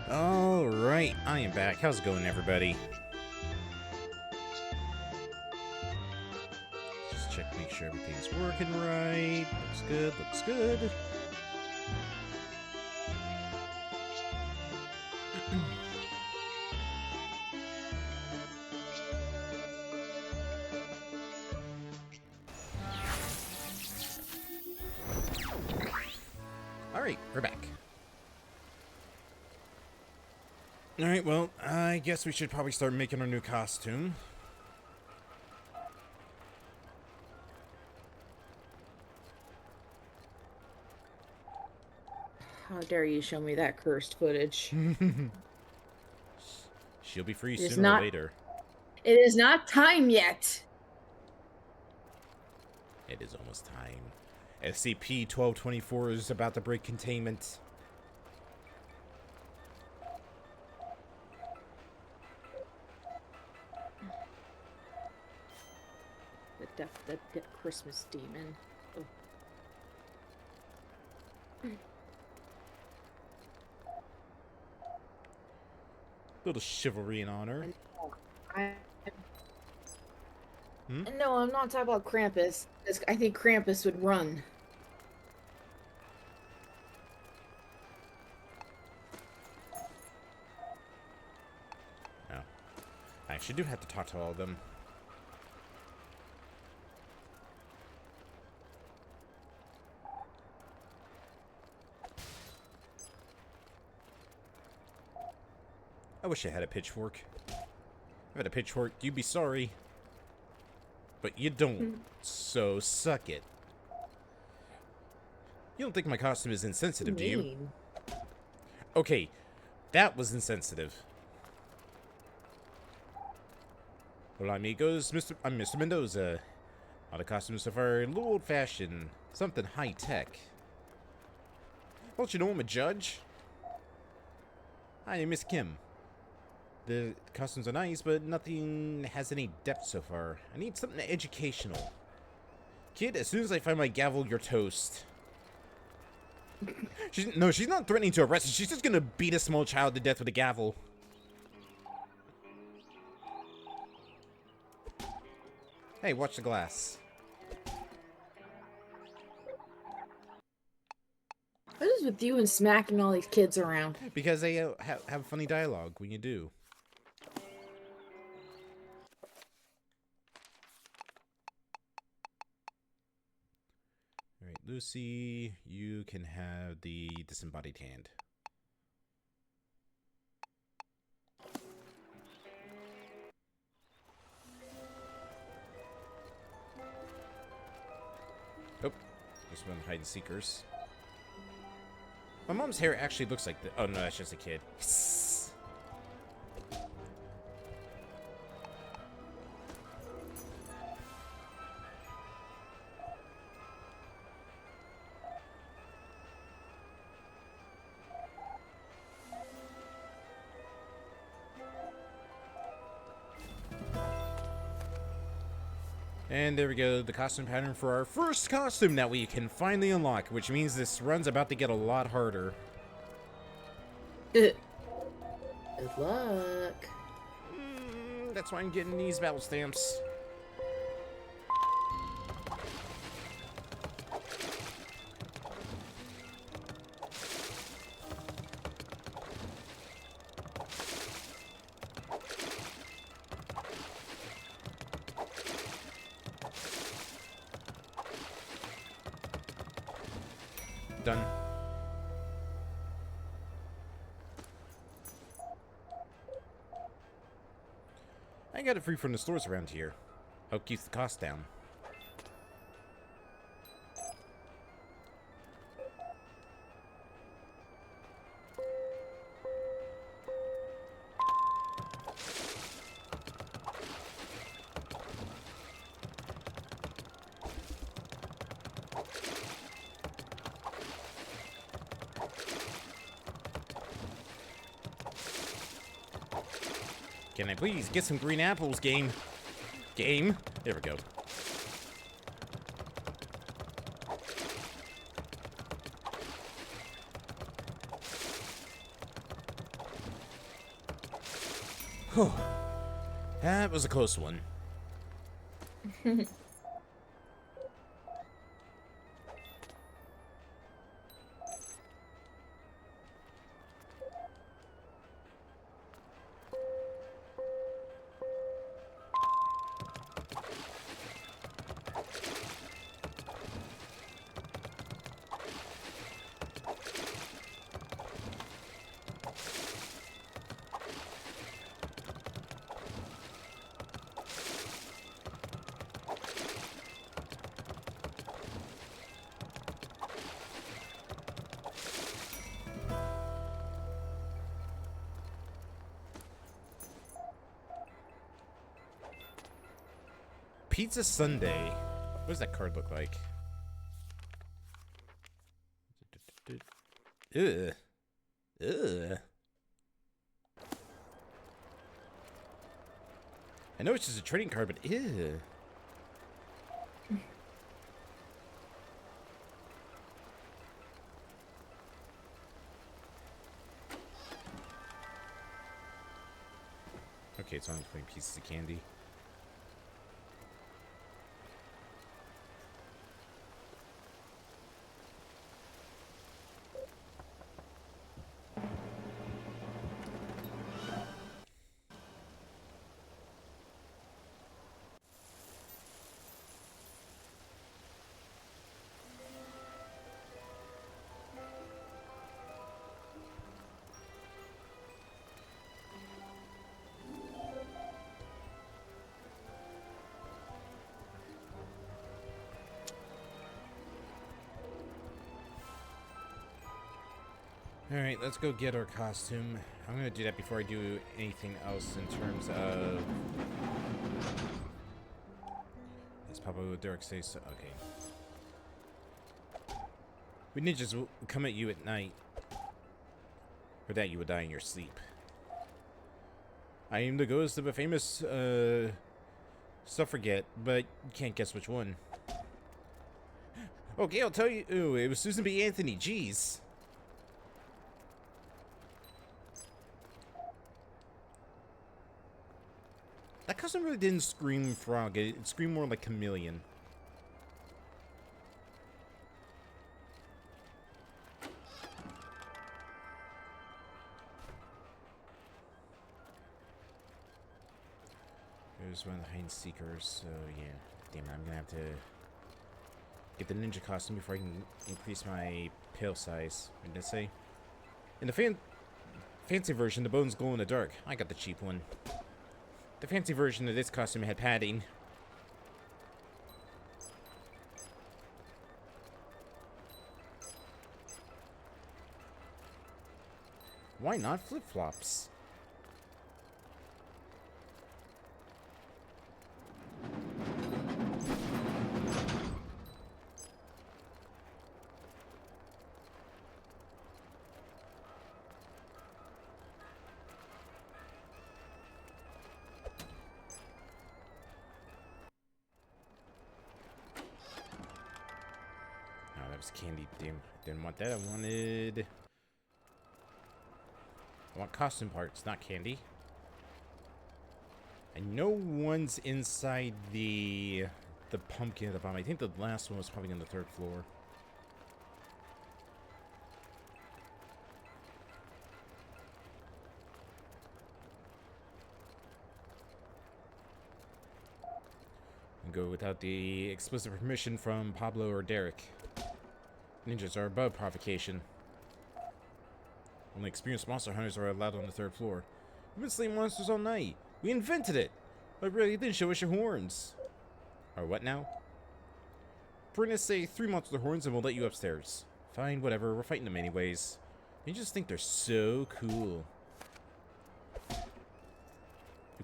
Alright, I am back. How's it going, everybody? Just check, make sure everything's working right. Looks good, looks good. Alright, we're back. Alright, well, I guess we should probably start making our new costume. How dare you show me that cursed footage? She'll be free It's sooner or not- later. It is not time yet. It is almost time. SCP-1224 is about to break containment. That Christmas demon. Oh. Little chivalry and honor. No, I'm not talking about Krampus. I think Krampus would run. No. I actually do have to talk to all of them. I wish I had a pitchfork. If I had a pitchfork, you'd be sorry. But you don't, so suck it. You don't think my costume is insensitive, do you? Okay, that was insensitive. Hola amigos, I'm Mr. Mendoza. All the costumes so far a little old-fashioned, something high-tech. Don't you know I'm a judge? Hi, I'm Miss Kim. The costumes are nice, but nothing has any depth so far. I need something educational. Kid, as soon as I find my gavel, you're toast. She's not threatening to arrest us. She's just gonna beat a small child to death with a gavel. Hey, watch the glass. What is with you and smacking all these kids around? Because they have funny dialogue when you do. Alright, Lucy, you can have the disembodied hand. Oh, just one hide and seekers. My mom's hair actually looks like the. Oh no, that's just a kid. And there we go, the costume pattern for our first costume that we can finally unlock, which means this run's about to get a lot harder. Good luck. That's why I'm getting these battle stamps. Done. I got it free from the stores around here. Hope keeps the cost down. Can I please get some green apples, game? Game? There we go. Whew. That was a close one. Pizza Sunday. What does that card look like? Ugh. Ugh. I know it's just a trading card, but ew. Okay, it's only 20 pieces of candy. Alright, let's go get our costume. I'm gonna do that before I do anything else in terms of... As Papa Derek says so. Okay. We ninjas will come at you at night. For that you would die in your sleep. I am the ghost of a famous, suffragette, but you can't guess which one. Okay, I'll tell you. Ooh, it was Susan B. Anthony. Jeez. That costume really didn't scream frog. It screamed more like chameleon. There's one of the hidden seekers, so yeah. Damn it, I'm gonna have to get the ninja costume before I can increase my pill size. What did I say? In the fancy version, the bones glow in the dark. I got the cheap one. The fancy version of this costume had padding. Why not flip-flops? Candy. Didn't want that. I want costume parts, not candy. I know one's inside the pumpkin at the bottom. I think the last one was probably on the 3rd floor. And go without the explicit permission from Pablo or Derek. Ninjas are above provocation. Only experienced monster hunters are allowed on the 3rd floor. We've been slaying monsters all night. We invented it! But really, then show us your horns. Or what now? Prentice say 3 monster horns and we'll let you upstairs. Fine, whatever, we're fighting them anyways. You just think they're so cool. You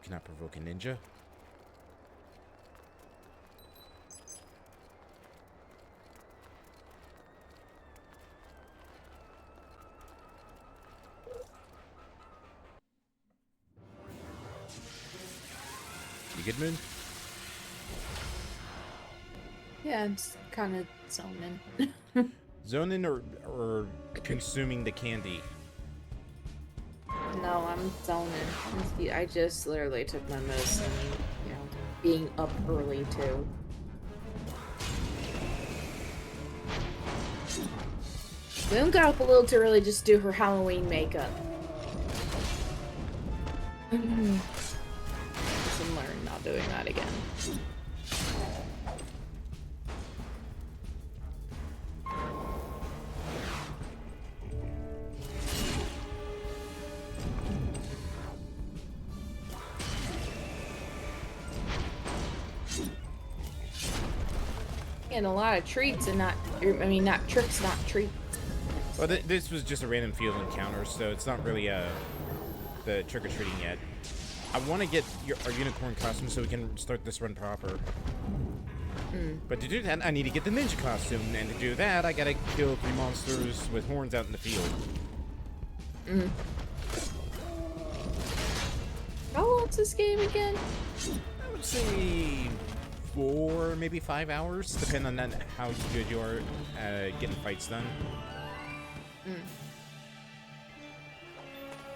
cannot provoke a ninja. Good moon? Yeah, it's kind of zoning. Zoning or consuming the candy? No, I'm zoning. I just literally took my medicine, you know, being up early too. Boone got up a little too early just to do her Halloween makeup. Lesson learned, not doing that again. And a lot of treats and not, I mean, not tricks, not treats. Well, this was just a random field encounter, so it's not really the trick-or-treating yet. I want to get our unicorn costume so we can start this run proper. But to do that, I need to get the ninja costume, and to do that, I gotta kill 3 monsters with horns out in the field. How long's this game again? I would say 4, maybe 5 hours, depending on how good you are at getting fights done.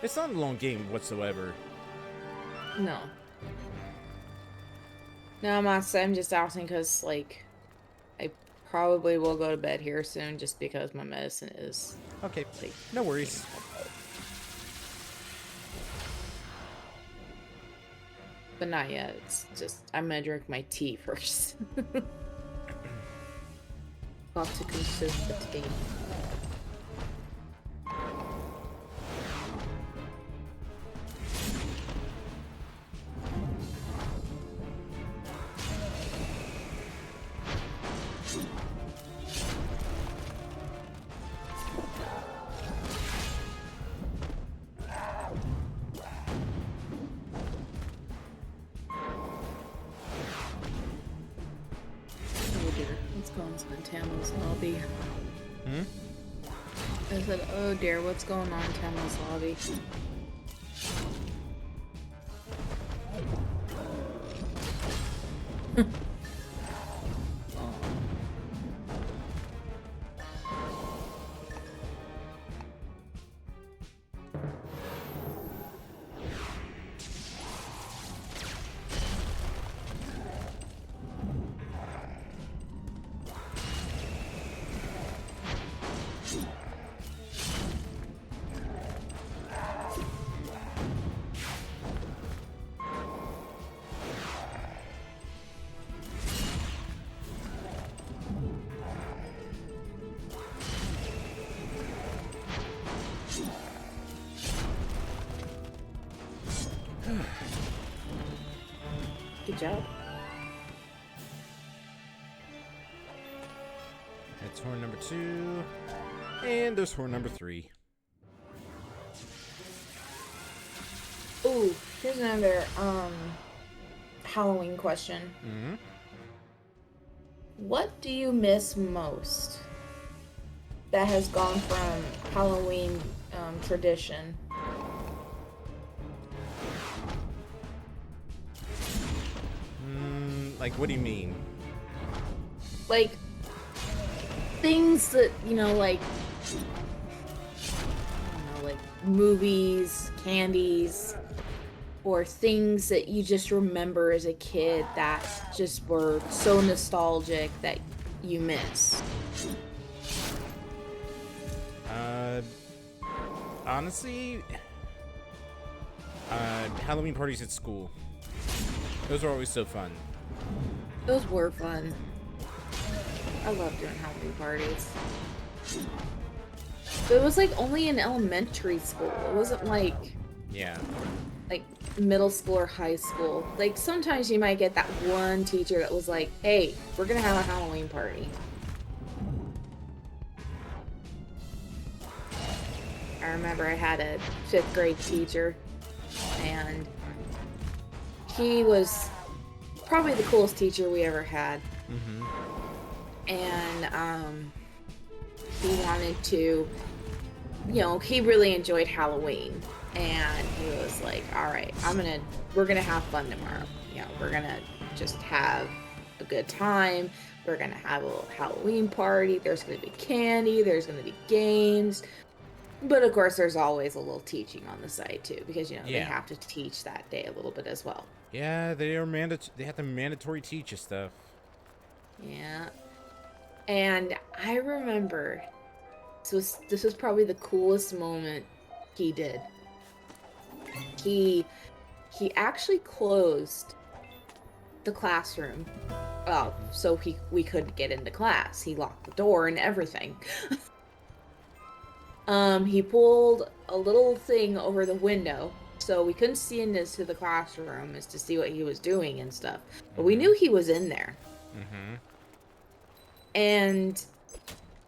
It's not a long game whatsoever. No. No, I'm just asking because, like, I probably will go to bed here soon just because my medicine is... Okay, like, no worries. But not yet. It's just, I'm gonna drink my tea first. About to consume the tea. Tammy's lobby. I said, oh dear, what's going on in Tammy's lobby? Good job. That's horn number 2. And there's horn number 3. Ooh, here's another Halloween question. What do you miss most that has gone from Halloween tradition? Like, what do you mean? Like, things that, you know, like, I don't know, like movies, candies, or things that you just remember as a kid that just were so nostalgic that you miss. Honestly, Halloween parties at school. Those are always so fun. Those were fun. I love doing Halloween parties. But it was like only in elementary school. It wasn't like middle school or high school. Like sometimes you might get that one teacher that was like, hey, we're gonna have a Halloween party. I remember I had a 5th grade teacher and he was probably the coolest teacher we ever had. And he wanted to, you know, he really enjoyed Halloween, and he was like, all right, we're gonna have fun tomorrow. You know, we're gonna just have a good time. We're gonna have a little Halloween party. There's gonna be candy. There's gonna be games. But of course, there's always a little teaching on the side too, because they Yeah. have to teach that day a little bit as well. Yeah, they have to mandatory teach you stuff. Yeah. And I remember this was probably the coolest moment he did. He actually closed the classroom. So we couldn't get into class. He locked the door and everything. He pulled a little thing over the window, so we couldn't see into the classroom as to see what he was doing and stuff. But we knew he was in there. Mm-hmm. And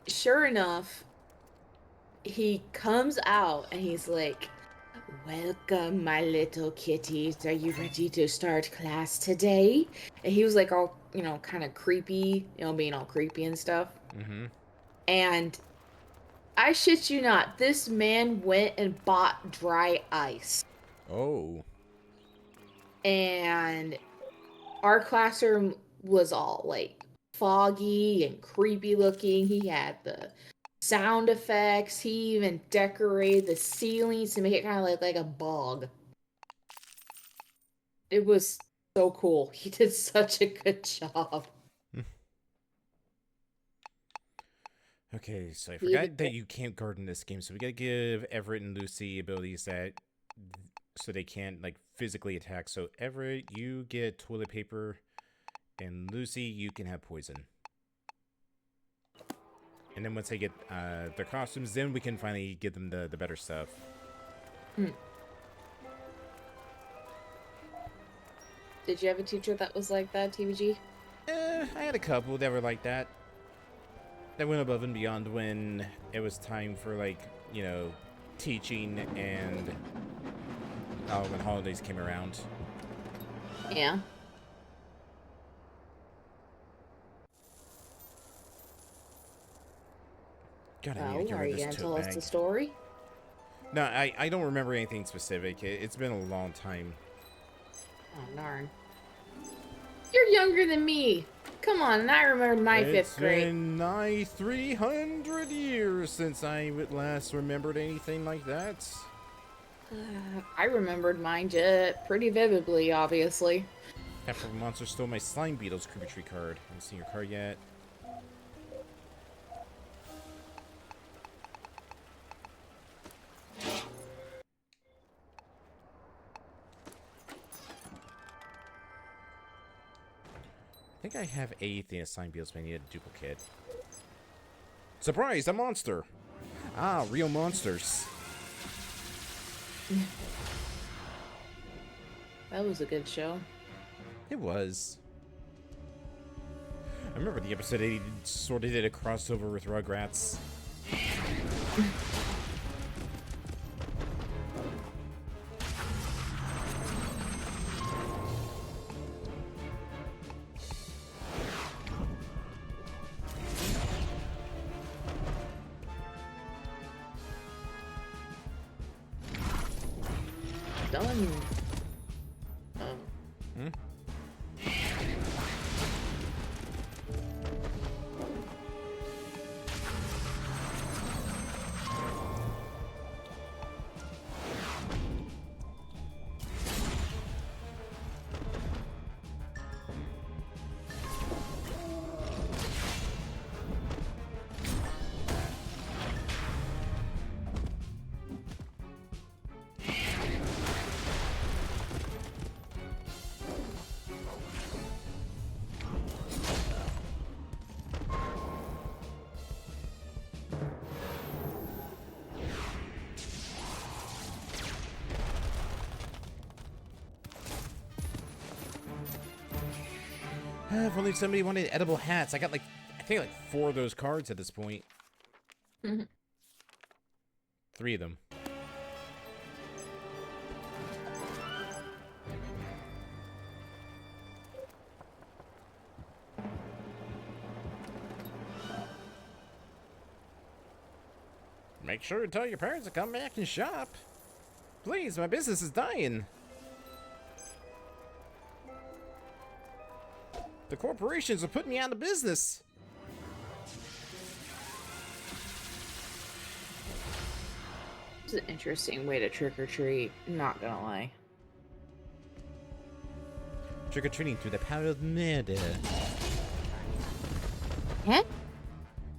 sure enough, he comes out and he's like, "Welcome, my little kitties. Are you ready to start class today?" And he was like all, kind of creepy, being all creepy and stuff. Mm-hmm. And I shit you not, this man went and bought dry ice. Oh. And our classroom was all like foggy and creepy looking. He had the sound effects. He even decorated the ceilings to make it kind of like a bog. It was so cool. He did such a good job. Okay, so I forgot that you can't guard in this game, so we gotta give Everett and Lucy abilities so they can't like physically attack. So Everett, you get toilet paper, and Lucy, you can have poison. And then once they get their costumes, then we can finally give them the better stuff. Did you have a teacher that was like that, TVG? I had a couple that were like that. That went above and beyond when it was time for, like, teaching and when holidays came around. Yeah. God, I need to get Are rid you of going this to tote tell us bag. the story? No, I don't remember anything specific. It's been a long time. Oh, darn. You're younger than me. Come on, and I remember my fifth grade. It's been nigh 300 years since I last remembered anything like that. I remembered mine pretty vividly, obviously. Half of a monster stole my Slime Beetle's Tree card. Haven't seen your card yet. I think I have anything at Slime Beetle's, but I need a duplicate. Surprise! A monster! Ah, real monsters. That was a good show. It was. I remember the episode 80 sort of did a crossover with Rugrats. Done. Hmm? If only somebody wanted edible hats. I got I think 4 of those cards at this point. 3 of them. Make sure to tell your parents to come back and shop. Please, my business is dying. The corporations are putting me out of business. It's an interesting way to trick or treat. Not gonna lie. Trick-or-treating through the power of murder. Huh?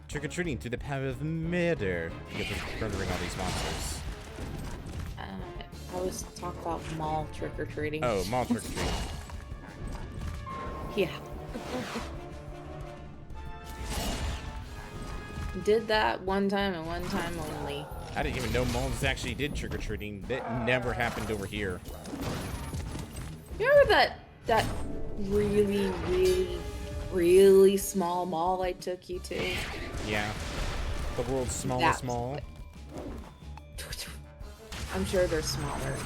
Trick-or-treating through the power of murder. You get to murdering all these monsters. I was talking about mall trick or treating. Oh, mall trick-or-treating. Yeah. Did that one time and one time only. I didn't even know malls actually did trick-or-treating. That never happened over here. You remember that really, really, really small mall I took you to? Yeah. The world's smallest mall. I'm sure they're smaller.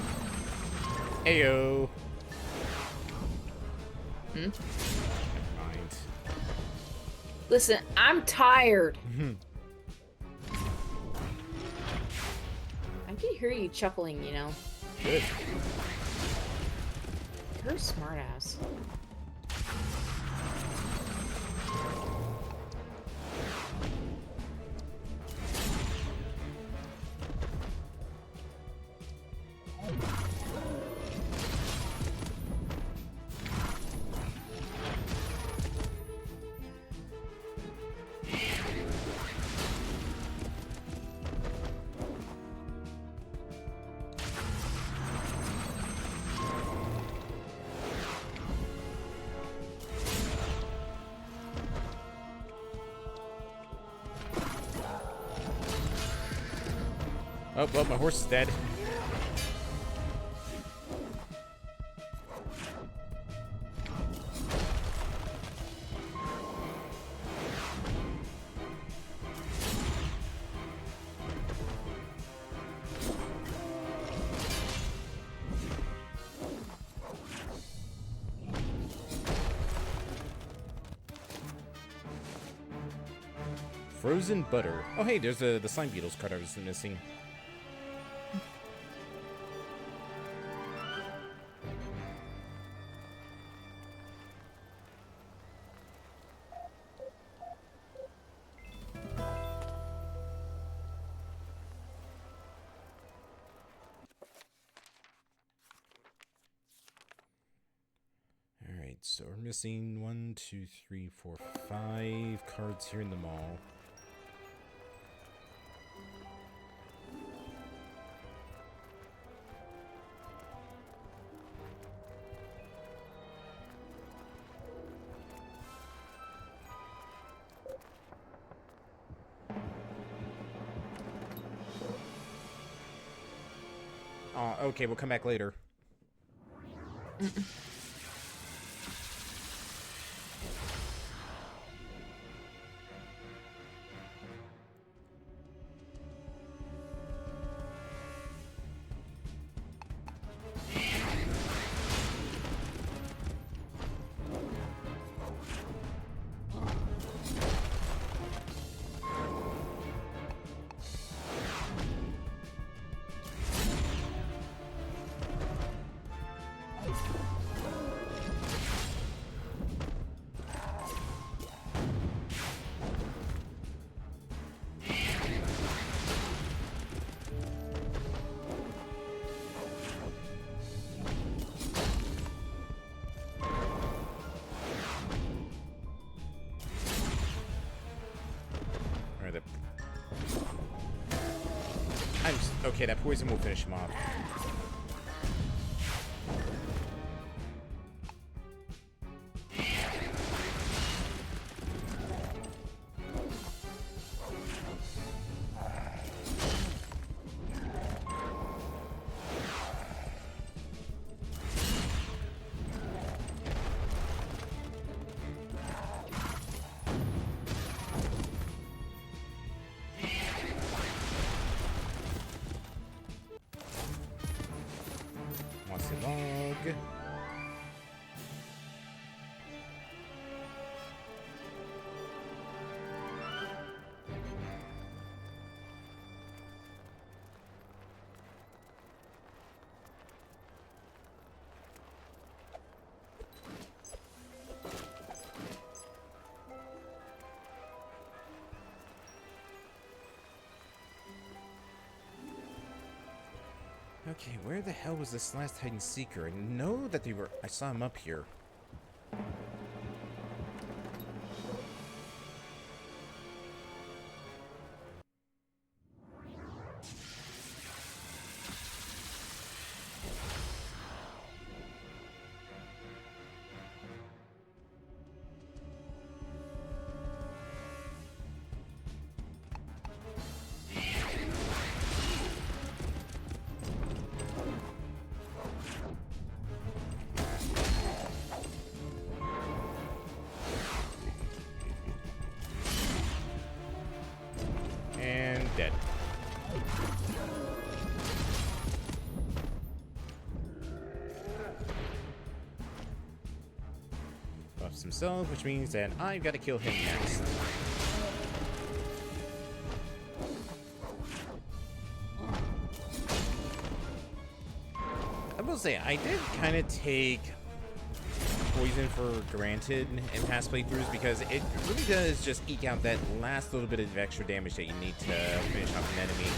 Ayo. Hmm? Never mind. Listen, I'm tired. I can hear you chuckling, you know. Good. You're a smartass. Oh, well, my horse is dead. Frozen butter. Oh, hey, there's the slime beetles card I was missing. Alright, so we're missing 1, 2, 3, 4, 5 cards here in the mall. Okay, we'll come back later. Okay, that poison will finish him off. Log. Okay, where the hell was this last hide and seeker? I know that I saw him up here. And dead. Buffs himself, which means that I've got to kill him next. I will say, I did kind of take poison for granted in past playthroughs because it really does just eke out that last little bit of extra damage that you need to finish off an enemy,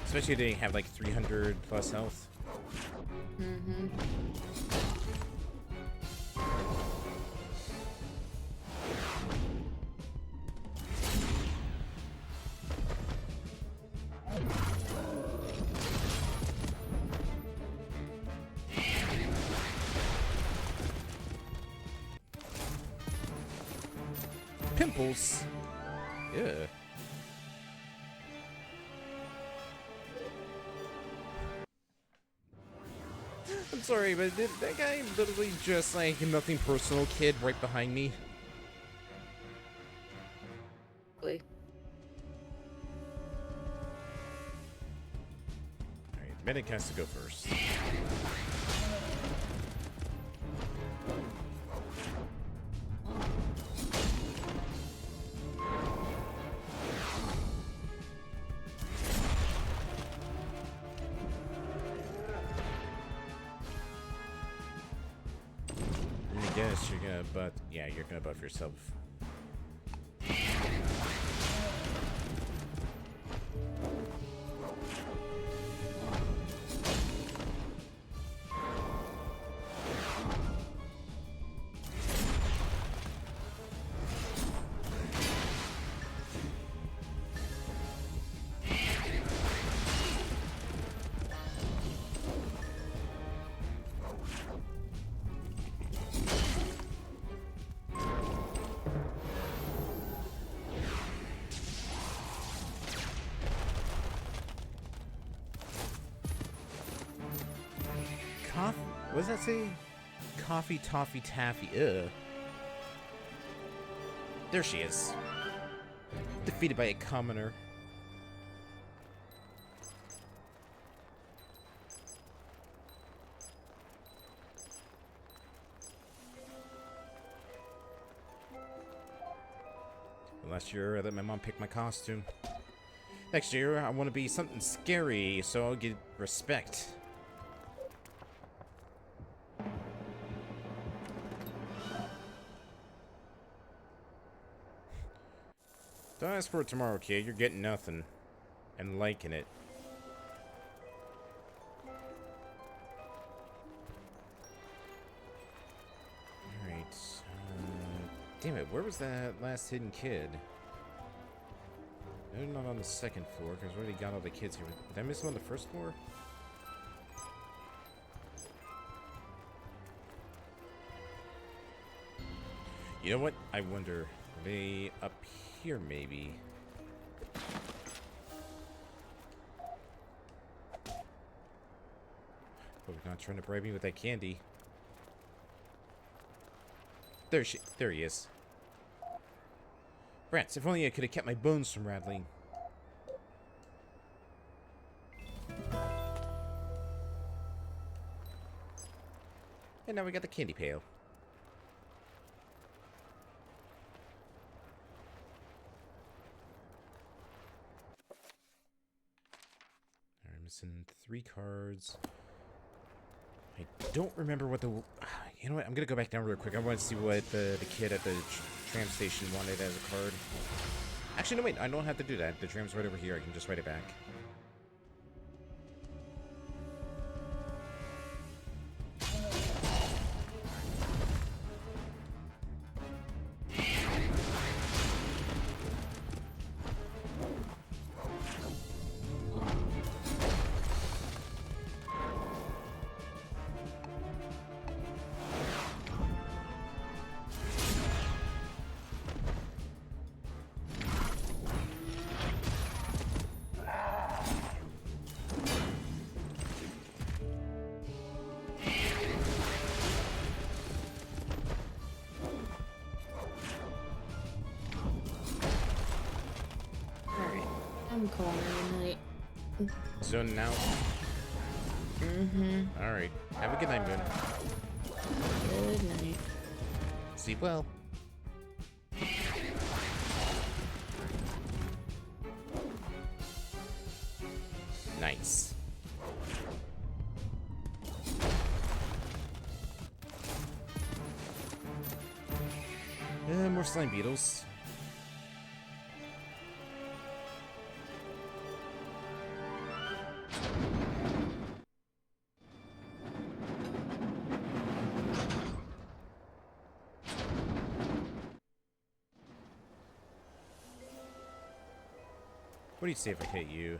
especially if they have like 300 plus health. Mm-hmm. Pimples. Yeah. I'm sorry, but did that guy literally just like nothing personal kid right behind me? Wait. Alright, medic has to go first. Yes, you're gonna you're gonna buff yourself. What does that say? Coffee, toffee, taffy. Ugh. There she is. Defeated by a commoner. Last year, I let my mom pick my costume. Next year, I want to be something scary, so I'll get respect. Don't ask for it tomorrow, kid. You're getting nothing. And liking it. Alright. Damn it, where was that last hidden kid? They're not on the second floor, because we already got all the kids here. Did I miss him on the first floor? You know what? I wonder. Are they up here, maybe? Hope you're not trying to bribe me with that candy. There he is. Brats, if only I could have kept my bones from rattling. And now we got the candy pail. Alright, missing 3 cards. I don't remember what the... You know what? I'm gonna go back down real quick. I want to see what the kid at the tram station wanted as a card. Actually, no, wait. I don't have to do that. The tram's right over here. I can just write it back. I'm calling it a night. Zoning out. Mm-hmm. Alright. Have a good night, Moon. Good night. Sleep well. Nice. More slime beetles. What do you say if I hit you?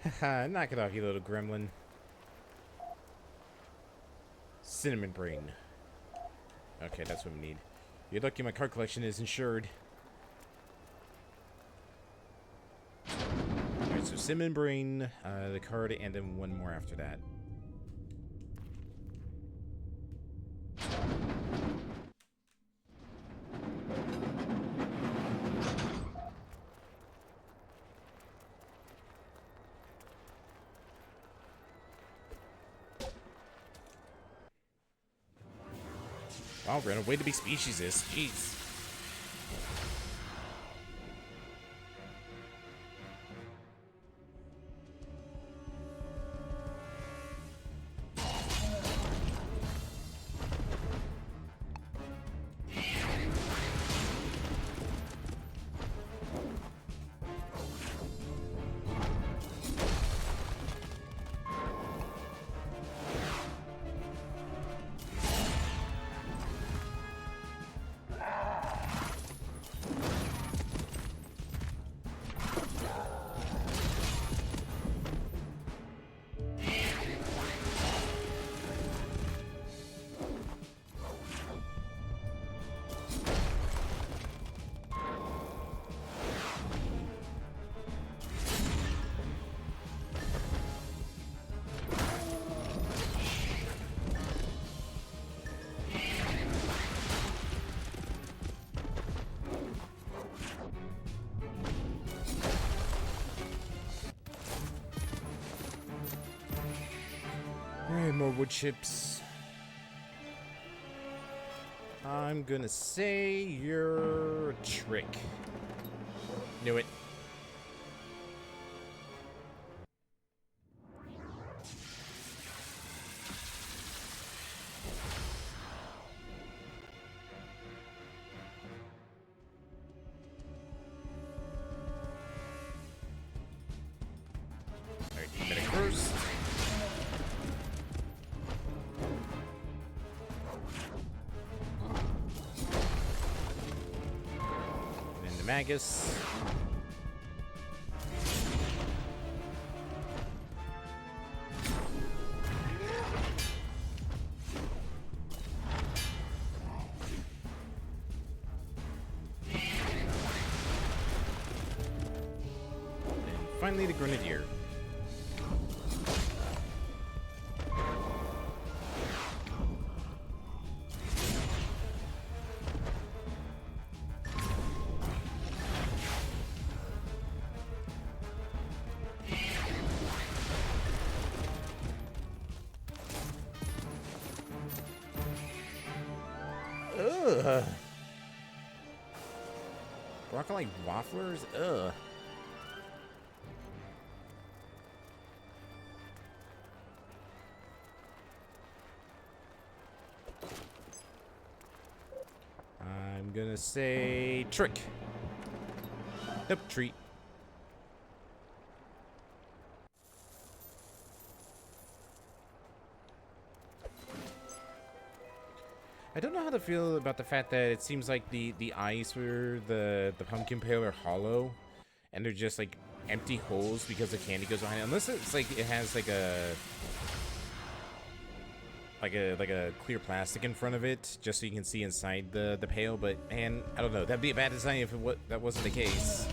Haha, knock it off, you little gremlin. Cinnamon brain. Okay, that's what we need. You're lucky my card collection is insured. Alright, so cinnamon brain, the card, and then one more after that. Wow, Ren, way to be speciesist. Jeez. Alright, more wood chips. I'm gonna say you're a trick. Knew it. Alright, medic first. Magus. And finally the Grenadier. Ugh. Rockin' like wafflers? Ugh. I'm gonna say trick. Nope, treat. I don't know how to feel about the fact that it seems like the eyes for the pumpkin pale are hollow, and they're just like empty holes because the candy goes behind it. Unless it's like it has like a clear plastic in front of it, just so you can see inside the pail. But man, I don't know. That'd be a bad design if that wasn't the case.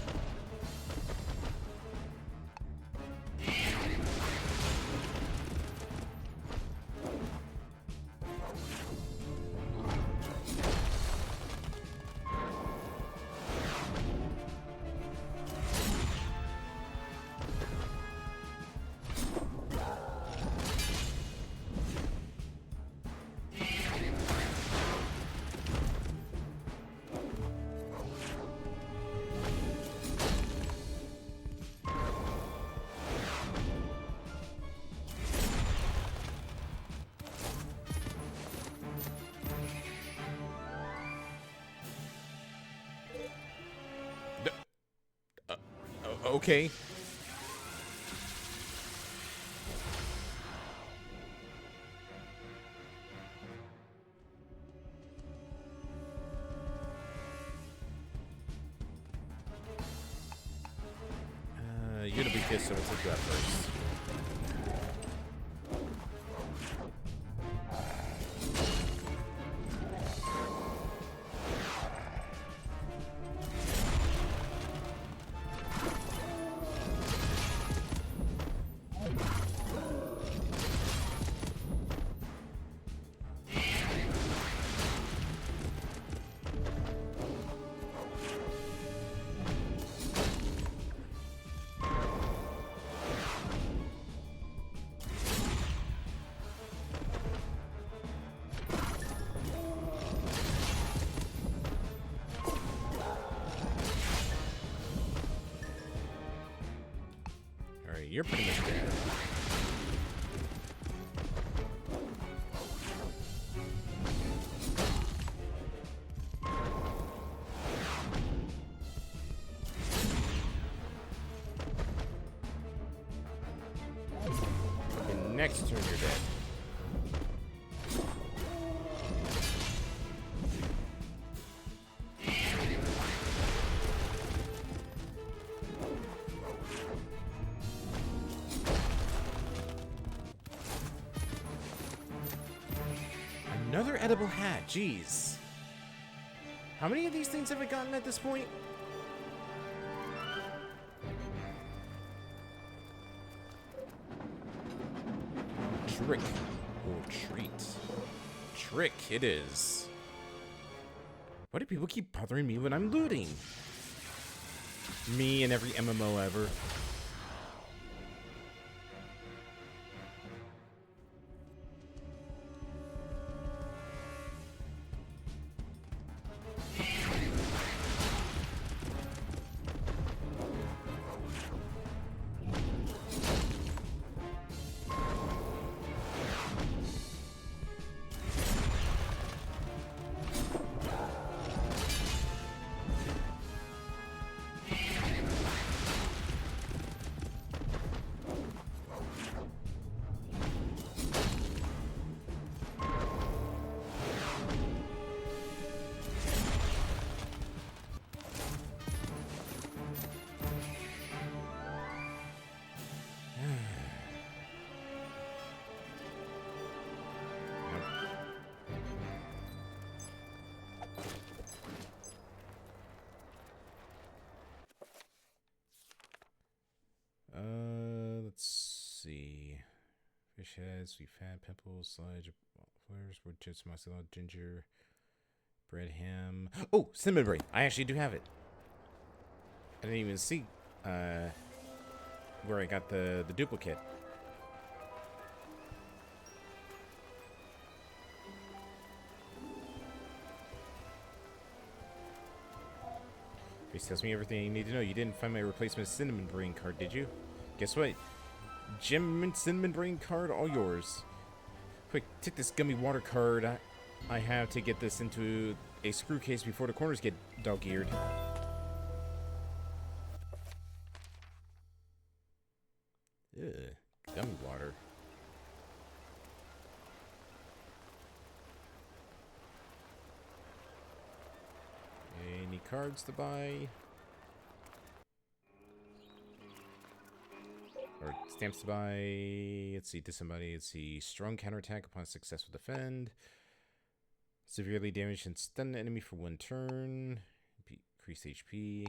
Okay. You're gonna be pissed, so we'll take you out first. Alright, you're pretty much dead. And next turn, you're dead. Another edible hat, jeez. How many of these things have I gotten at this point? Trick or treat. Trick it is. Why do people keep bothering me when I'm looting? Me and every MMO ever. Let's see. Fish heads, sweet fat, pimples, sludge, flares, wood chips, mozzarella, ginger, bread, ham. Oh, cinnamon brain. I actually do have it. I didn't even see where I got the duplicate. This tells me everything you need to know. You didn't find my replacement cinnamon brain card, did you? Guess what? Gem and cinnamon brain card, all yours. Quick, take this gummy water card I have to get this into a screw case before the corners get dog-eared. Ugh, gummy water. Any cards to buy? Or stamps to buy. Let's see, disembody. Let's see. Strong counterattack upon successful defend. Severely damage and stun the enemy for 1 turn. Increase HP.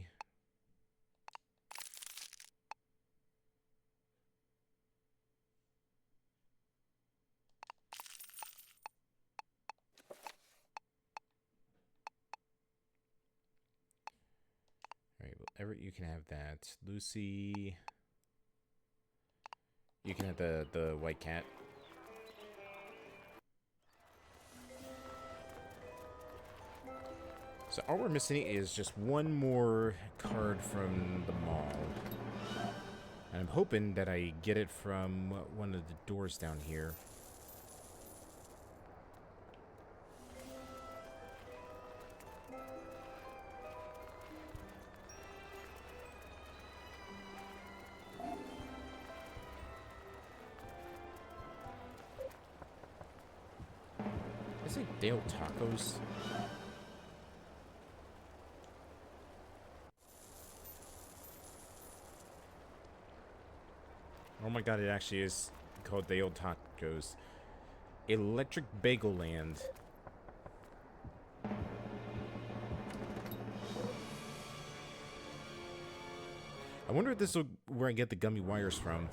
Alright, well, Everett, you can have that. Lucy. You can have the white cat. So all we're missing is just one more card from the mall. And I'm hoping that I get it from one of the doors down here. Is it Dale Tacos? Oh my god, it actually is called Dale Tacos. Electric Bagel Land. I wonder if this is where I get the gummy wires from.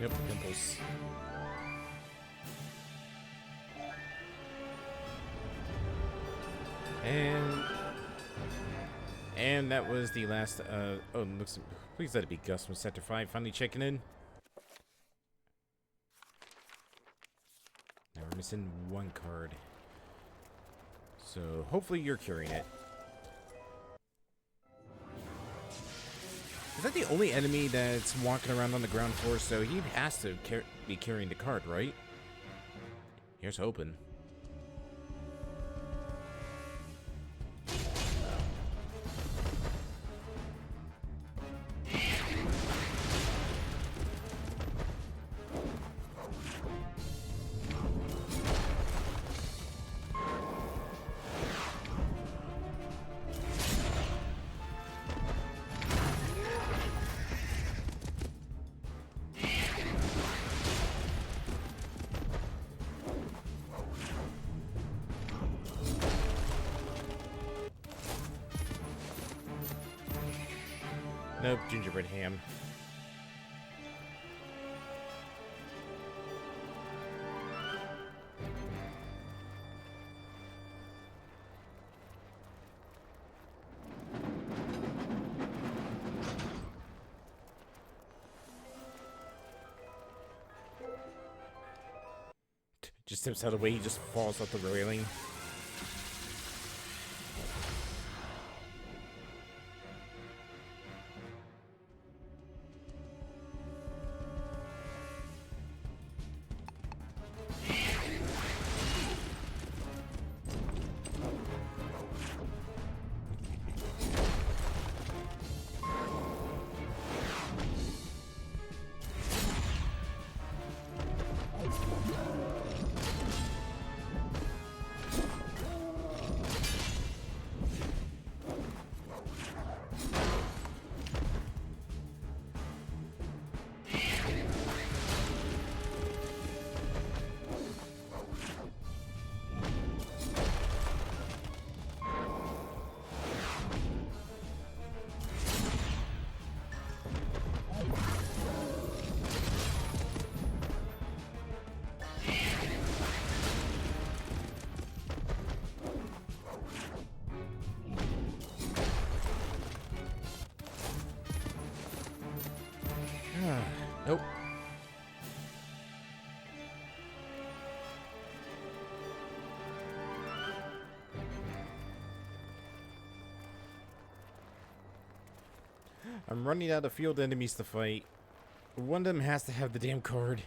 Yep, pimples. And that was the last, oh, looks, please let it be Gus from Sector 5 finally checking in. Now we're missing one card. So, hopefully you're carrying it. Is that the only enemy that's walking around on the ground floor? So he has to be carrying the card, right? Here's hoping. Nope, gingerbread ham. Just steps out of the way, he just falls off the railing. Nope. I'm running out of field enemies to fight. One of them has to have the damn card.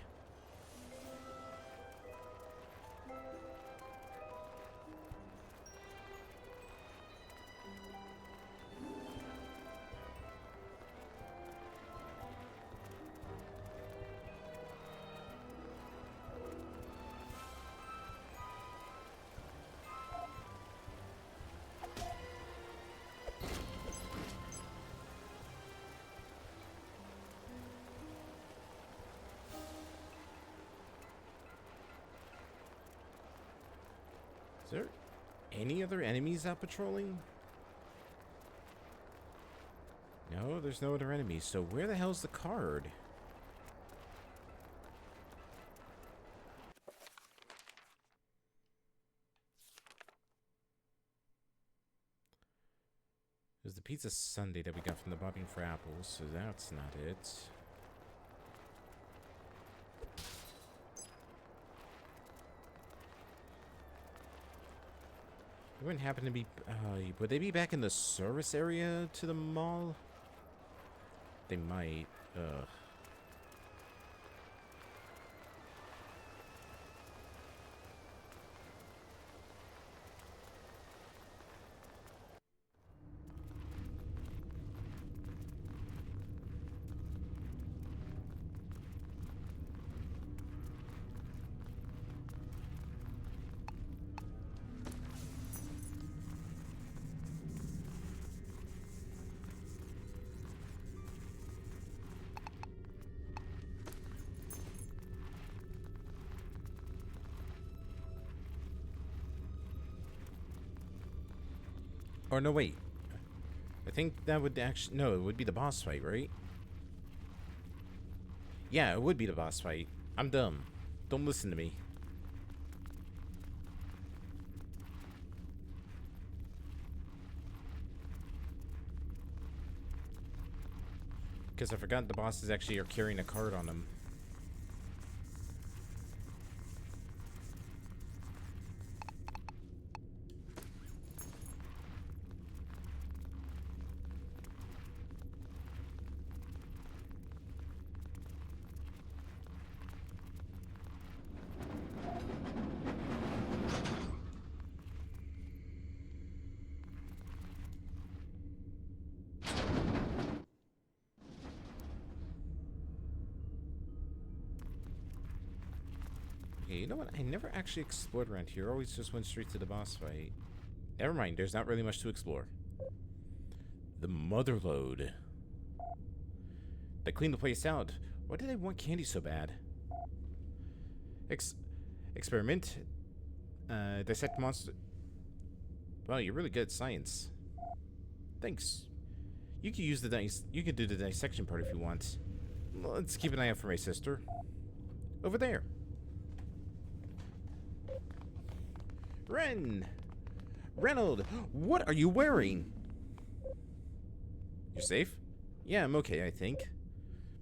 Is there any other enemies out patrolling? No, there's no other enemies. So where the hell's the card? was the pizza sundae that we got from the Bobbing for Apples, so that's not it. They wouldn't happen to be... would they be back in the service area to the mall? They might. Ugh. Or no, wait. I think that would actually... No, it would be the boss fight, right? Yeah, it would be the boss fight. I'm dumb. Don't listen to me. Because I forgot the bosses actually are carrying a card on them. Okay, you know what? I never actually explored around here. Always just went straight to the boss fight. Never mind, there's not really much to explore. The mother lode. They cleaned the place out. Why did they want candy so bad? Experiment. Dissect monster. Wow, you're really good at science. Thanks. You can use the you can do the dissection part if you want. Let's keep an eye out for my sister. Over there. Reynold, what are you wearing? You're safe? Yeah, I'm okay, I think.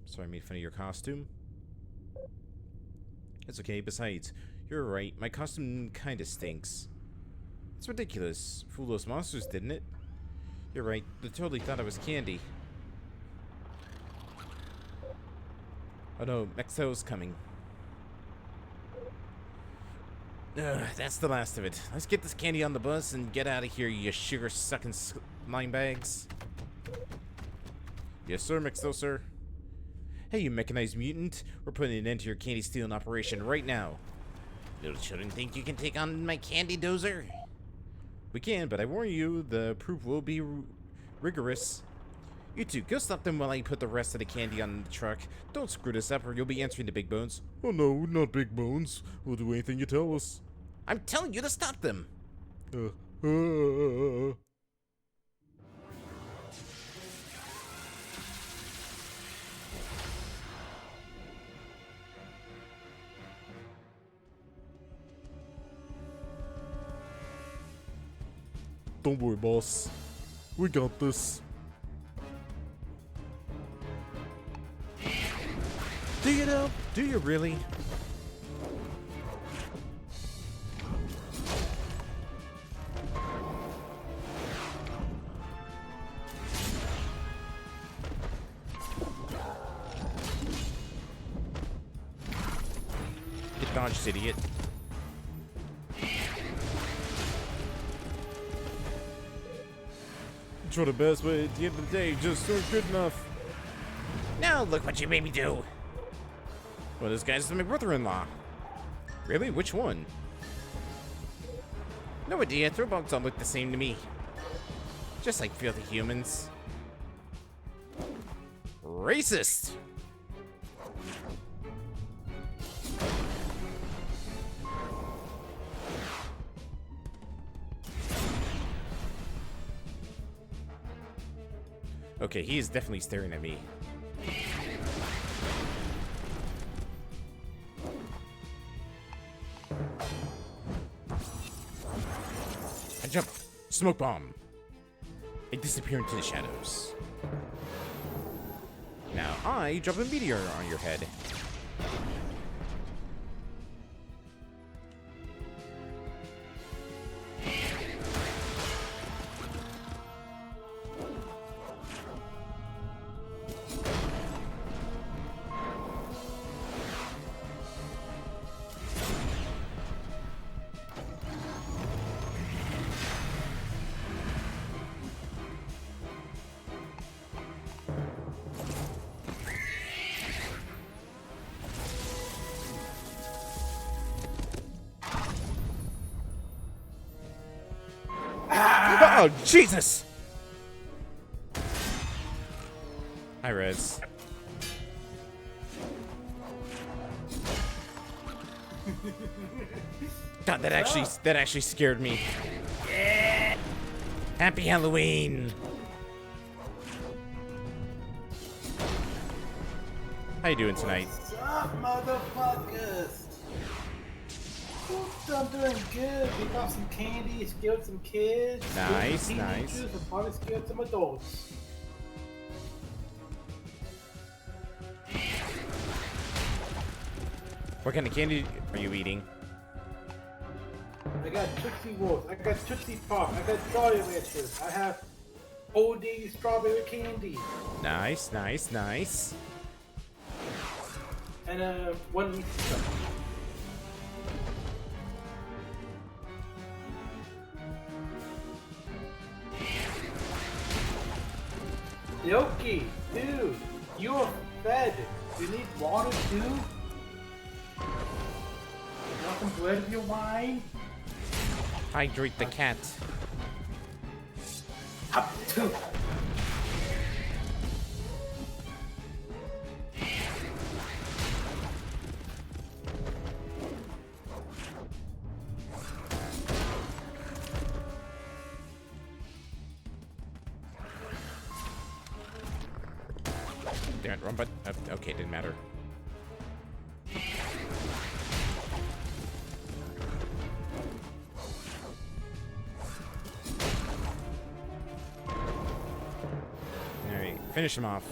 Sorry I made fun of your costume. It's okay, besides, you're right, my costume kinda stinks. It's ridiculous. Fool those monsters, didn't it? You're right, they totally thought I was candy. Oh no, Mexo's coming. That's the last of it. Let's get this candy on the bus and get out of here, you sugar-sucking slime bags. Yes, sir, Mexo, sir. Hey, you mechanized mutant. We're putting an end to your candy stealing operation right now. Little children think you can take on my candy dozer? We can, but I warn you, the proof will be rigorous. You two, go stop them while I put the rest of the candy on the truck. Don't screw this up or you'll be answering to Big Bones. Oh no, not Big Bones. We'll do anything you tell us. I'm telling you to stop them! Don't worry, boss. We got this. Do you know? Do you really? Get dodged, idiot. Try the best, but at the end of the day, just aren't good enough. Now look what you made me do. Well, this guy's my brother-in-law. Really? Which one? No idea. Throwbugs all look the same to me. Just like filthy humans. Racist! Okay, he is definitely staring at me. I jump. Smoke bomb. I disappear into the shadows. Now I drop a meteor on your head. Oh, Jesus! Hi, Rez. God, that actually scared me. Happy Halloween! How you doing tonight? What's up, motherfuckers? I'm doing good. We got some candy, scared some kids. Nice, some nice. teenagers, and probably scared some adults. What kind of candy are you eating? I got Tootsie Rolls, I got Tootsie Pop, I got Jolly Ranchers, I have OD strawberry candy, Nice, nice, nice. and one Reese's Cup. Yoki, dude, you're fed. You need water too? Want some bread with your wine? Hydrate the cat. Up two. Damn it, wrong button. Okay, didn't matter. Alright, finish him off.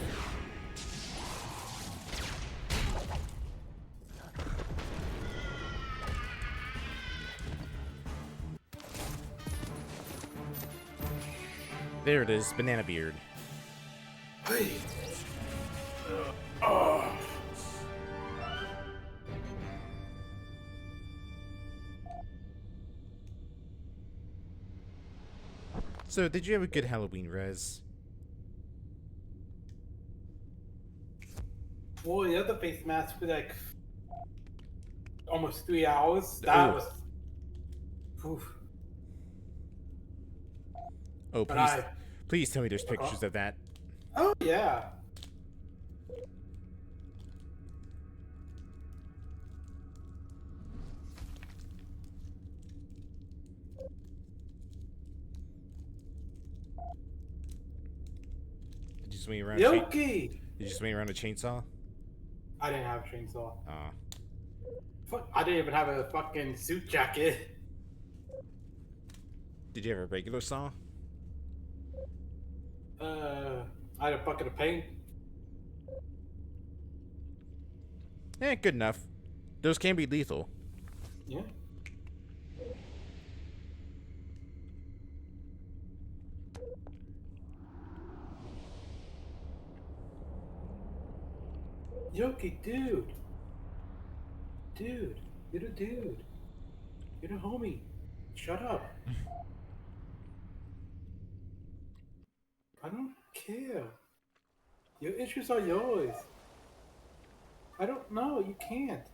There it is, Banana Beard. Hey. So, did you have a good Halloween, Rez? Well, the other face mask for like almost 3 hours. That Ooh. was. Oof. Oh, But please, please tell me there's pictures of that. Oh yeah. Did you swing around? Yoki. Did you swing around a chainsaw? I didn't have a chainsaw. Ah. Fuck, I didn't even have a fucking suit jacket. Did you have a regular saw? I had a bucket of paint. Eh, good enough. Those can be lethal. Yeah. Yoki, dude. Dude, you're the dude. You're the homie. Shut up. I don't care. Your issues are yours. I don't know. You can't.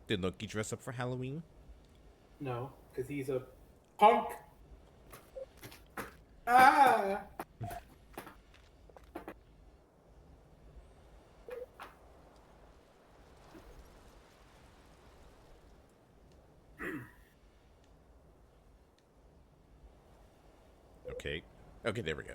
Did Loki dress up for Halloween? No, because he's a punk. Ah! Okay. Okay, there we go.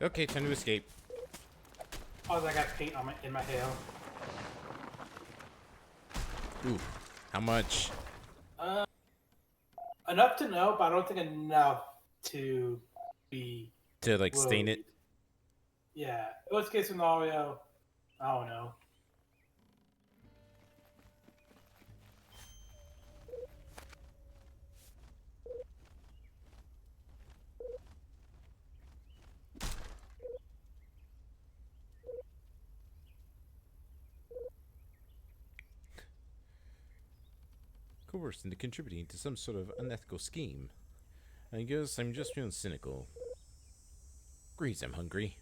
Okay, time to escape. Oh, I got paint on in my hair. Ooh, how much? Enough to know, but I don't think enough to be To, like, stain it? worried. Yeah. Worst case scenario, I don't know. Coerced into contributing to some sort of unethical scheme. I guess I'm just feeling cynical. Grease, I'm hungry.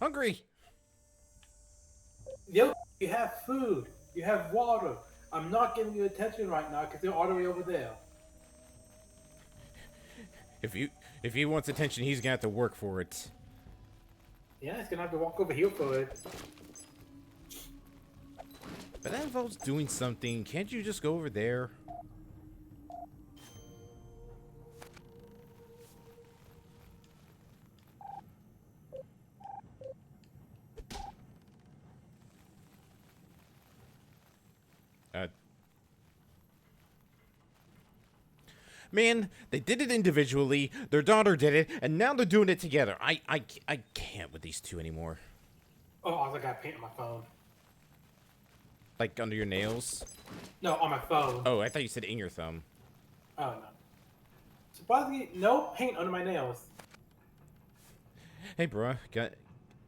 Hungry! Yo, you have food. You have water. I'm not giving you attention right now because they're all the way over there. If he wants attention, he's gonna have to work for it. Yeah, he's gonna have to walk over here for it. But that involves doing something. Can't you just go over there? Man, they did it individually, their daughter did it, and now they're doing it together. I can't with these two anymore. Oh, I got paint on my phone. Like, under your nails? No, on my phone. Oh, I thought you said in your thumb. Oh, no. Surprisingly, no paint under my nails. Hey, bro,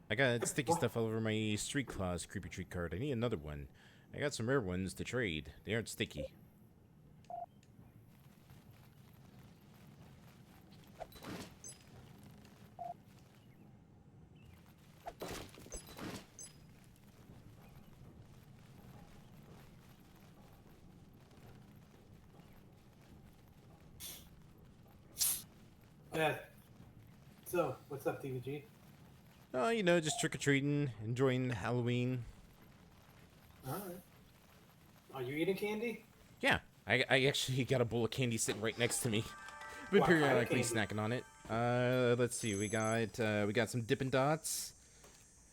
I got sticky What? stuff all over my Street Claws Creepy Treat card. I need another one. I got some rare ones to trade. They aren't sticky. Yeah. So, what's up, TVG? Oh, you know, just trick-or-treating, enjoying Halloween. Alright. Are you eating candy? Yeah, I actually got a bowl of candy sitting right next to me. Been What kind of periodically candy? snacking on it. Let's see, we got some Dippin' Dots.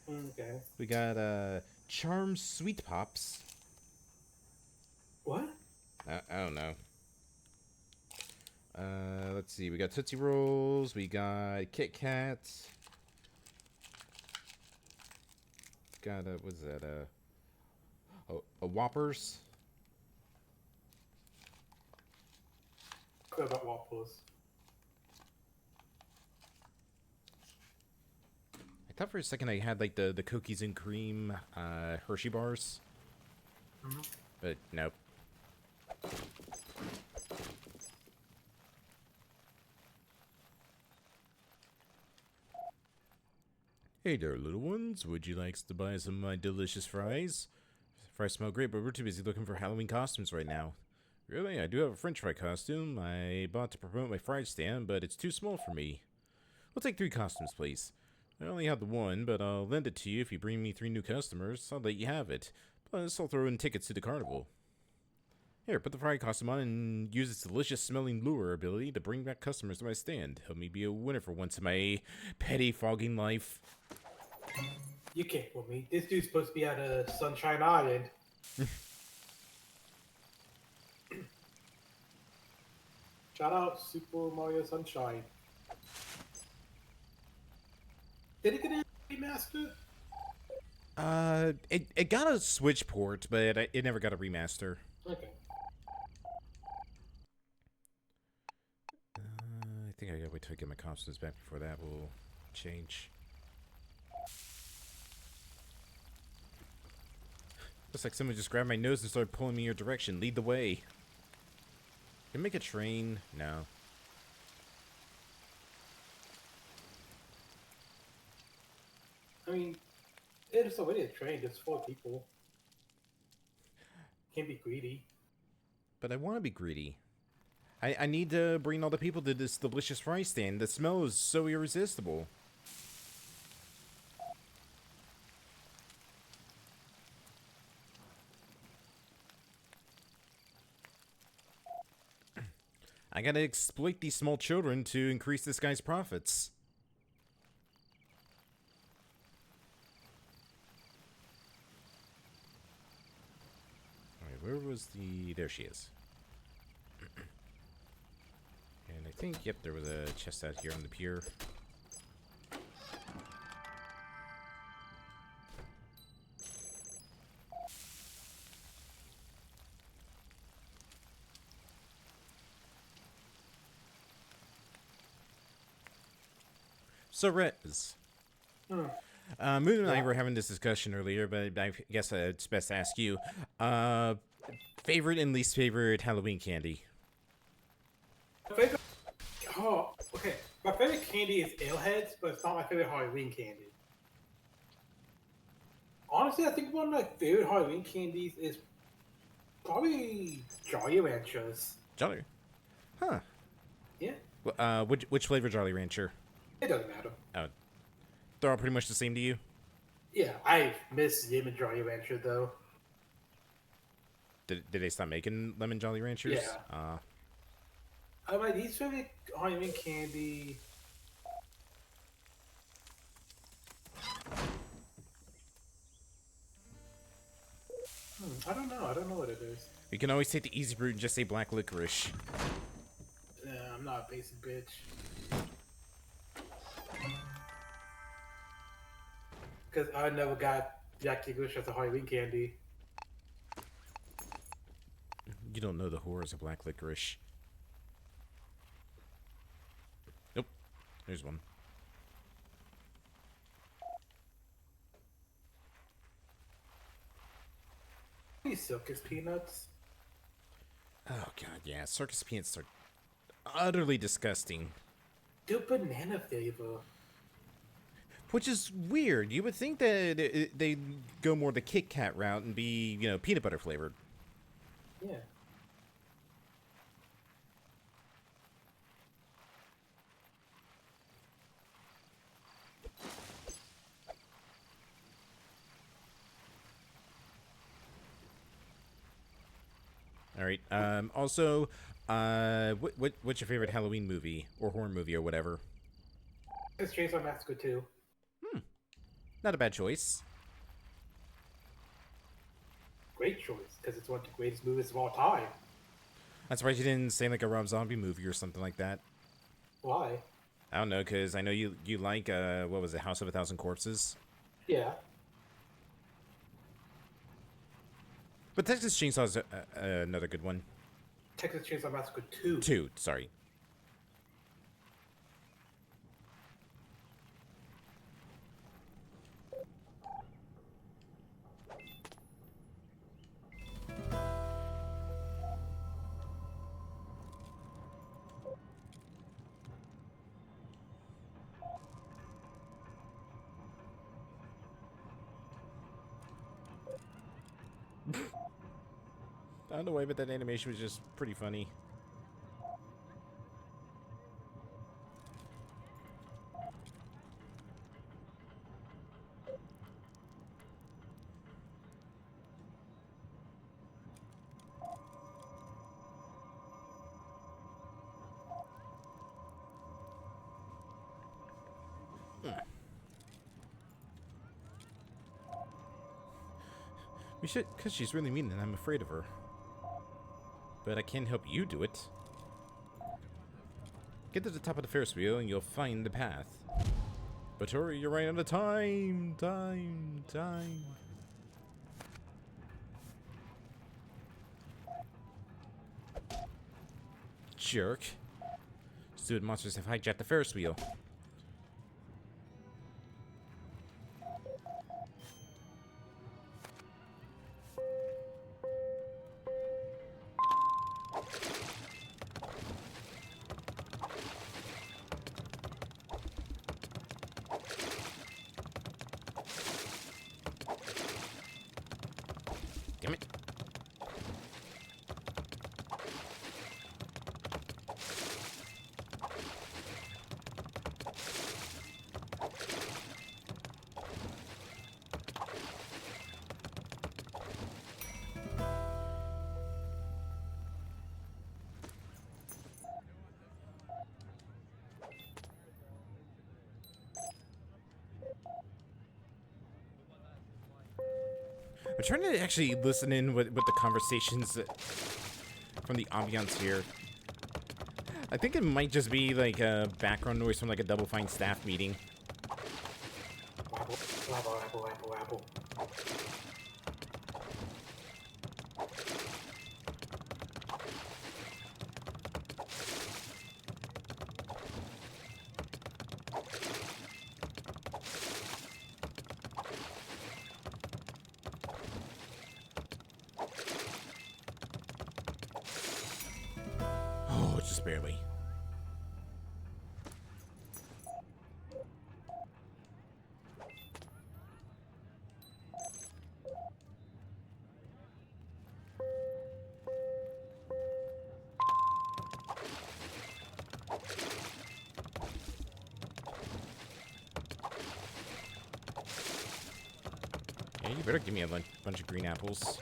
Okay. We got Charm Sweet Pops. What? I don't know. Let's see, we got Tootsie Rolls, we got Kit Kats. Got what's that? A Whoppers. Clear about waffles. I thought for a second I had like the cookies and cream Hershey bars, but nope. Hey there, little ones. Would you like to buy some of my delicious fries? Fries smell great, but we're too busy looking for Halloween costumes right now. Really? I do have a French fry costume I bought to promote my fry stand, but it's too small for me. We'll take 3 costumes, please. I only have the one, but I'll lend it to you if you bring me 3 new customers. I'll let you have it. Plus, I'll throw in tickets to the carnival. Here, put the fry costume on and use its delicious smelling lure ability to bring back customers to my stand. Help me be a winner for once in my petty fogging life. You can't fool me. This dude's supposed to be at a Sunshine Island. Shout out Super Mario Sunshine. Did it get a remaster? It got a Switch port, but it never got a remaster. Okay. I think I gotta wait till I get my costumes back before that will change. Looks like someone just grabbed my nose and started pulling me in your direction. Lead the way. Can I make a train? No. I mean, it's already a train. There's 4 people. Can't be greedy. But I want to be greedy. I need to bring all the people to this delicious fry stand. The smell is so irresistible. I gotta exploit these small children to increase this guy's profits. where was the... There she is. And I think, yep, there was a chest out here on the pier. So, Rez. Moon and I were having this discussion earlier, but I guess it's best to ask you. Favorite and least favorite Halloween candy? Favorite, oh, okay. My favorite candy is Aleheads, but it's not my favorite Halloween candy. Honestly, I think one of my favorite Halloween candies is probably Jolly Ranchers. Jolly? Huh. Yeah. Which flavor Jolly Rancher? It doesn't matter. Oh, they're all pretty much the same to you? Yeah, I miss Lemon Jolly Rancher though. Did they stop making lemon Jolly Ranchers? Yeah. My least favorite Halloween candy. I don't know. I don't know what it is. You can always take the easy route and just say black licorice. I'm not a basic bitch. Because I never got Jack Licorice as a Halloween candy. You don't know the horrors of black licorice. Nope. There's one. These circus peanuts. Oh god, yeah. Circus peanuts are utterly disgusting. Do banana flavor. Which is weird. You would think that they'd go more the Kit Kat route and be, you know, peanut butter flavored. Yeah. All right. Also, what's your favorite Halloween movie or horror movie or whatever? It's Chainsaw Massacre 2. Not a bad choice. Great choice, because it's one of the greatest movies of all time. I'm surprised you didn't say like a Rob Zombie movie or something like that. Why? I don't know, because I know you like, what was it, House of a Thousand Corpses? Yeah. But Texas Chainsaw's another good one. Texas Chainsaw Massacre 2. 2, sorry. I don't know why, but that animation was just pretty funny. We should, because she's really mean and I'm afraid of her. But I can't help you do it. Get to the top of the Ferris wheel and you'll find the path. But hurry, you're right on the time! Time! Jerk. Stupid monsters have hijacked the Ferris wheel. Damn it. I'm trying to actually listen in with the conversations from the ambiance here. I think it might just be like a background noise from like a Double Fine staff meeting. Apple, apple, apple, apple, apple. Oh, just barely. Yeah, you better give me a bunch of green apples.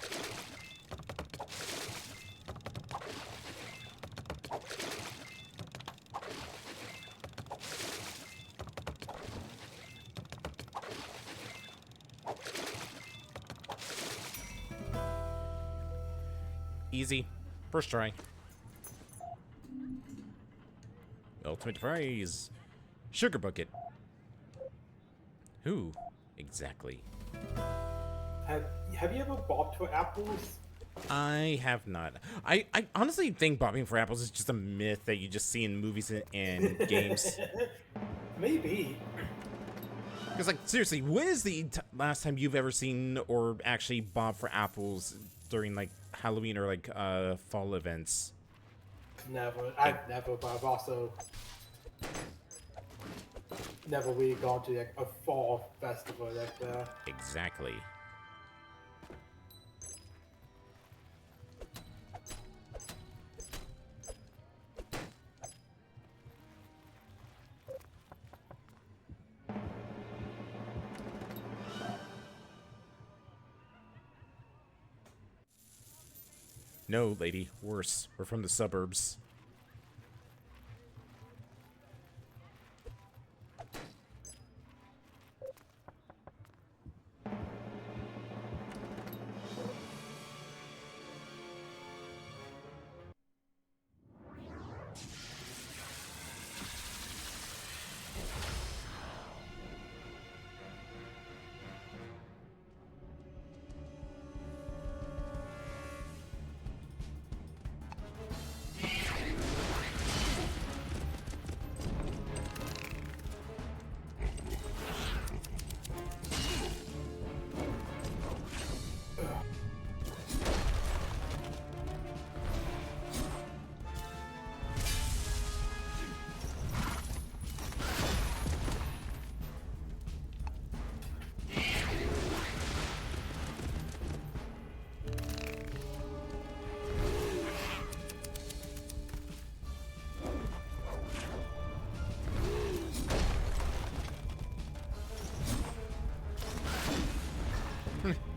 Easy. First try. Ultimate prize. Sugar bucket. Who? Exactly. Have you ever bobbed for apples? I have not. I honestly think bobbing for apples is just a myth that you just see in movies and games. Maybe. Because, like, seriously, when is the last time you've ever seen or actually bobbed for apples during, like, Halloween or, like, fall events? Never. I've never, but I've also never really gone to like a fall festival like that. Exactly. No, lady. Worse. We're from the suburbs.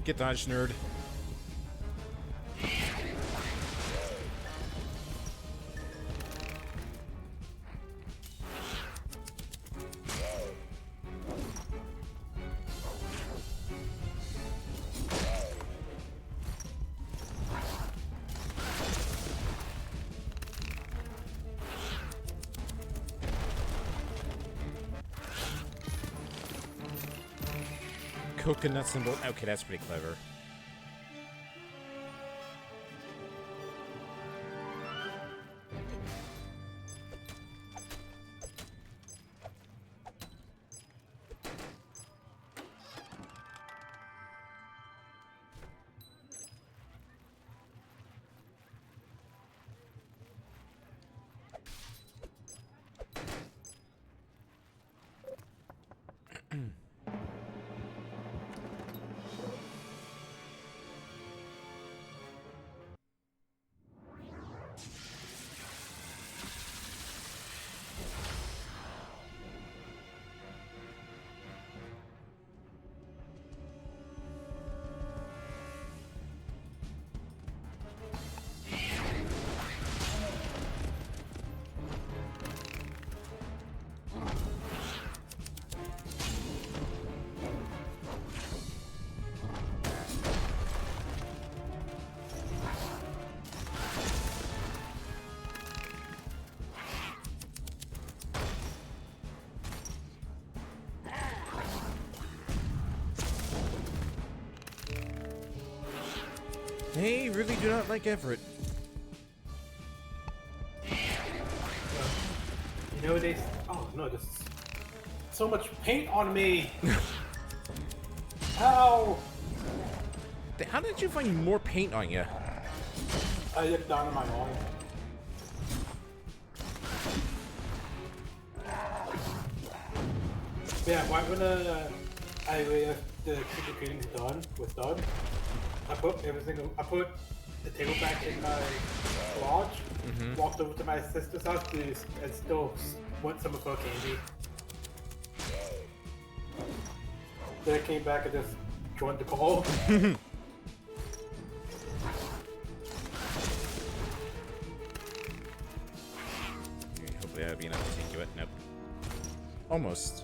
Get dodged, nerd. Coconut symbol. Okay, that's pretty clever. They really do not like Everett. You know they. Oh no, there's so much paint on me. Ow! How did you find more paint on you? I looked down on my arm. Yeah, when the trick-or-treating was done, I put the table back in my lodge, walked over to my sister's house and still went some of her candy. Then I came back and just joined the call. Okay, hopefully that'll be enough to take you out. Nope. Almost.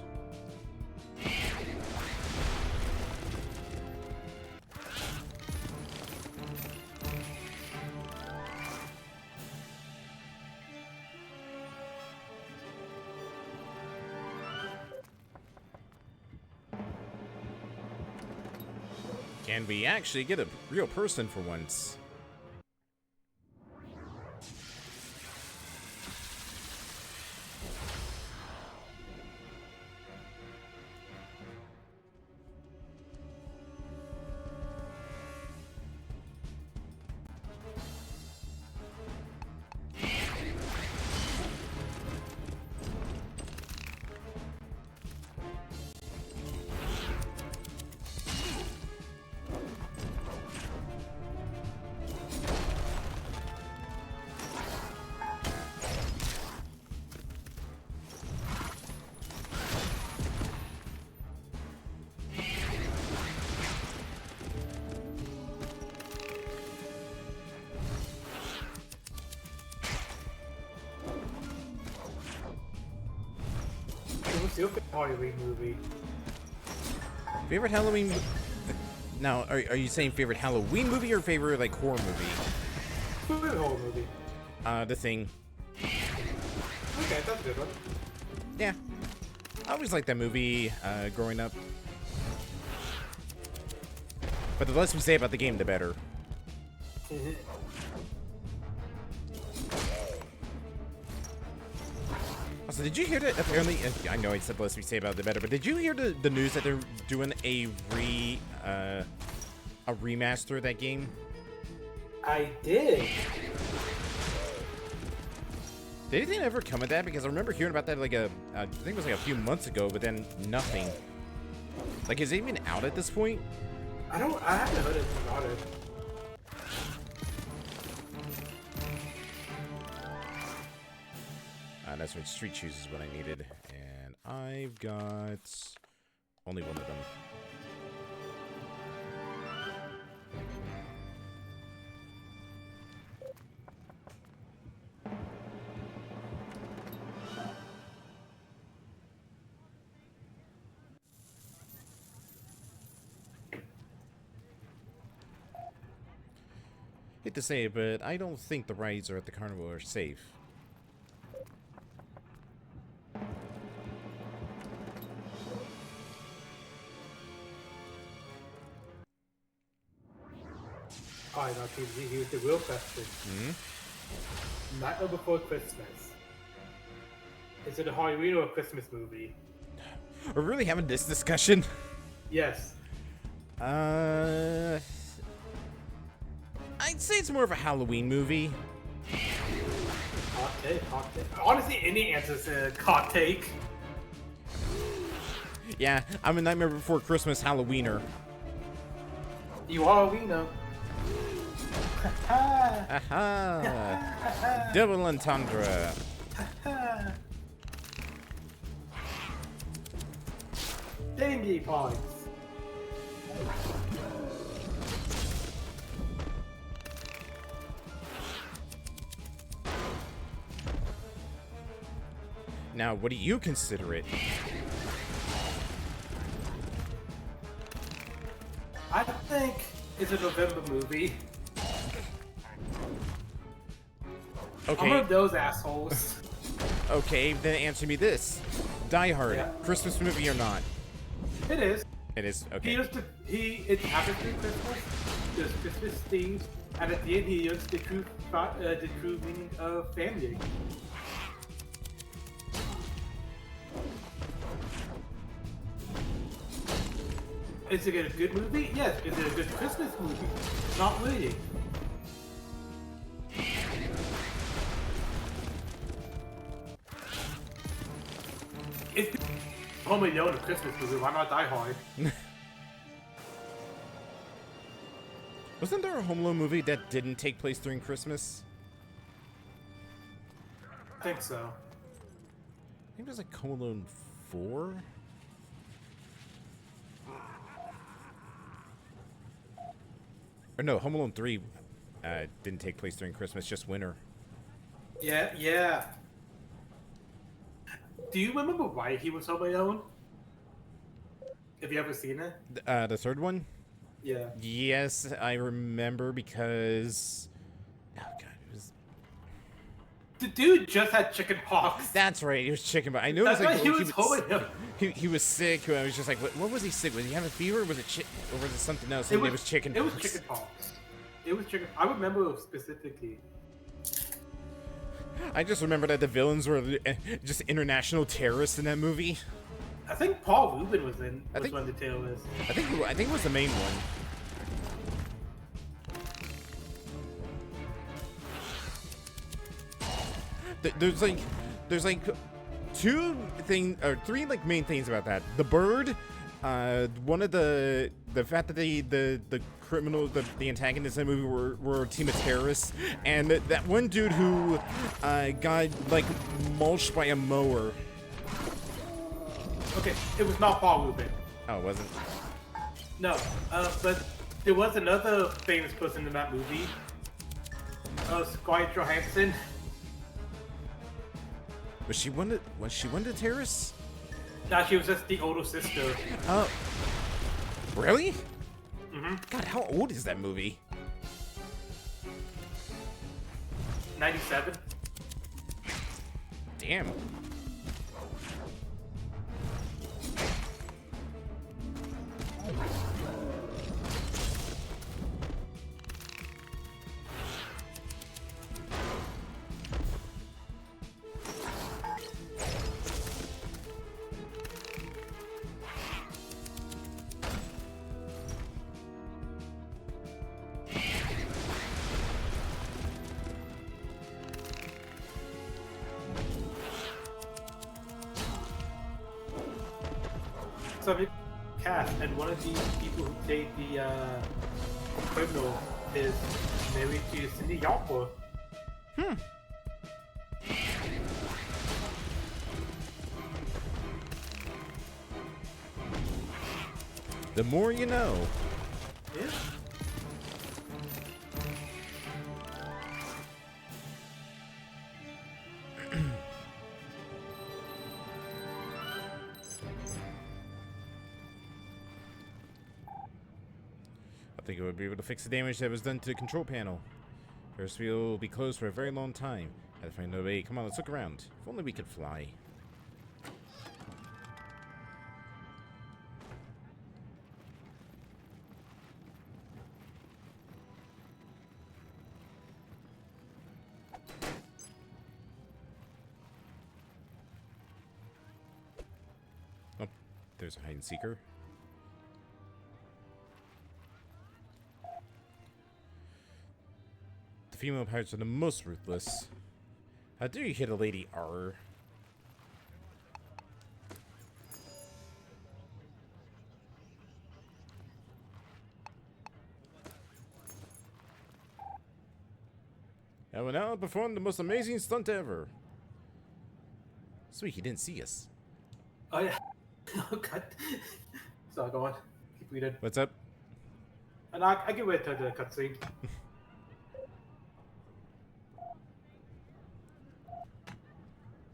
Can we actually get a real person for once? What's your favorite Halloween movie? Favorite Halloween? Now, are you saying favorite Halloween movie or favorite like horror movie? Favorite horror movie? The Thing. Okay, that's a good one. Yeah, I always liked that movie growing up. But the less we say about the game, the better. Also, did you hear that? Apparently, I know I said the less we say about it, the better. But did you hear the news that they're doing a remaster of that game? I did. Did anything ever come of that? Because I remember hearing about that like I think it was like a few months ago, but then nothing. Like, is it even out at this point? I haven't heard anything about it. That's when Street Shoes is what I needed, and I've got only one of them. Hate to say it, but I don't think the rides at the carnival are safe. Alright, now here's the real question. Nightmare Before Christmas. Is it a Halloween or a Christmas movie? We're really having this discussion? Yes. I'd say it's more of a Halloween movie. Hot take, hot take. Honestly, any answer is a hot take. Yeah, I'm a Nightmare Before Christmas Halloweener. You are a wiener. Aha! Double entendre. Dingy points. Now, what do you consider it? I think it's a November movie. I'm one Okay, of those assholes. okay, then answer me this. Die Hard, Yeah. Christmas movie or not? It is. It is, It okay. happens to be Christmas, there's Christmas themes, and at the end he learns the true meaning of family. Is it a good movie? Yes. Is it a good Christmas movie? Not really. It's Home Alone, a Christmas movie. Why not Die Hard? Wasn't there a Home Alone movie that didn't take place during Christmas? I think so. I think it was like Home Alone 4? Or no, Home Alone 3 didn't take place during Christmas, just winter. Yeah. Do you remember why he was Home Alone? Have you ever seen it? The third one? Yeah. Yes, I remember because... Oh god, it was... The dude just had chicken pox. That's right, he was chicken, but I know That's it was why like... he was Home Alone. He was sick, I was just like, what was he sick? Was he having a fever, or was it or was it something else? It was chicken It pox. was chicken pox. It was chicken. I remember specifically. I just remember that the villains were just international terrorists in that movie. I think Paul Rubin was one of the terrorists. I think it was the main one. There's like three like main things about that. The bird, one of the fact that the criminal, the antagonists in the movie were a team of terrorists, and that one dude who got like mulched by a mower. Okay, it was not Paul Rubin. Oh, it wasn't? No, but there was another famous person in that movie. Scarlett Johansson. Was she one of the terrorists? No, she was just the older sister. Oh. Really? Mm-hmm. God, how old is that movie? 97. Damn. Some cast, and one of the people who played the criminal is married to Cindy Lauper. The more you know. Yeah. I think it would be able to fix the damage that was done to the control panel. First, we'll be closed for a very long time. Had to find no way. Come on, let's look around. If only we could fly. Oh, there's a hide and seeker. Female pirates are the most ruthless. How dare you hit a lady, R? I will now perform the most amazing stunt ever. Sweet, he didn't see us. Oh yeah. Oh god. So go on. Keep reading. What's up? And I get wait to the cutscene.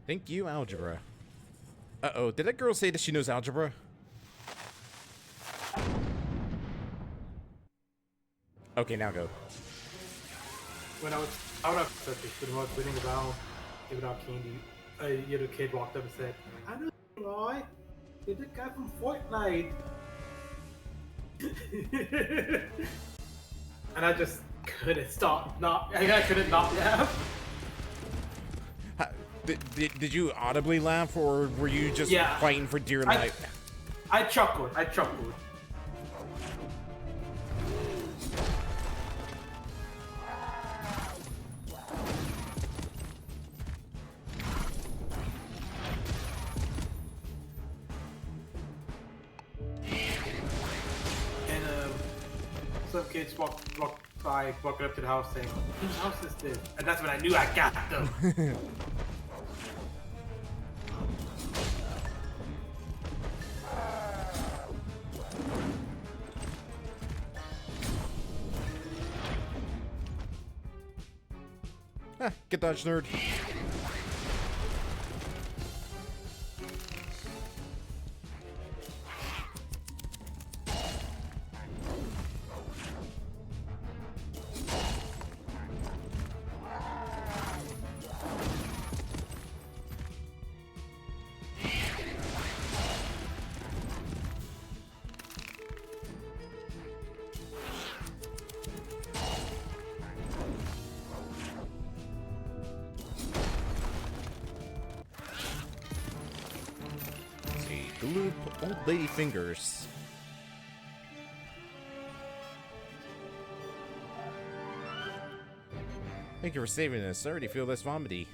Thank you, algebra. Uh-oh, did that girl say that she knows algebra? Okay, now go. When I was reading about giving out candy, a little kid walked up and said, "I know Roy. You're the guy from Fortnite." and I just couldn't stop. I couldn't not laugh. Did you audibly laugh, or were you just fighting for dear life? I chuckled. I chuckled. And some kids walking up to the house saying, "Whose house is this?" And that's when I knew I got them. Get dodge, nerd. Loop old lady fingers. Thank you for saving us. I already feel less vomity.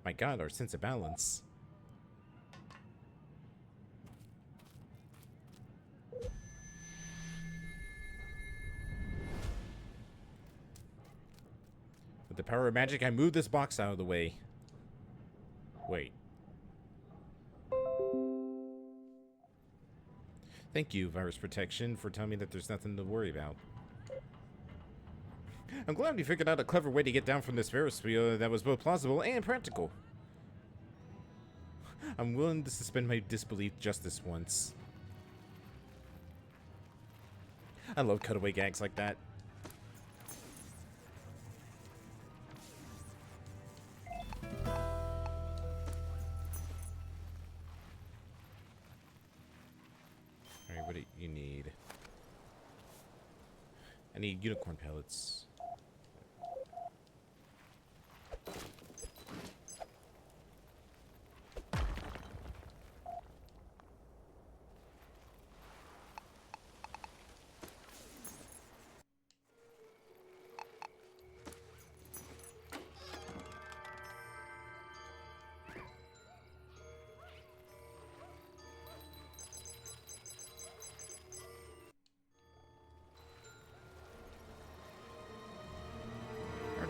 My god, our sense of balance. With the power of magic, I moved this box out of the way. Wait. Thank you, Virus Protection, for telling me that there's nothing to worry about. I'm glad we figured out a clever way to get down from this Ferris wheel that was both plausible and practical. I'm willing to suspend my disbelief just this once. I love cutaway gags like that. Alright, what do you need? I need unicorn pellets.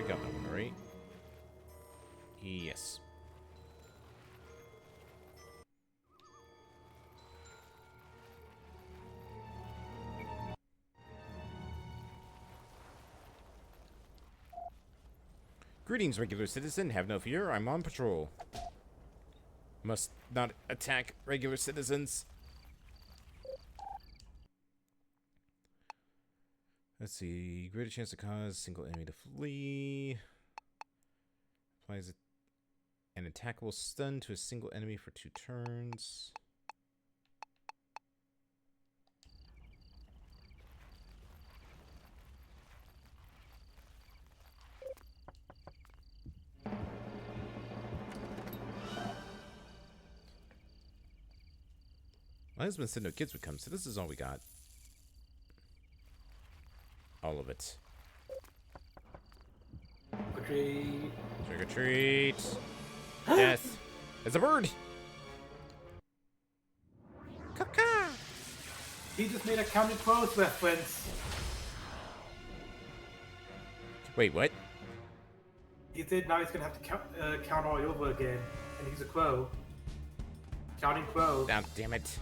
Got that one, right? Yes. Greetings, regular citizen. Have no fear. I'm on patrol. Must not attack regular citizens. Let's see. Greater chance to cause single enemy to flee. Applies an attackable stun to a single enemy for 2 turns. My husband said no kids would come, so this is all we got. All of it. Trick or treat. Trick or treat. Death. It's a bird. Caca. He just made a Counting Crows reference. Wait, what? He said now he's gonna have to count all over again, and he's a crow. Counting crows. Oh, damn it.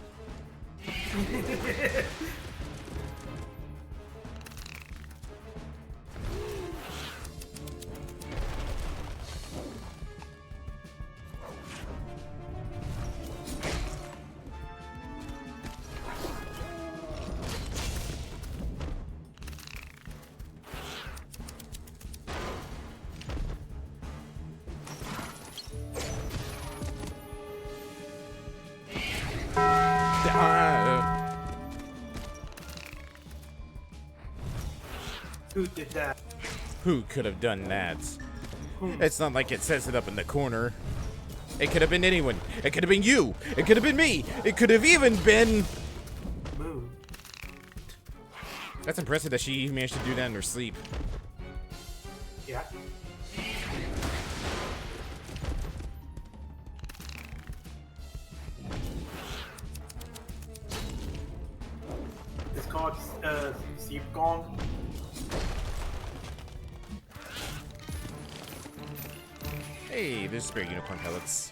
Who did that? Who could have done that? It's not like it says it up in the corner. It could have been anyone. It could have been you. It could have been me. It could have even been... Moon. That's impressive that she managed to do that in her sleep. Yeah. It's called Sleep Gong. Hey, there's spare unicorn pellets.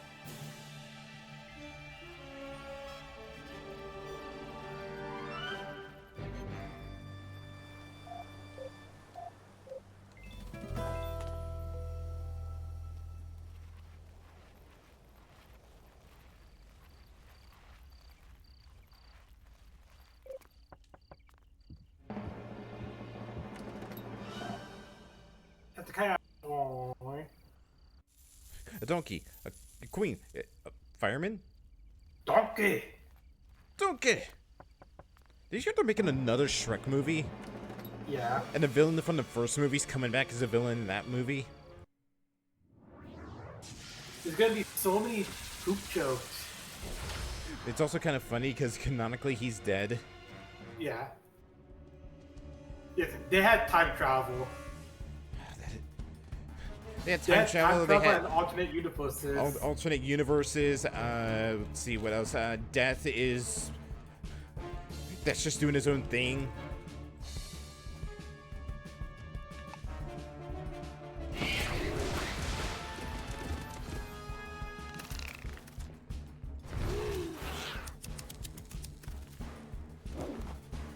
That's the kind of. Oh. A donkey. A queen. A fireman? Donkey! Donkey! Did you hear they're making another Shrek movie? Yeah. And the villain from the first movie's coming back as a villain in that movie? There's gonna be so many poop jokes. It's also kind of funny because canonically he's dead. Yeah. Yes, they had time travel. They had time travel. They had and alternate universes. alternate universes. Let's see what else. Death is. That's just doing his own thing.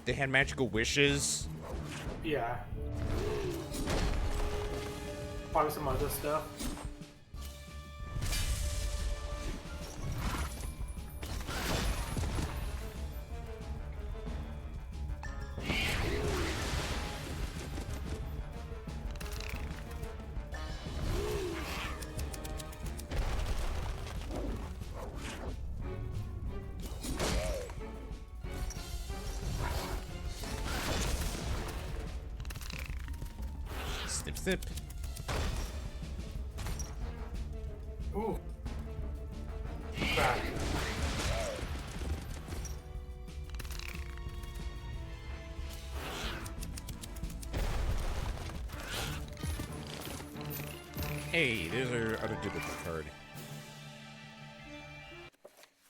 They had magical wishes. Yeah. Probably some other stuff. Snip, snip. Ooh. Crap. Hey, there's our other duplicate card.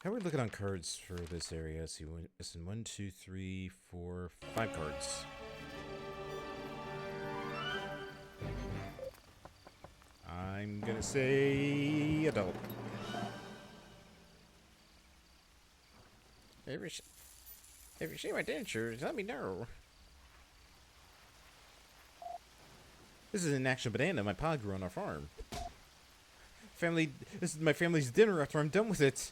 How are we looking on cards for this area? Let's see, listen, 1, 2, 3, 4, 5 cards. I'm gonna say adult. If you see my dentures, let me know. This is an actual banana my pa grew on our farm. This is my family's dinner after I'm done with it.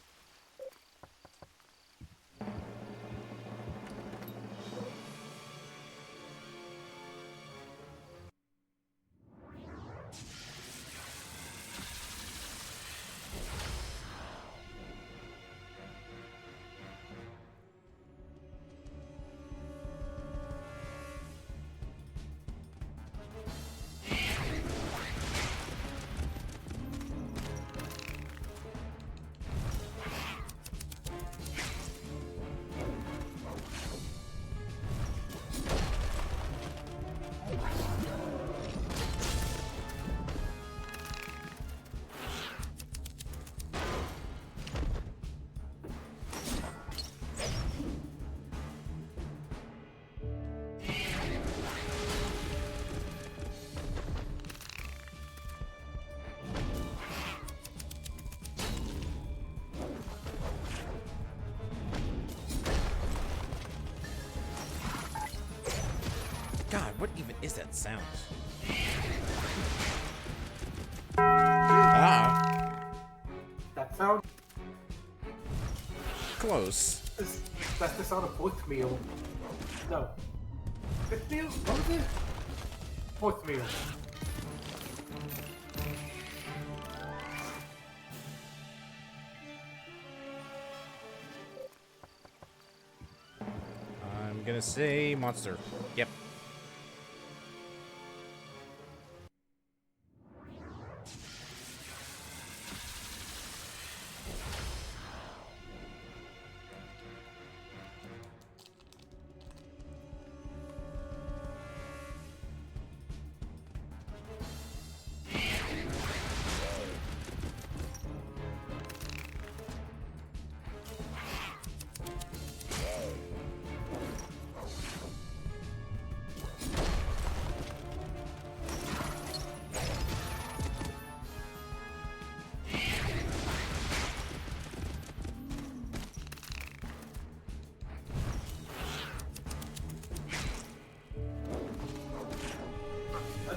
God, what even is that sound? Ah, That sound. close. That's the sound of fourth meal. No. Fifth meal? What was it? Fourth meal. I'm gonna say monster. Yep.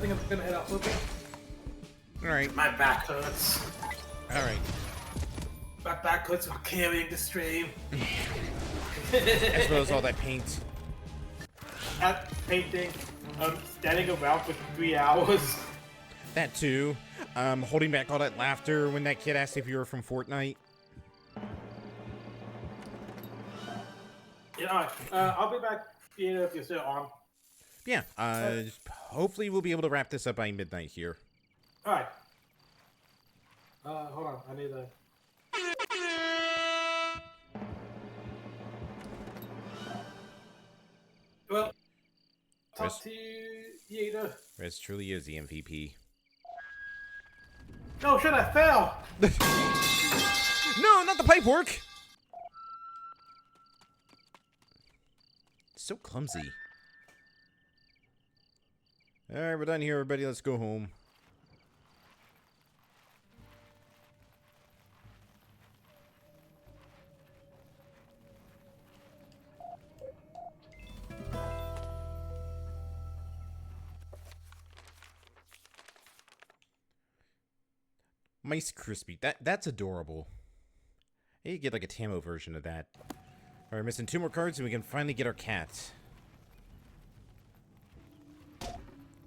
think I'm gonna head out a little bit. Alright, My back hurts. alright. My back hurts while carrying the stream. As well as all that paint. At painting, standing around for 3 hours. That too. Holding back all that laughter when that kid asked if you were from Fortnite. Yeah, I'll be back if you're still on. Yeah, hopefully we'll be able to wrap this up by midnight here. Alright. Hold on, I need a... Well, talk to you later. Rez truly is the MVP. No, shit, I fell! No, not the pipe work! So clumsy. Alright, we're done here, everybody. Let's go home. Mice Crispy. That's adorable. You get like a Tamo version of that. Alright, we're missing 2 more cards and we can finally get our cat.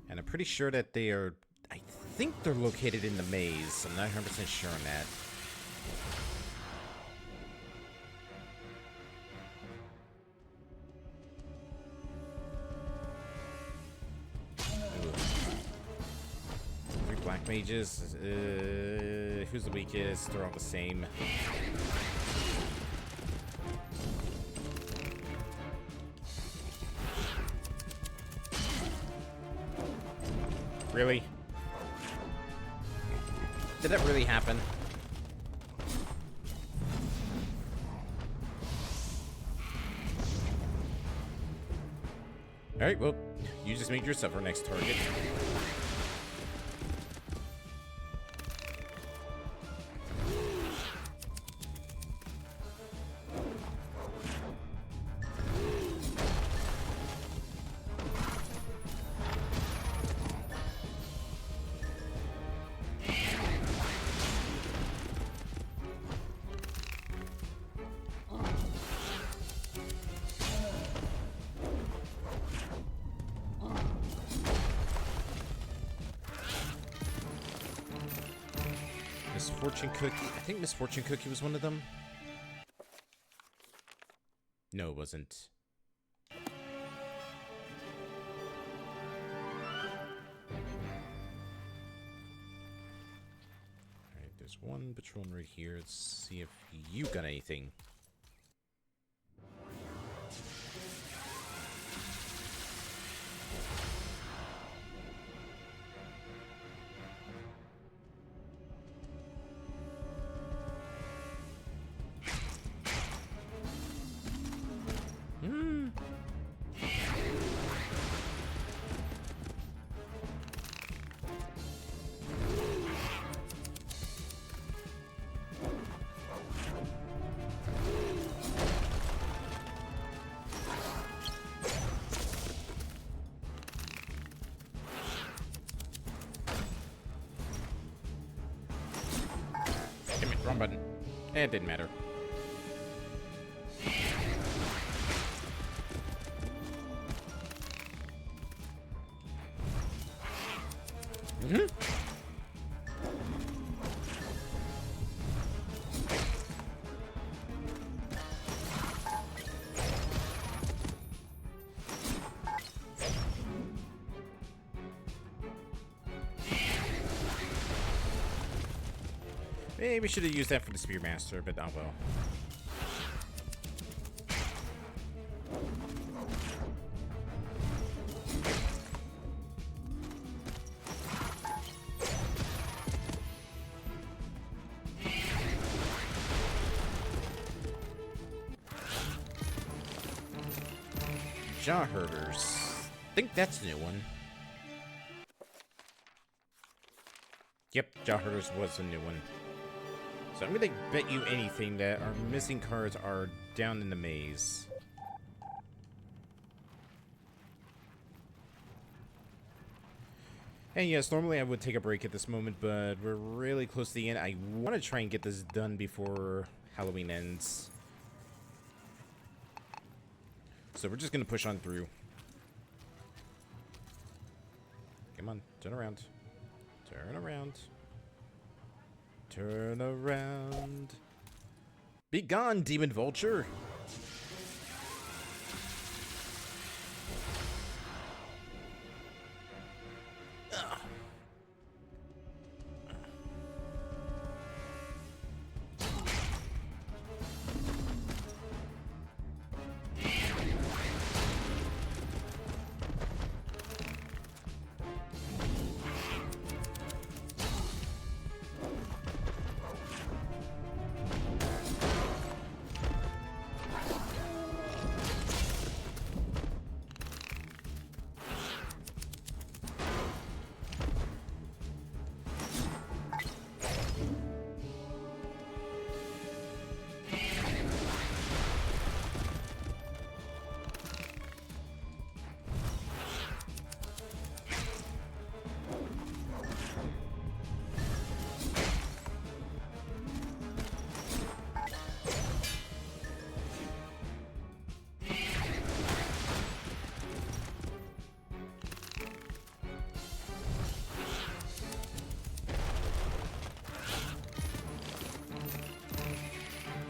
And I'm pretty sure that they are... I think they're located in the maze. I'm not 100% sure on that. Ugh. 3 black mages. Who's the weakest? They're all the same. Really? Did that really happen? Alright, well, you just made yourself our next target. Fortune Cookie. I think Miss Fortune Cookie was one of them. No, it wasn't. Alright, there's one patrolman right here. Let's see if you got anything. Damn it, wrong button. It didn't matter. Maybe we should have used that for the Spearmaster, but oh well. Jaw Herders. I think that's the new one. Yep, Jaw Herders was a new one. So I'm gonna bet you anything that our missing cards are down in the maze. And yes, normally I would take a break at this moment, but we're really close to the end. I want to try and get this done before Halloween ends. So we're just going to push on through. Come on, turn around. Turn around. Turn around. Be gone, demon vulture.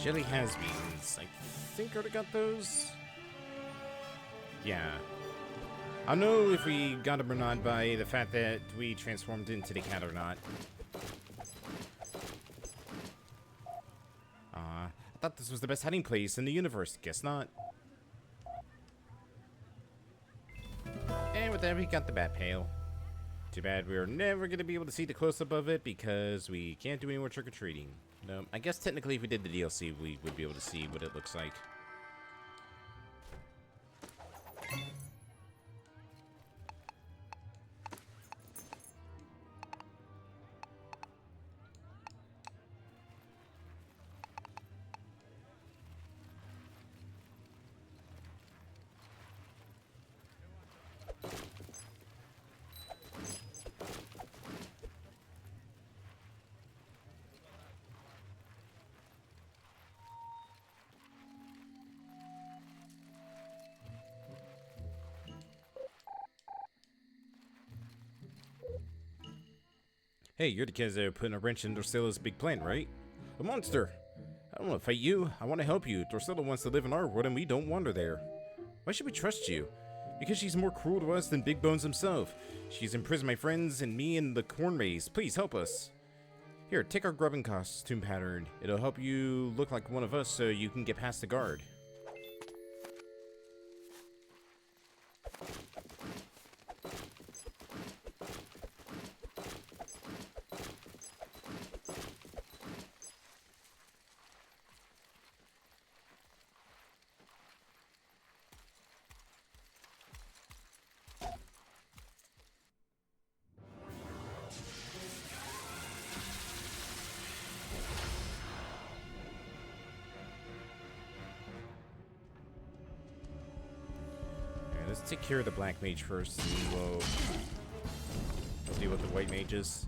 Jelly has-beens. I think I already got those. Yeah. I'll know if we got them or not by the fact that we transformed into the cat or not. I thought this was the best hiding place in the universe. Guess not. And with that, we got the bat pail. Too bad we're never going to be able to see the close-up of it because we can't do any more trick-or-treating. No, I guess technically if we did the DLC, we would be able to see what it looks like. Hey, you're the kids that are putting a wrench in Drusilla's big plan, right? A monster! I don't want to fight you. I want to help you. Drusilla wants to live in our world and we don't want her there. Why should we trust you? Because she's more cruel to us than Big Bones himself. She's imprisoned my friends and me in the corn maze. Please help us. Here, take our grubbing costume pattern. It'll help you look like one of us so you can get past the guard. Let's take care of the black mage first, and we'll deal with the white mages.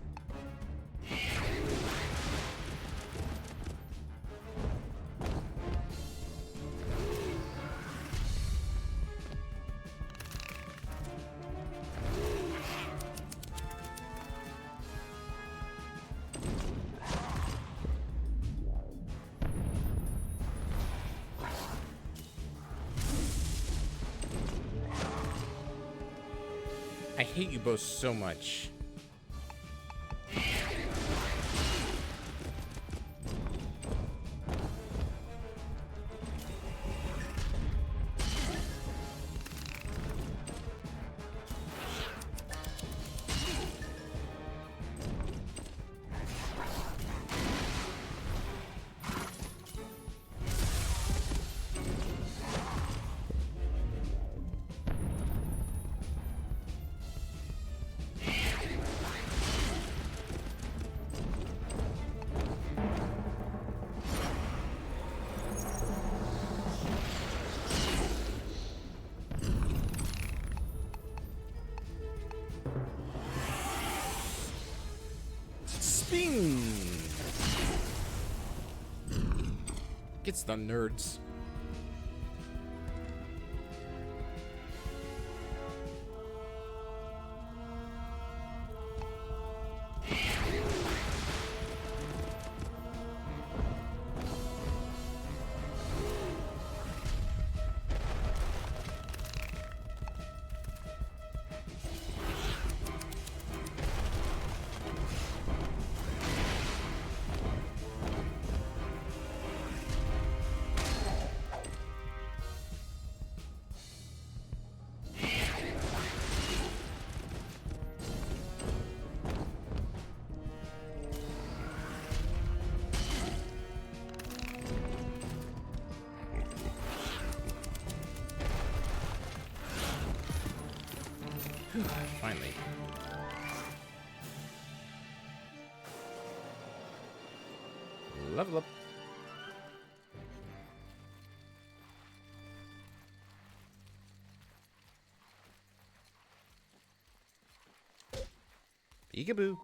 I hate you both so much. Bing! Gets the nerds. Finally. Level up. Peekaboo.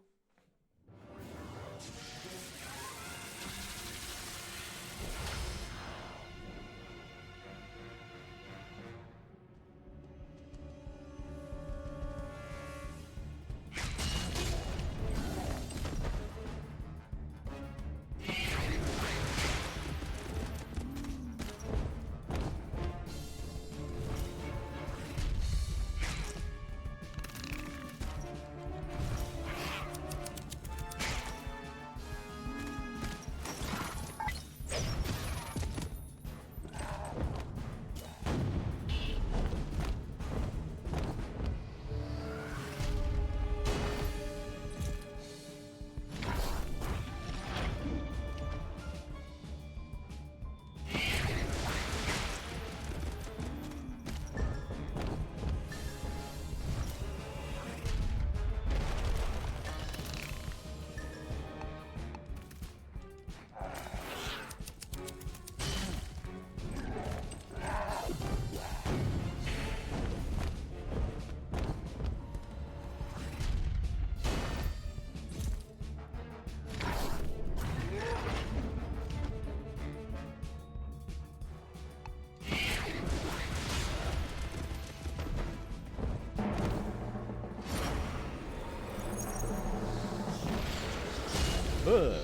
Ugh.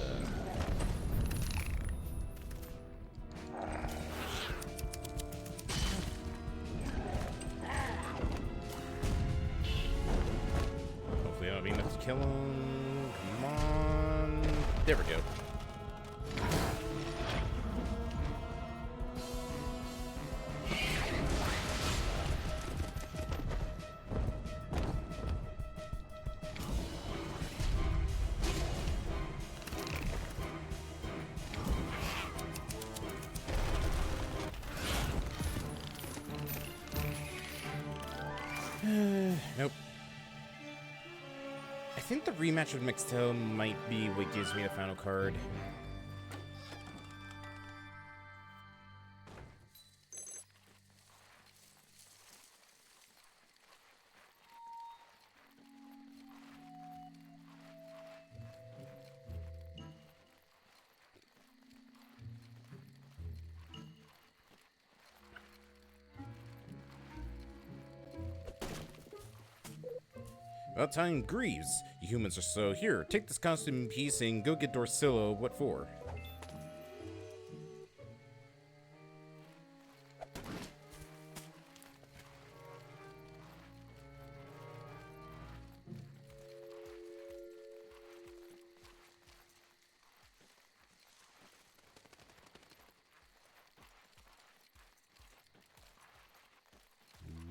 Hopefully that'll be enough to kill him. Come on. There we go. Nope. I think the rematch with Mixtail might be what gives me the final card. About time, Greaves. You humans are so. Here, take this costume piece and go get Dorcillo. What for?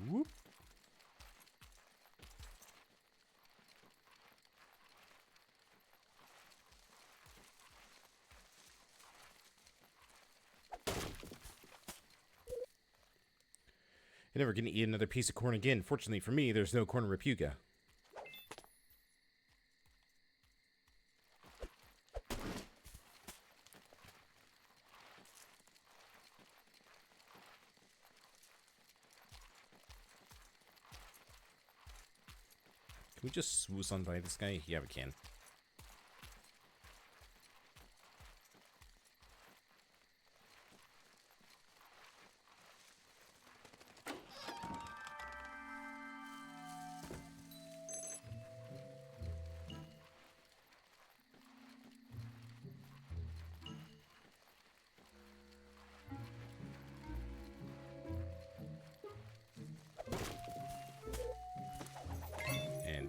Whoop. You're never gonna eat another piece of corn again. Fortunately for me, there's no corn in Repuga. Can we just swoosh on by this guy? Yeah, we can.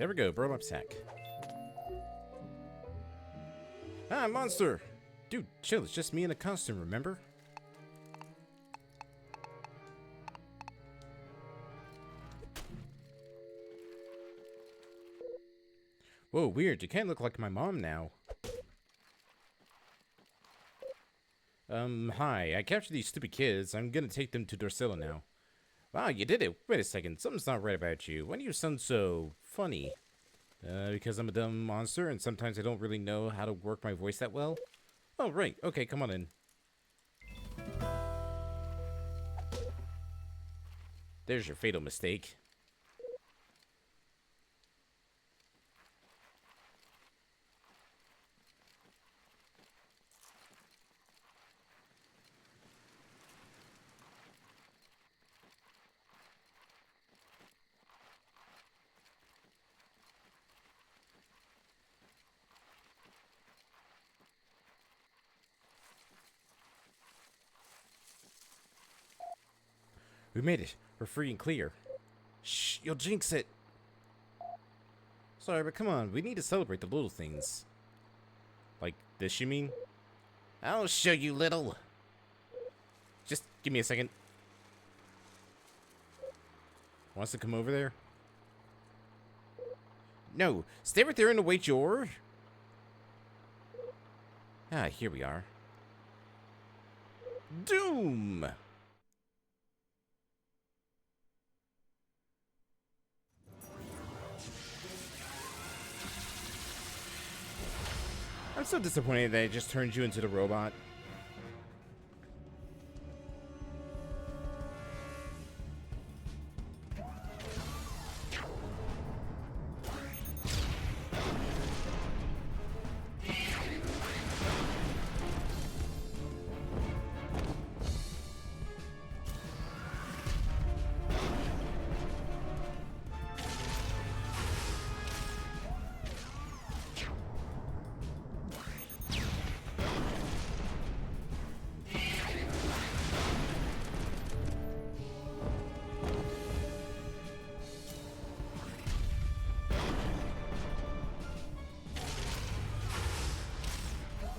there we go. Burlap sack. Ah, monster! Dude, chill. It's just me in a costume, remember? Whoa, weird. You can't look like my mom now. Hi. I captured these stupid kids. I'm gonna take them to Dorsilla now. Wow, you did it. Wait a second. Something's not right about you. Why do you sound so funny? Because I'm a dumb monster and sometimes I don't really know how to work my voice that well? Oh, right. Okay, come on in. There's your fatal mistake. We made it. We're free and clear. Shh, you'll jinx it. Sorry, but come on. We need to celebrate the little things. Like this, you mean? I'll show you, little. Just give me a second. Wants to come over there? No, stay right there and await your... Ah, here we are. Doom! I'm so disappointed that it just turned you into the robot.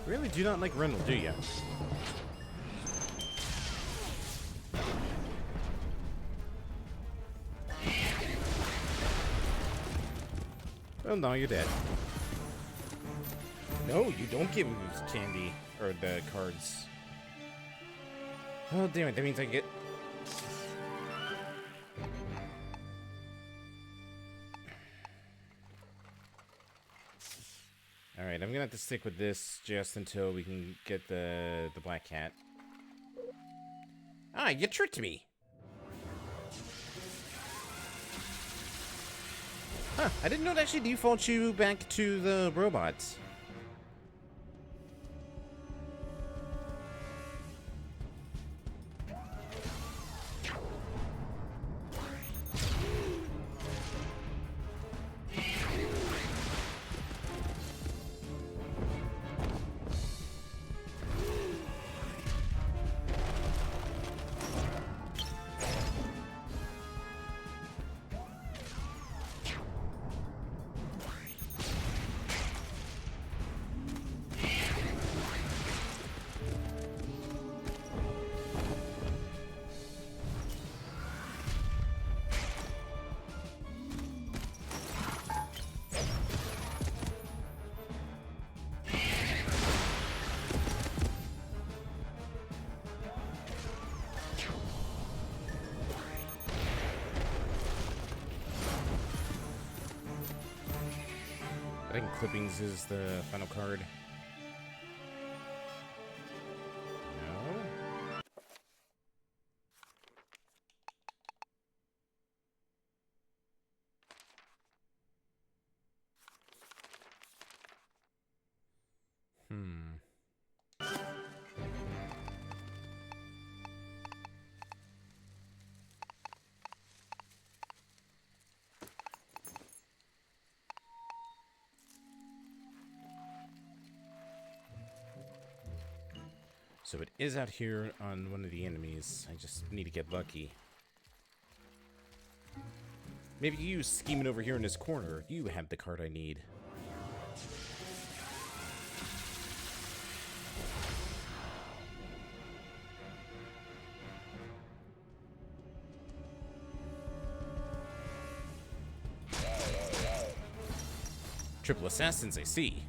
Really do not like Rendell, do you? Well, no, you're dead. No, you don't give me candy. Or the cards. Oh, damn it. That means I get... Alright, I'm gonna have to stick with this just until we can get the black cat. Ah, you tricked me! Huh, I didn't know it actually defaults you back to the robots. I think clippings is the final card. No. So it is out here on one of the enemies. I just need to get lucky. Maybe you scheming over here in this corner. You have the card I need. Triple assassins, I see.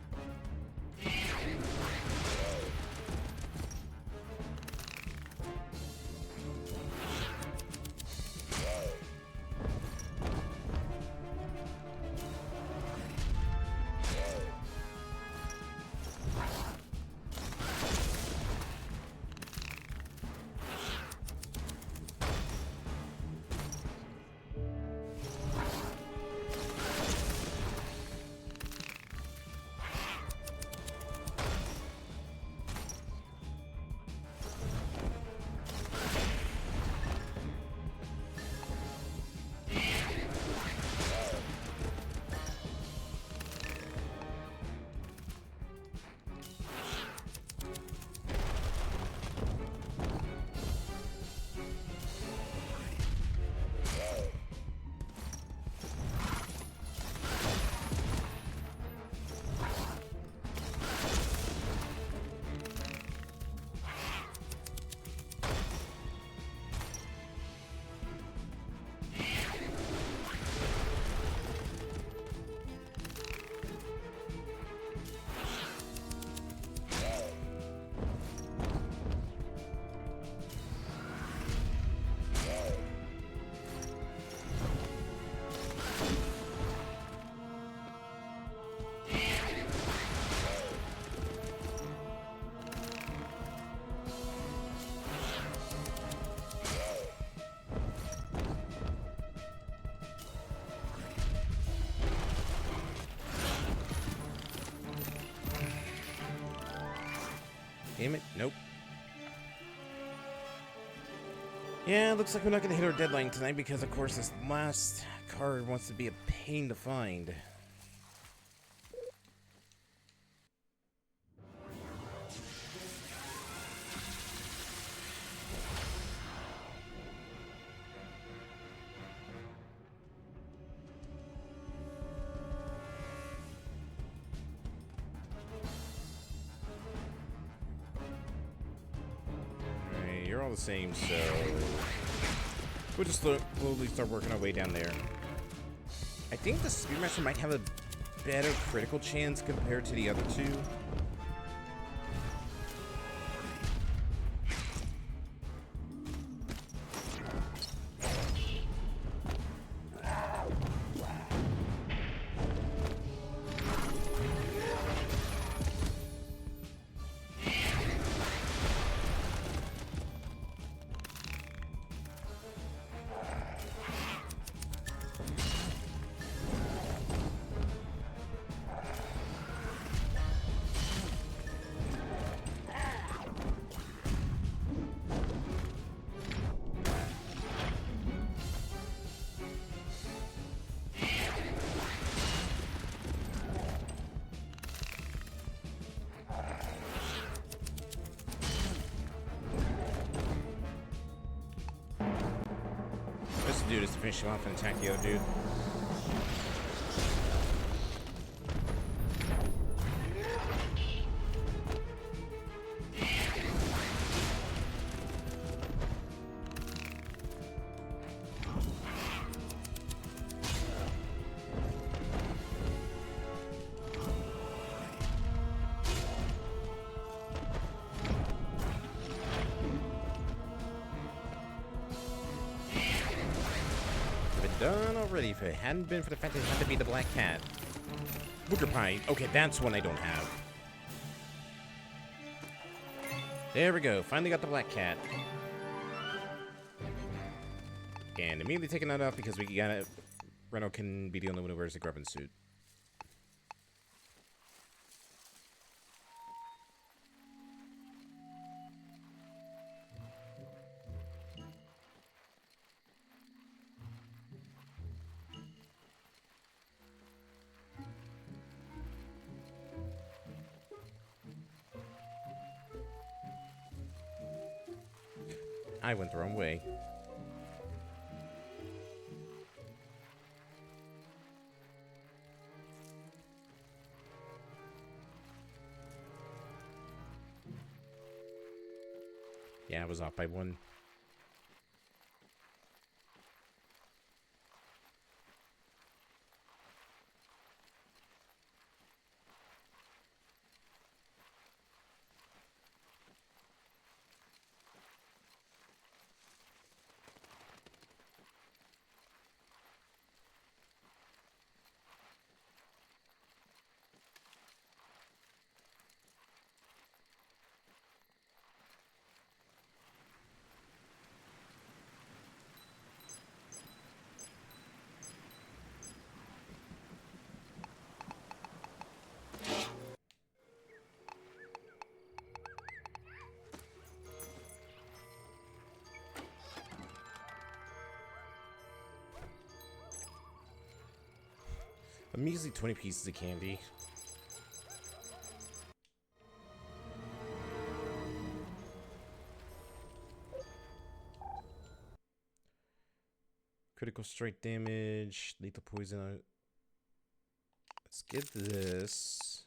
Damn it, nope. Yeah, looks like we're not gonna hit our deadline tonight because, of course, this last card wants to be a pain to find. You're all the same, so we'll just slowly start working our way down there. I think the Spearmaster might have a better critical chance compared to the other two. Let's do this to finish him off and attack the other dude. Done already if it hadn't been for the fact that it had to be the black cat. Booger pie. Okay, that's one I don't have. There we go. Finally got the black cat. And immediately taking that off because we got it. Reno can be the only one who wears the grubbin suit. I went the wrong way. Yeah, I was off by one. A measly 20 pieces of candy. Critical strike damage, lethal poison. Let's get this,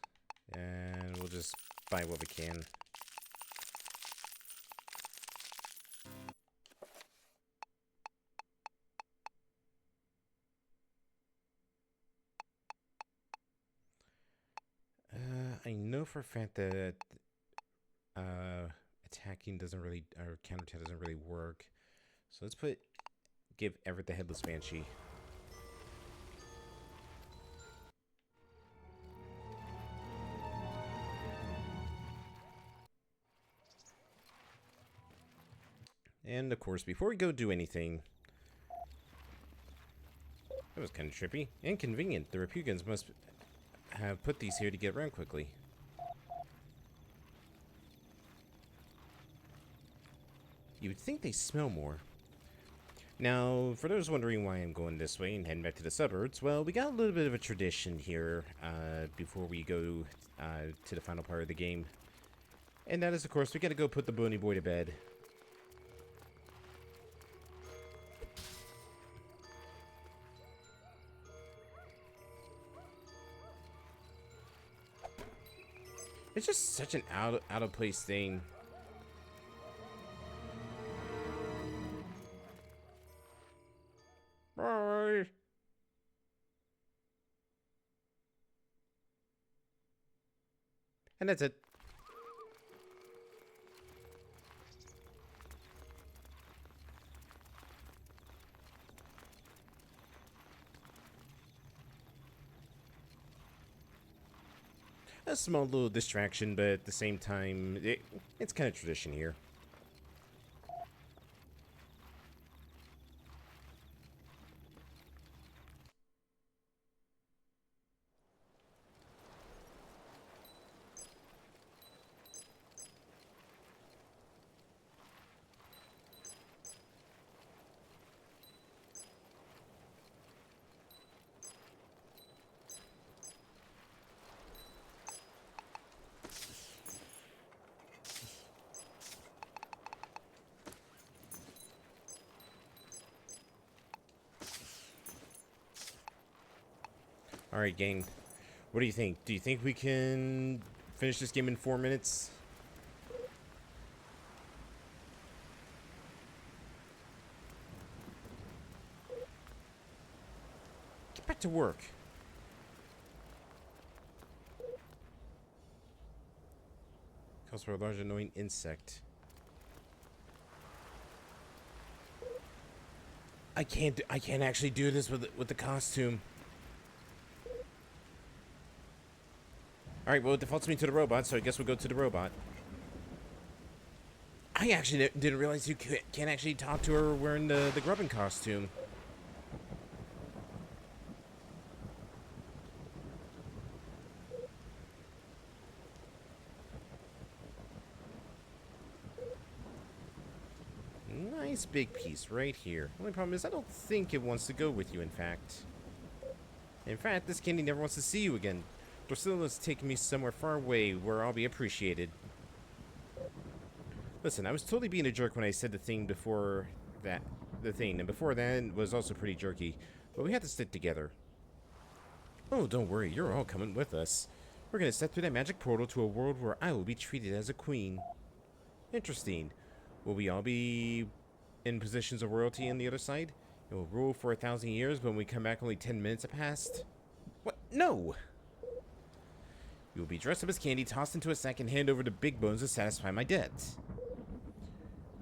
and we'll just buy what we can. I know for a fact that attacking doesn't really, or counterattack doesn't really work. So let's give Everett the Headless Banshee. And of course, before we go do anything, that was kind of trippy and convenient. The Repugans must have put these here to get around quickly. You would think they smell more. Now, for those wondering why I'm going this way and heading back to the suburbs, well, we got a little bit of a tradition here before we go to the final part of the game. And that is, of course, we gotta go put the Bony Boy to bed. It's just such an out of place thing. Bye. And that's it. A small little distraction, but at the same time, it's kind of tradition here. Alright, gang. What do you think? Do you think we can finish this game in 4 minutes? Get back to work. Calls for a large annoying insect. I can't actually do this with the costume. Alright, well, it defaults me to the robot, so I guess we'll go to the robot. I actually didn't realize you can't actually talk to her wearing the grubbin costume. Nice big piece right here. Only problem is I don't think it wants to go with you, in fact. In fact, this candy never wants to see you again. Drusilla's taking me somewhere far away where I'll be appreciated. Listen, I was totally being a jerk when I said the thing before that. And before that was also pretty jerky. But we had to stick together. Oh, don't worry, you're all coming with us. We're gonna step through that magic portal to a world where I will be treated as a queen. Interesting. Will we all be in positions of royalty on the other side? It will rule for 1,000 years, but when we come back only 10 minutes have passed? What? No! You will be dressed up as candy, tossed into a sack, and handed over to Big Bones to satisfy my debts.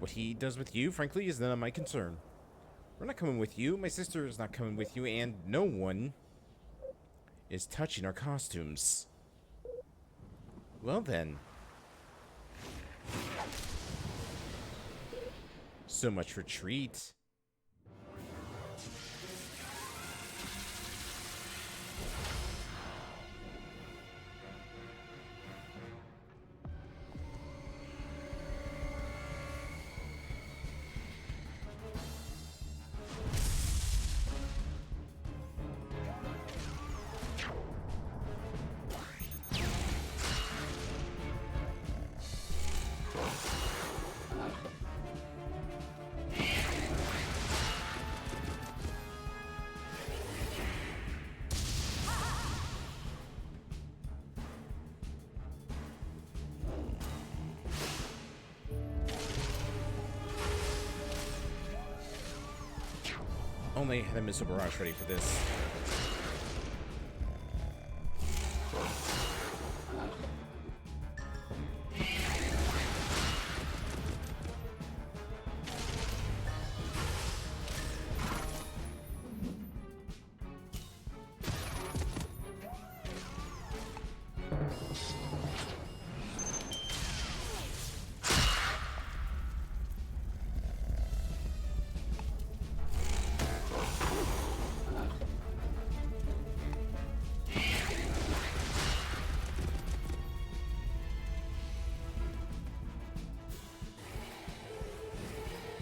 What he does with you, frankly, is none of my concern. We're not coming with you, my sister is not coming with you, and no one is touching our costumes. Well then. So much for treat. Only had a missile barrage ready for this.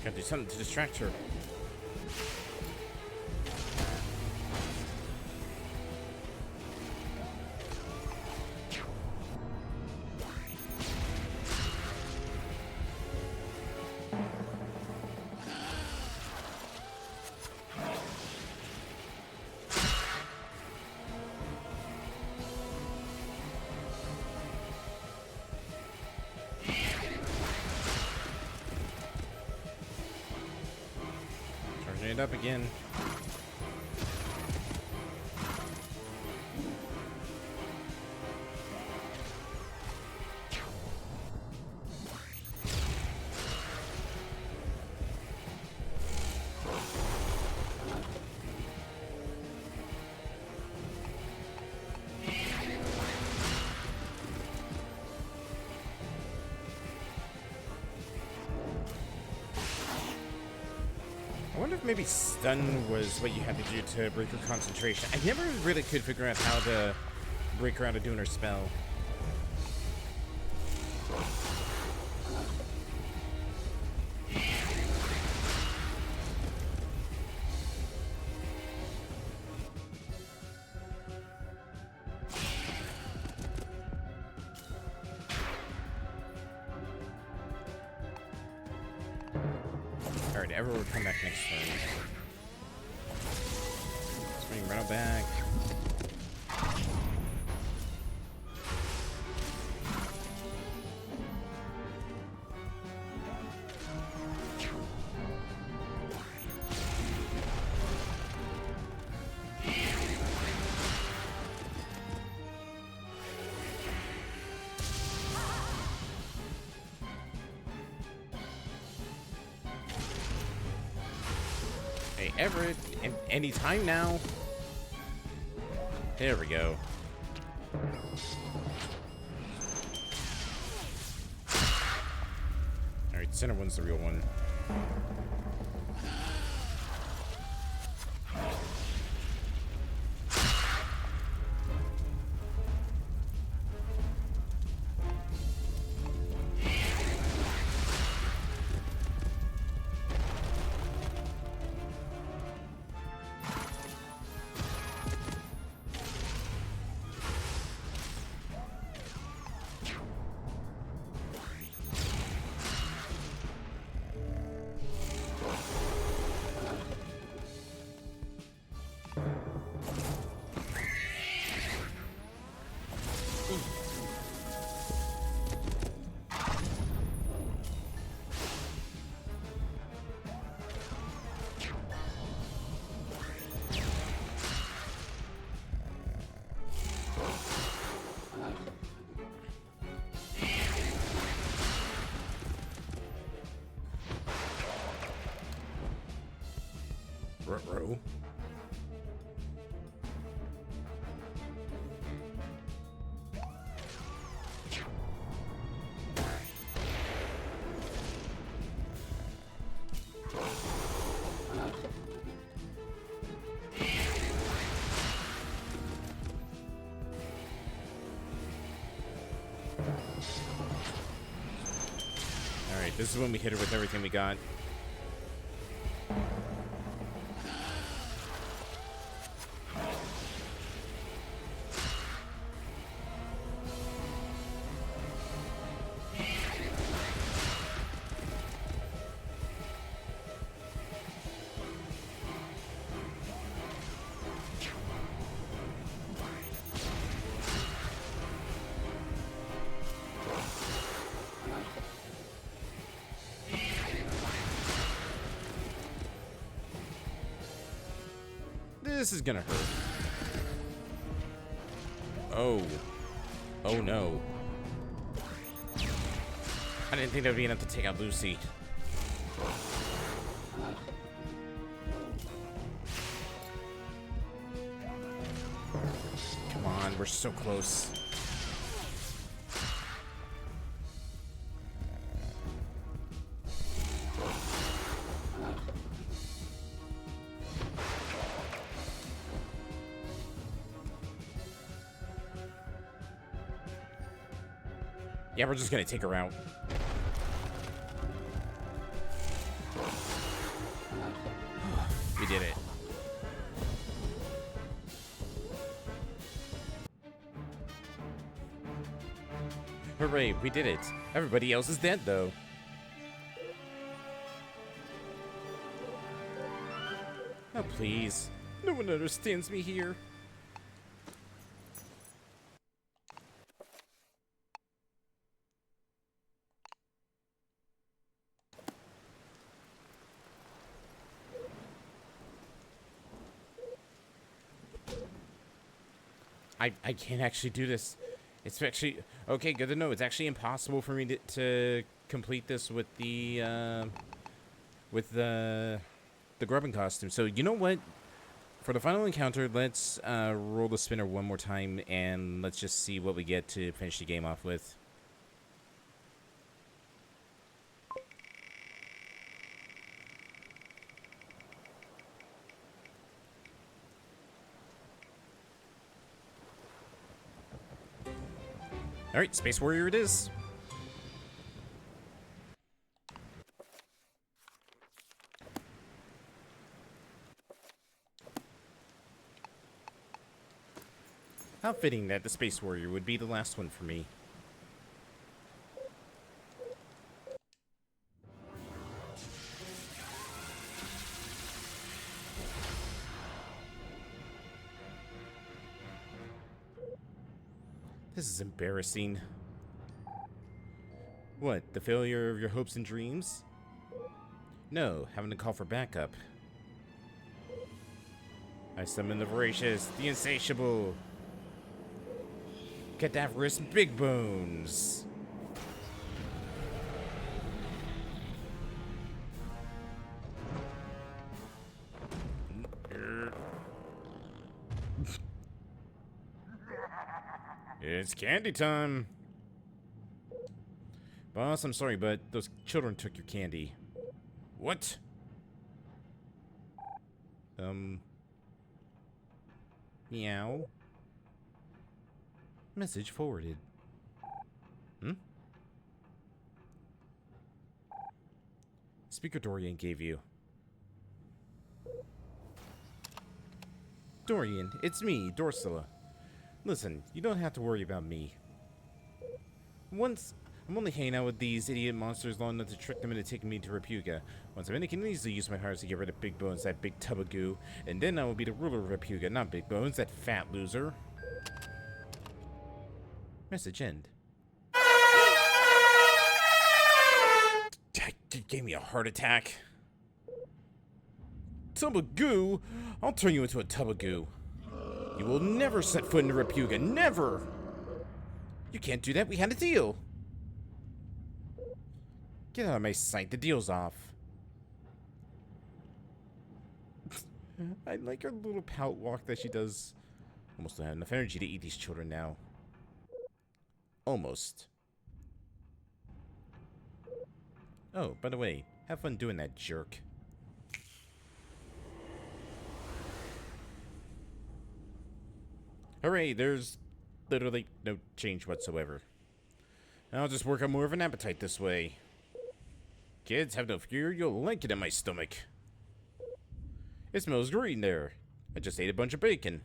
Gotta do something to distract her. Charging it up again. I wonder if maybe stun was what you had to do to break her concentration. I never really could figure out how to break her out of doing her spell. Alright, Ever will come back next turn. Swing Reno back. Hey, Everett, any time now. There we go. Alright, center one's the real one. bro. Alright, this is when we hit her with everything we got. This is gonna hurt. Oh. Oh no. I didn't think that would be enough to take out Lucy. Come on, we're so close. Yeah, we're just gonna take her out. We did it. Hooray, we did it. Everybody else is dead, though. Oh, please. No one understands me here. I can't actually do this. It's actually okay. Good to know. It's actually impossible for me to complete this with the grubbing costume. So you know what? For the final encounter, let's roll the spinner one more time and let's just see what we get to finish the game off with. Alright, Space Warrior it is. How fitting that the Space Warrior would be the last one for me. This is embarrassing. What, the failure of your hopes and dreams? No, having to call for backup. I summon the voracious, the insatiable, cadaverous big bones. It's candy time. Boss, I'm sorry, but those children took your candy. What? Meow. Message forwarded. Speaker Dorian gave you. Dorian, it's me, Dorsula. Listen, you don't have to worry about me. I'm only hanging out with these idiot monsters long enough to trick them into taking me to Repuga. Once I'm in, I can easily use my powers to get rid of Big Bones, that big tub of goo. And then I will be the ruler of Repuga, not Big Bones, that fat loser. Message end. It gave me a heart attack. Tub of goo? I'll turn you into a tub of goo. You will never set foot into Repuga, never! You can't do that, we had a deal. Get out of my sight, the deal's off. I like her little pout walk that she does. Almost don't have enough energy to eat these children now. Almost. Oh, by the way, have fun doing that, jerk. Hooray, there's literally no change whatsoever. I'll just work on more of an appetite this way. Kids, have no fear, you'll like it in my stomach. It smells great in there. I just ate a bunch of bacon.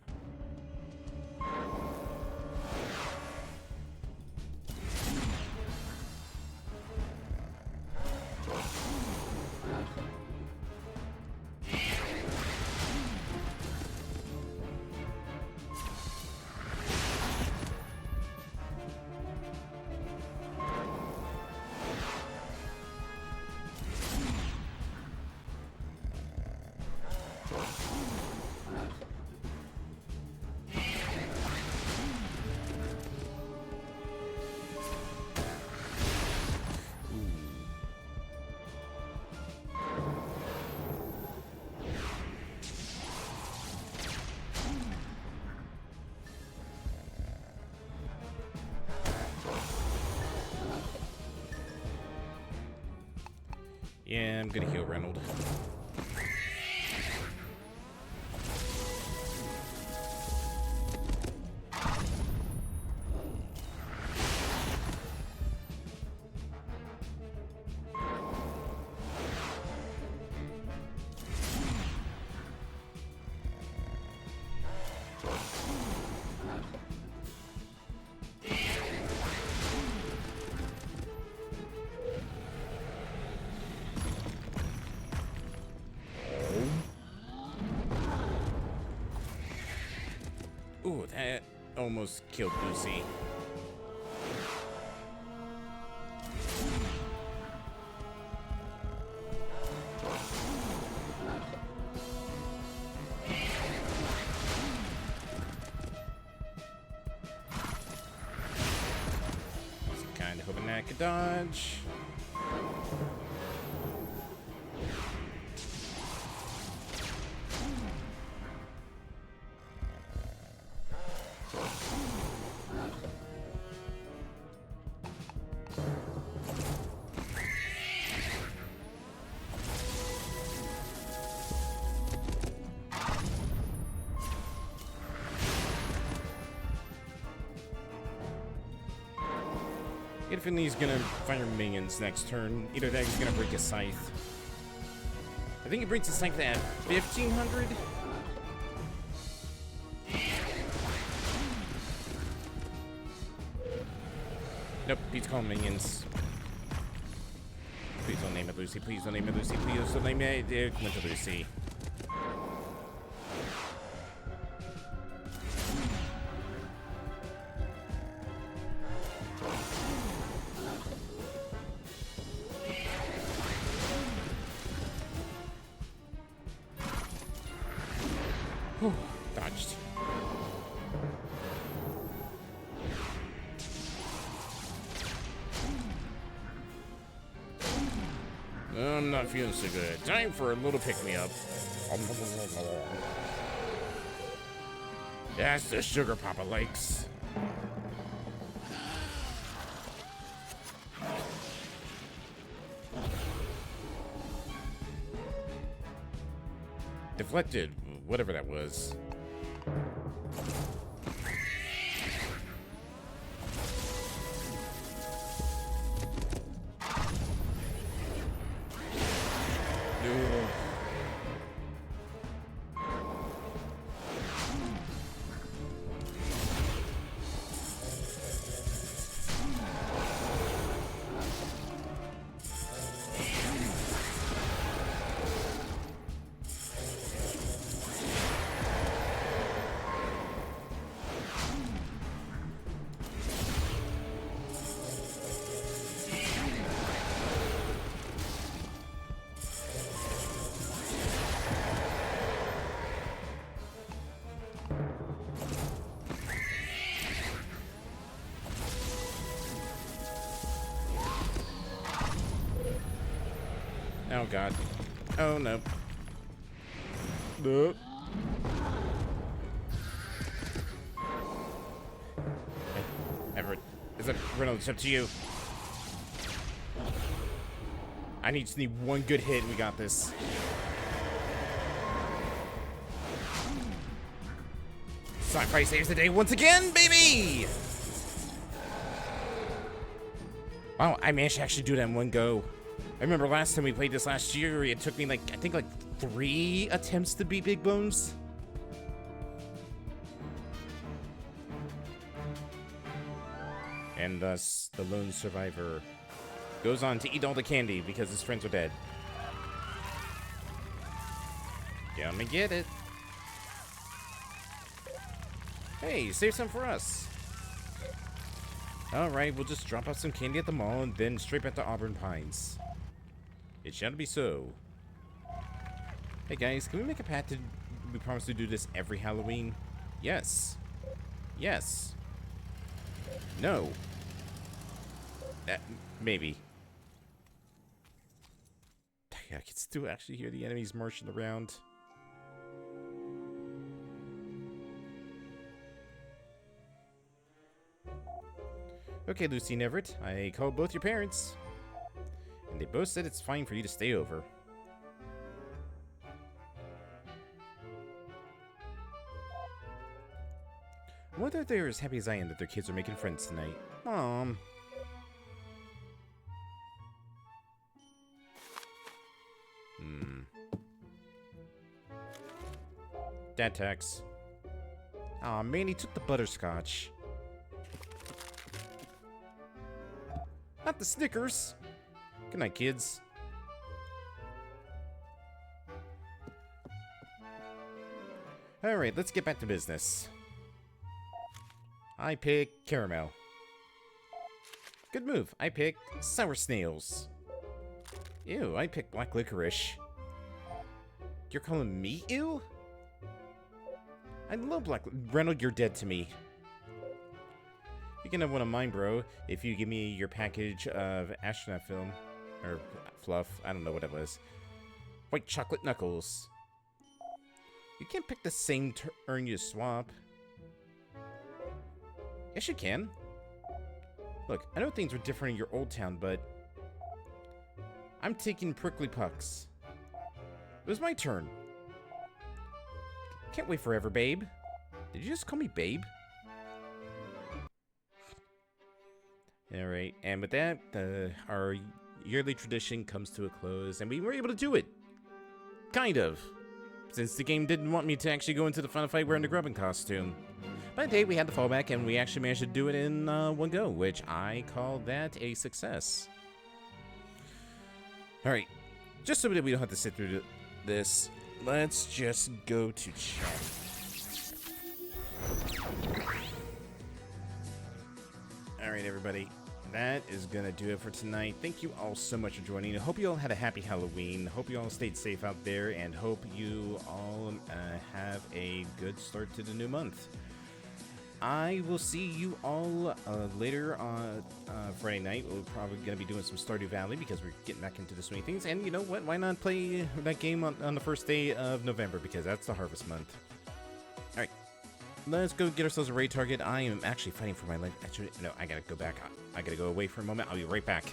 Yeah, I'm gonna heal Reynold. Ooh, that almost killed Lucy. Was kind of hoping that I could dodge. Get a feeling he's gonna fire minions next turn. Either that or he's gonna break his scythe. I think he breaks his scythe at 1500. Nope, he's calling minions. Please don't name it Lucy. Please don't name it Lucy. Please don't name it. Come to Lucy. Whew, dodged. I'm not feeling so good. Time for a little pick-me-up. That's the sugar Papa likes. Deflected, whatever that was. Oh god. Oh no. Nope. Everett, is it Reynolds? It's up to you. I just need one good hit and we got this. Sci-fi saves the day once again, baby! Wow, I managed to actually do that in one go. I remember last time we played this last year, it took me like, I think like 3 attempts to beat Big Bones. And thus, the lone survivor goes on to eat all the candy because his friends are dead. Gonna get it. Hey, save some for us. Alright, we'll just drop off some candy at the mall and then straight back to Auburn Pines. It shall be so. Hey guys, can we make a pact to... We promise to do this every Halloween? Yes. Yes. No. Maybe. I can still actually hear the enemies marching around. Okay, Lucy and Everett, I called both your parents. And they both said it's fine for you to stay over. I wonder if they're as happy as I am that their kids are making friends tonight. Mom. Dad tax. Aw, man, he took the butterscotch. Not the Snickers. Good night, kids. Alright, let's get back to business. I pick caramel. Good move. I pick sour snails. Ew, I pick black licorice. You're calling me ew? I love black... Reynolds, you're dead to me. You can have one of mine, bro, if you give me your package of astronaut film. Or fluff. I don't know what it was. White chocolate knuckles. You can't pick the same turn you swap. Yes, you can. Look, I know things were different in your old town, but... I'm taking prickly pucks. It was my turn. Can't wait forever, babe. Did you just call me babe? Alright, and with that, our yearly tradition comes to a close, and we were able to do it. Kind of. Since the game didn't want me to actually go into the final fight wearing the grubbing costume. But hey, we had the fallback, and we actually managed to do it in one go, which I call that a success. Alright, just so that we don't have to sit through this, let's just go to chat. Alright, everybody. That is gonna do it for tonight. Thank you all so much for joining. I hope you all had a happy Halloween. Hope you all stayed safe out there, and hope you all have a good start to the new month. I will see you all later on Friday night. We're probably going to be doing some Stardew Valley because we're getting back into the swing of things. And you know what? Why not play that game on the first day of November, because that's the harvest month. Alright. Let's go get ourselves a raid target. I am actually fighting for my life. Actually, no, I gotta go back. I gotta go away for a moment. I'll be right back.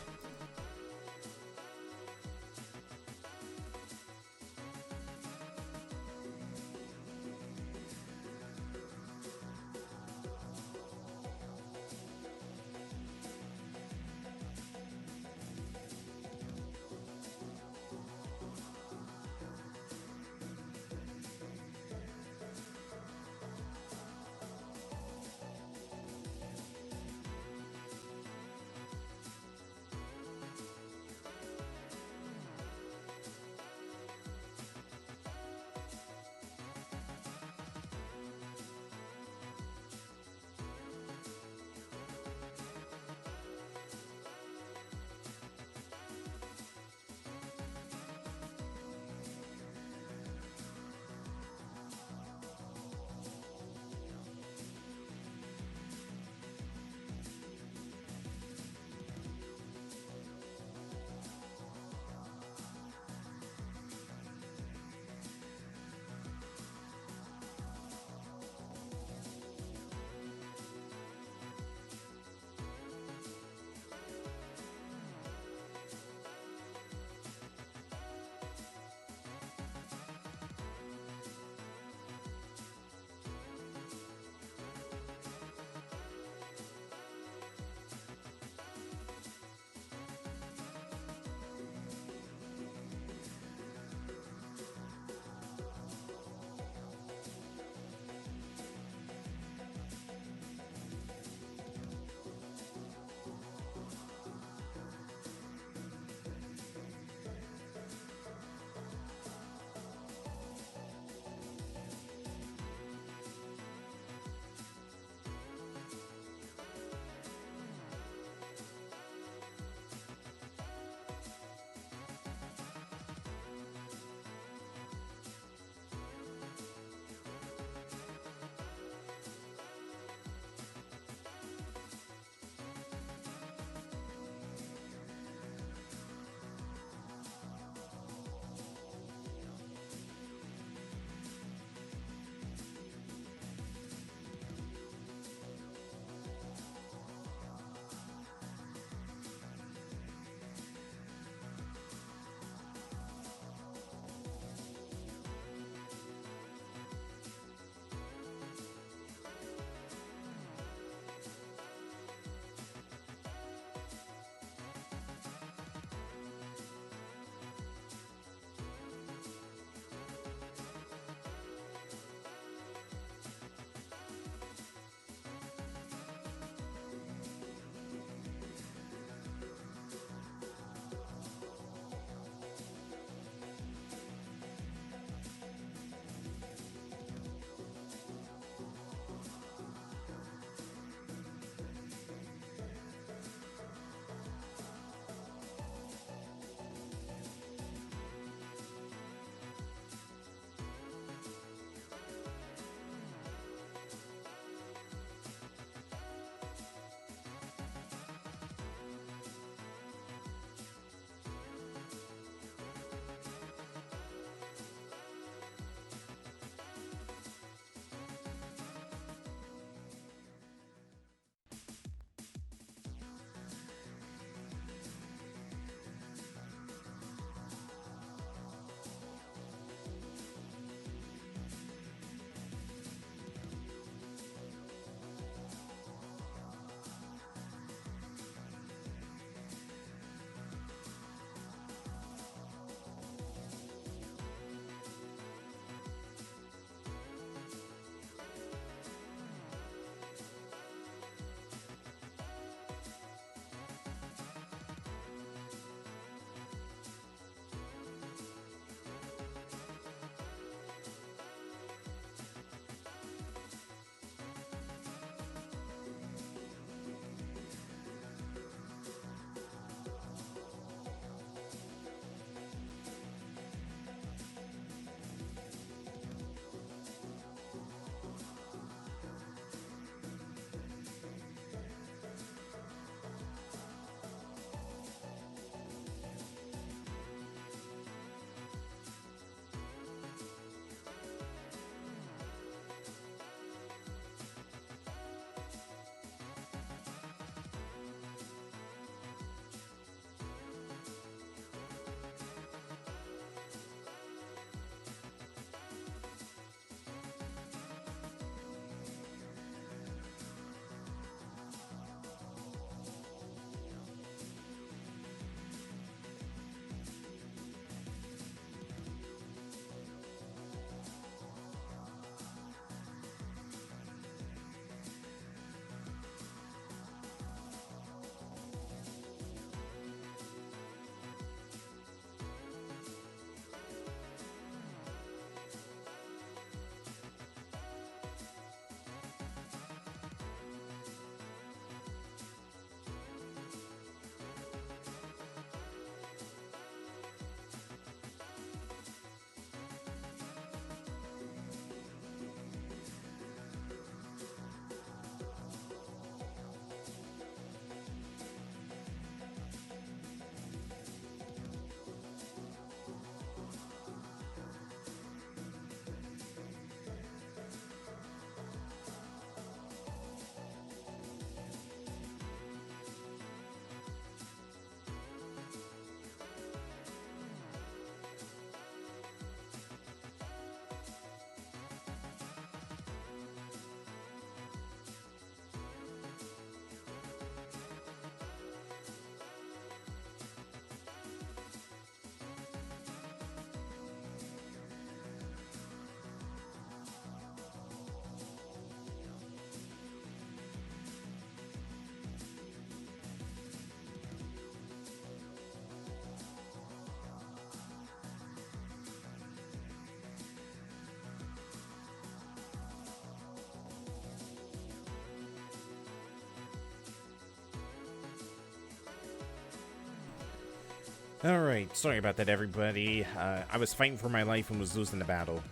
Alright, sorry about that, everybody. I was fighting for my life and was losing the battle.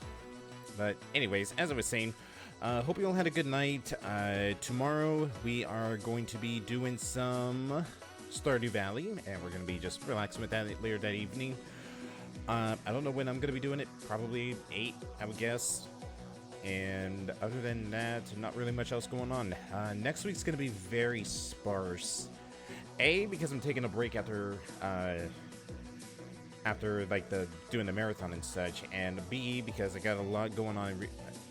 But anyways, as I was saying, hope you all had a good night. Tomorrow we are going to be doing some Stardew Valley, and we're going to be just relaxing with that later that evening. I don't know when I'm going to be doing it. Probably 8, I would guess. And other than that, not really much else going on. Next week's going to be very sparse. A, because I'm taking a break after like doing the marathon and such, and B, because I got a lot going on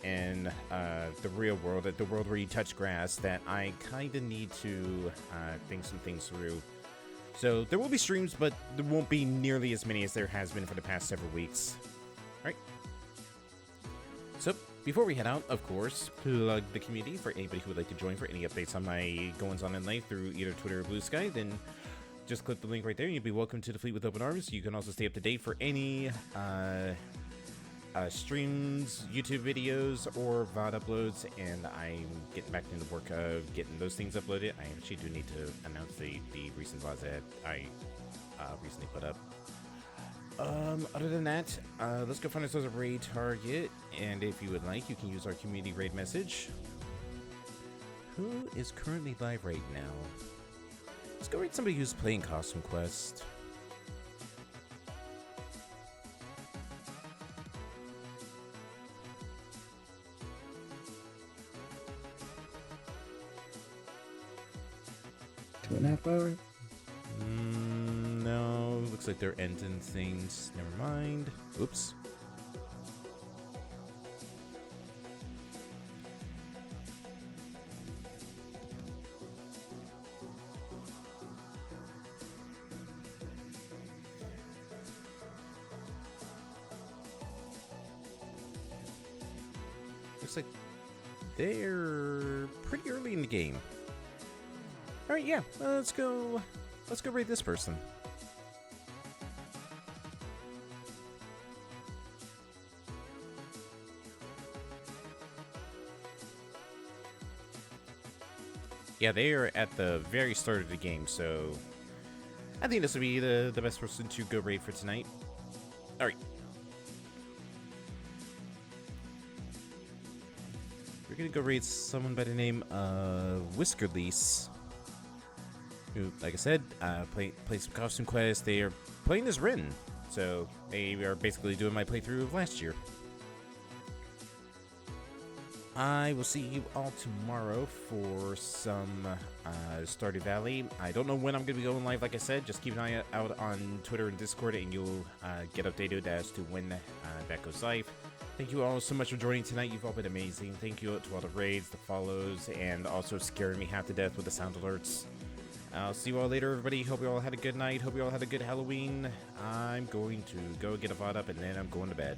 in the real world, the world where you touch grass, that I kind of need to think some things through. So there will be streams, but there won't be nearly as many as there has been for the past several weeks. All right. So before we head out, of course, plug the community for anybody who would like to join for any updates on my goings on in life through either Twitter or Blue Sky. Then just click the link right there and you'll be welcome to the fleet with open arms. You can also stay up to date for any streams, YouTube videos, or VOD uploads, and I'm getting back into the work of getting those things uploaded. I actually do need to announce the recent VODs that I recently put up. Other than that, let's go find ourselves a raid target, and if you would like, you can use our community raid message. Who is currently live right now? Let's go raid somebody who's playing Costume Quest. Two and a half hours? No, looks like they're ending things. Never mind. Oops. Looks like they're pretty early in the game. All right, yeah, let's go raid this person. Yeah, they are at the very start of the game, so I think this will be the best person to go raid for tonight. All right. We're gonna go raid someone by the name of Whiskerlease, who, like I said, play some Costume Quest. They are playing as Rin, so they are basically doing my playthrough of last year. I will see you all tomorrow for some Stardew Valley. I don't know when I'm going to be going live, like I said. Just keep an eye out on Twitter and Discord, and you'll get updated as to when that goes live. Thank you all so much for joining tonight. You've all been amazing. Thank you to all the raids, the follows, and also scaring me half to death with the sound alerts. I'll see you all later, everybody. Hope you all had a good night. Hope you all had a good Halloween. I'm going to go get a VOD up, and then I'm going to bed.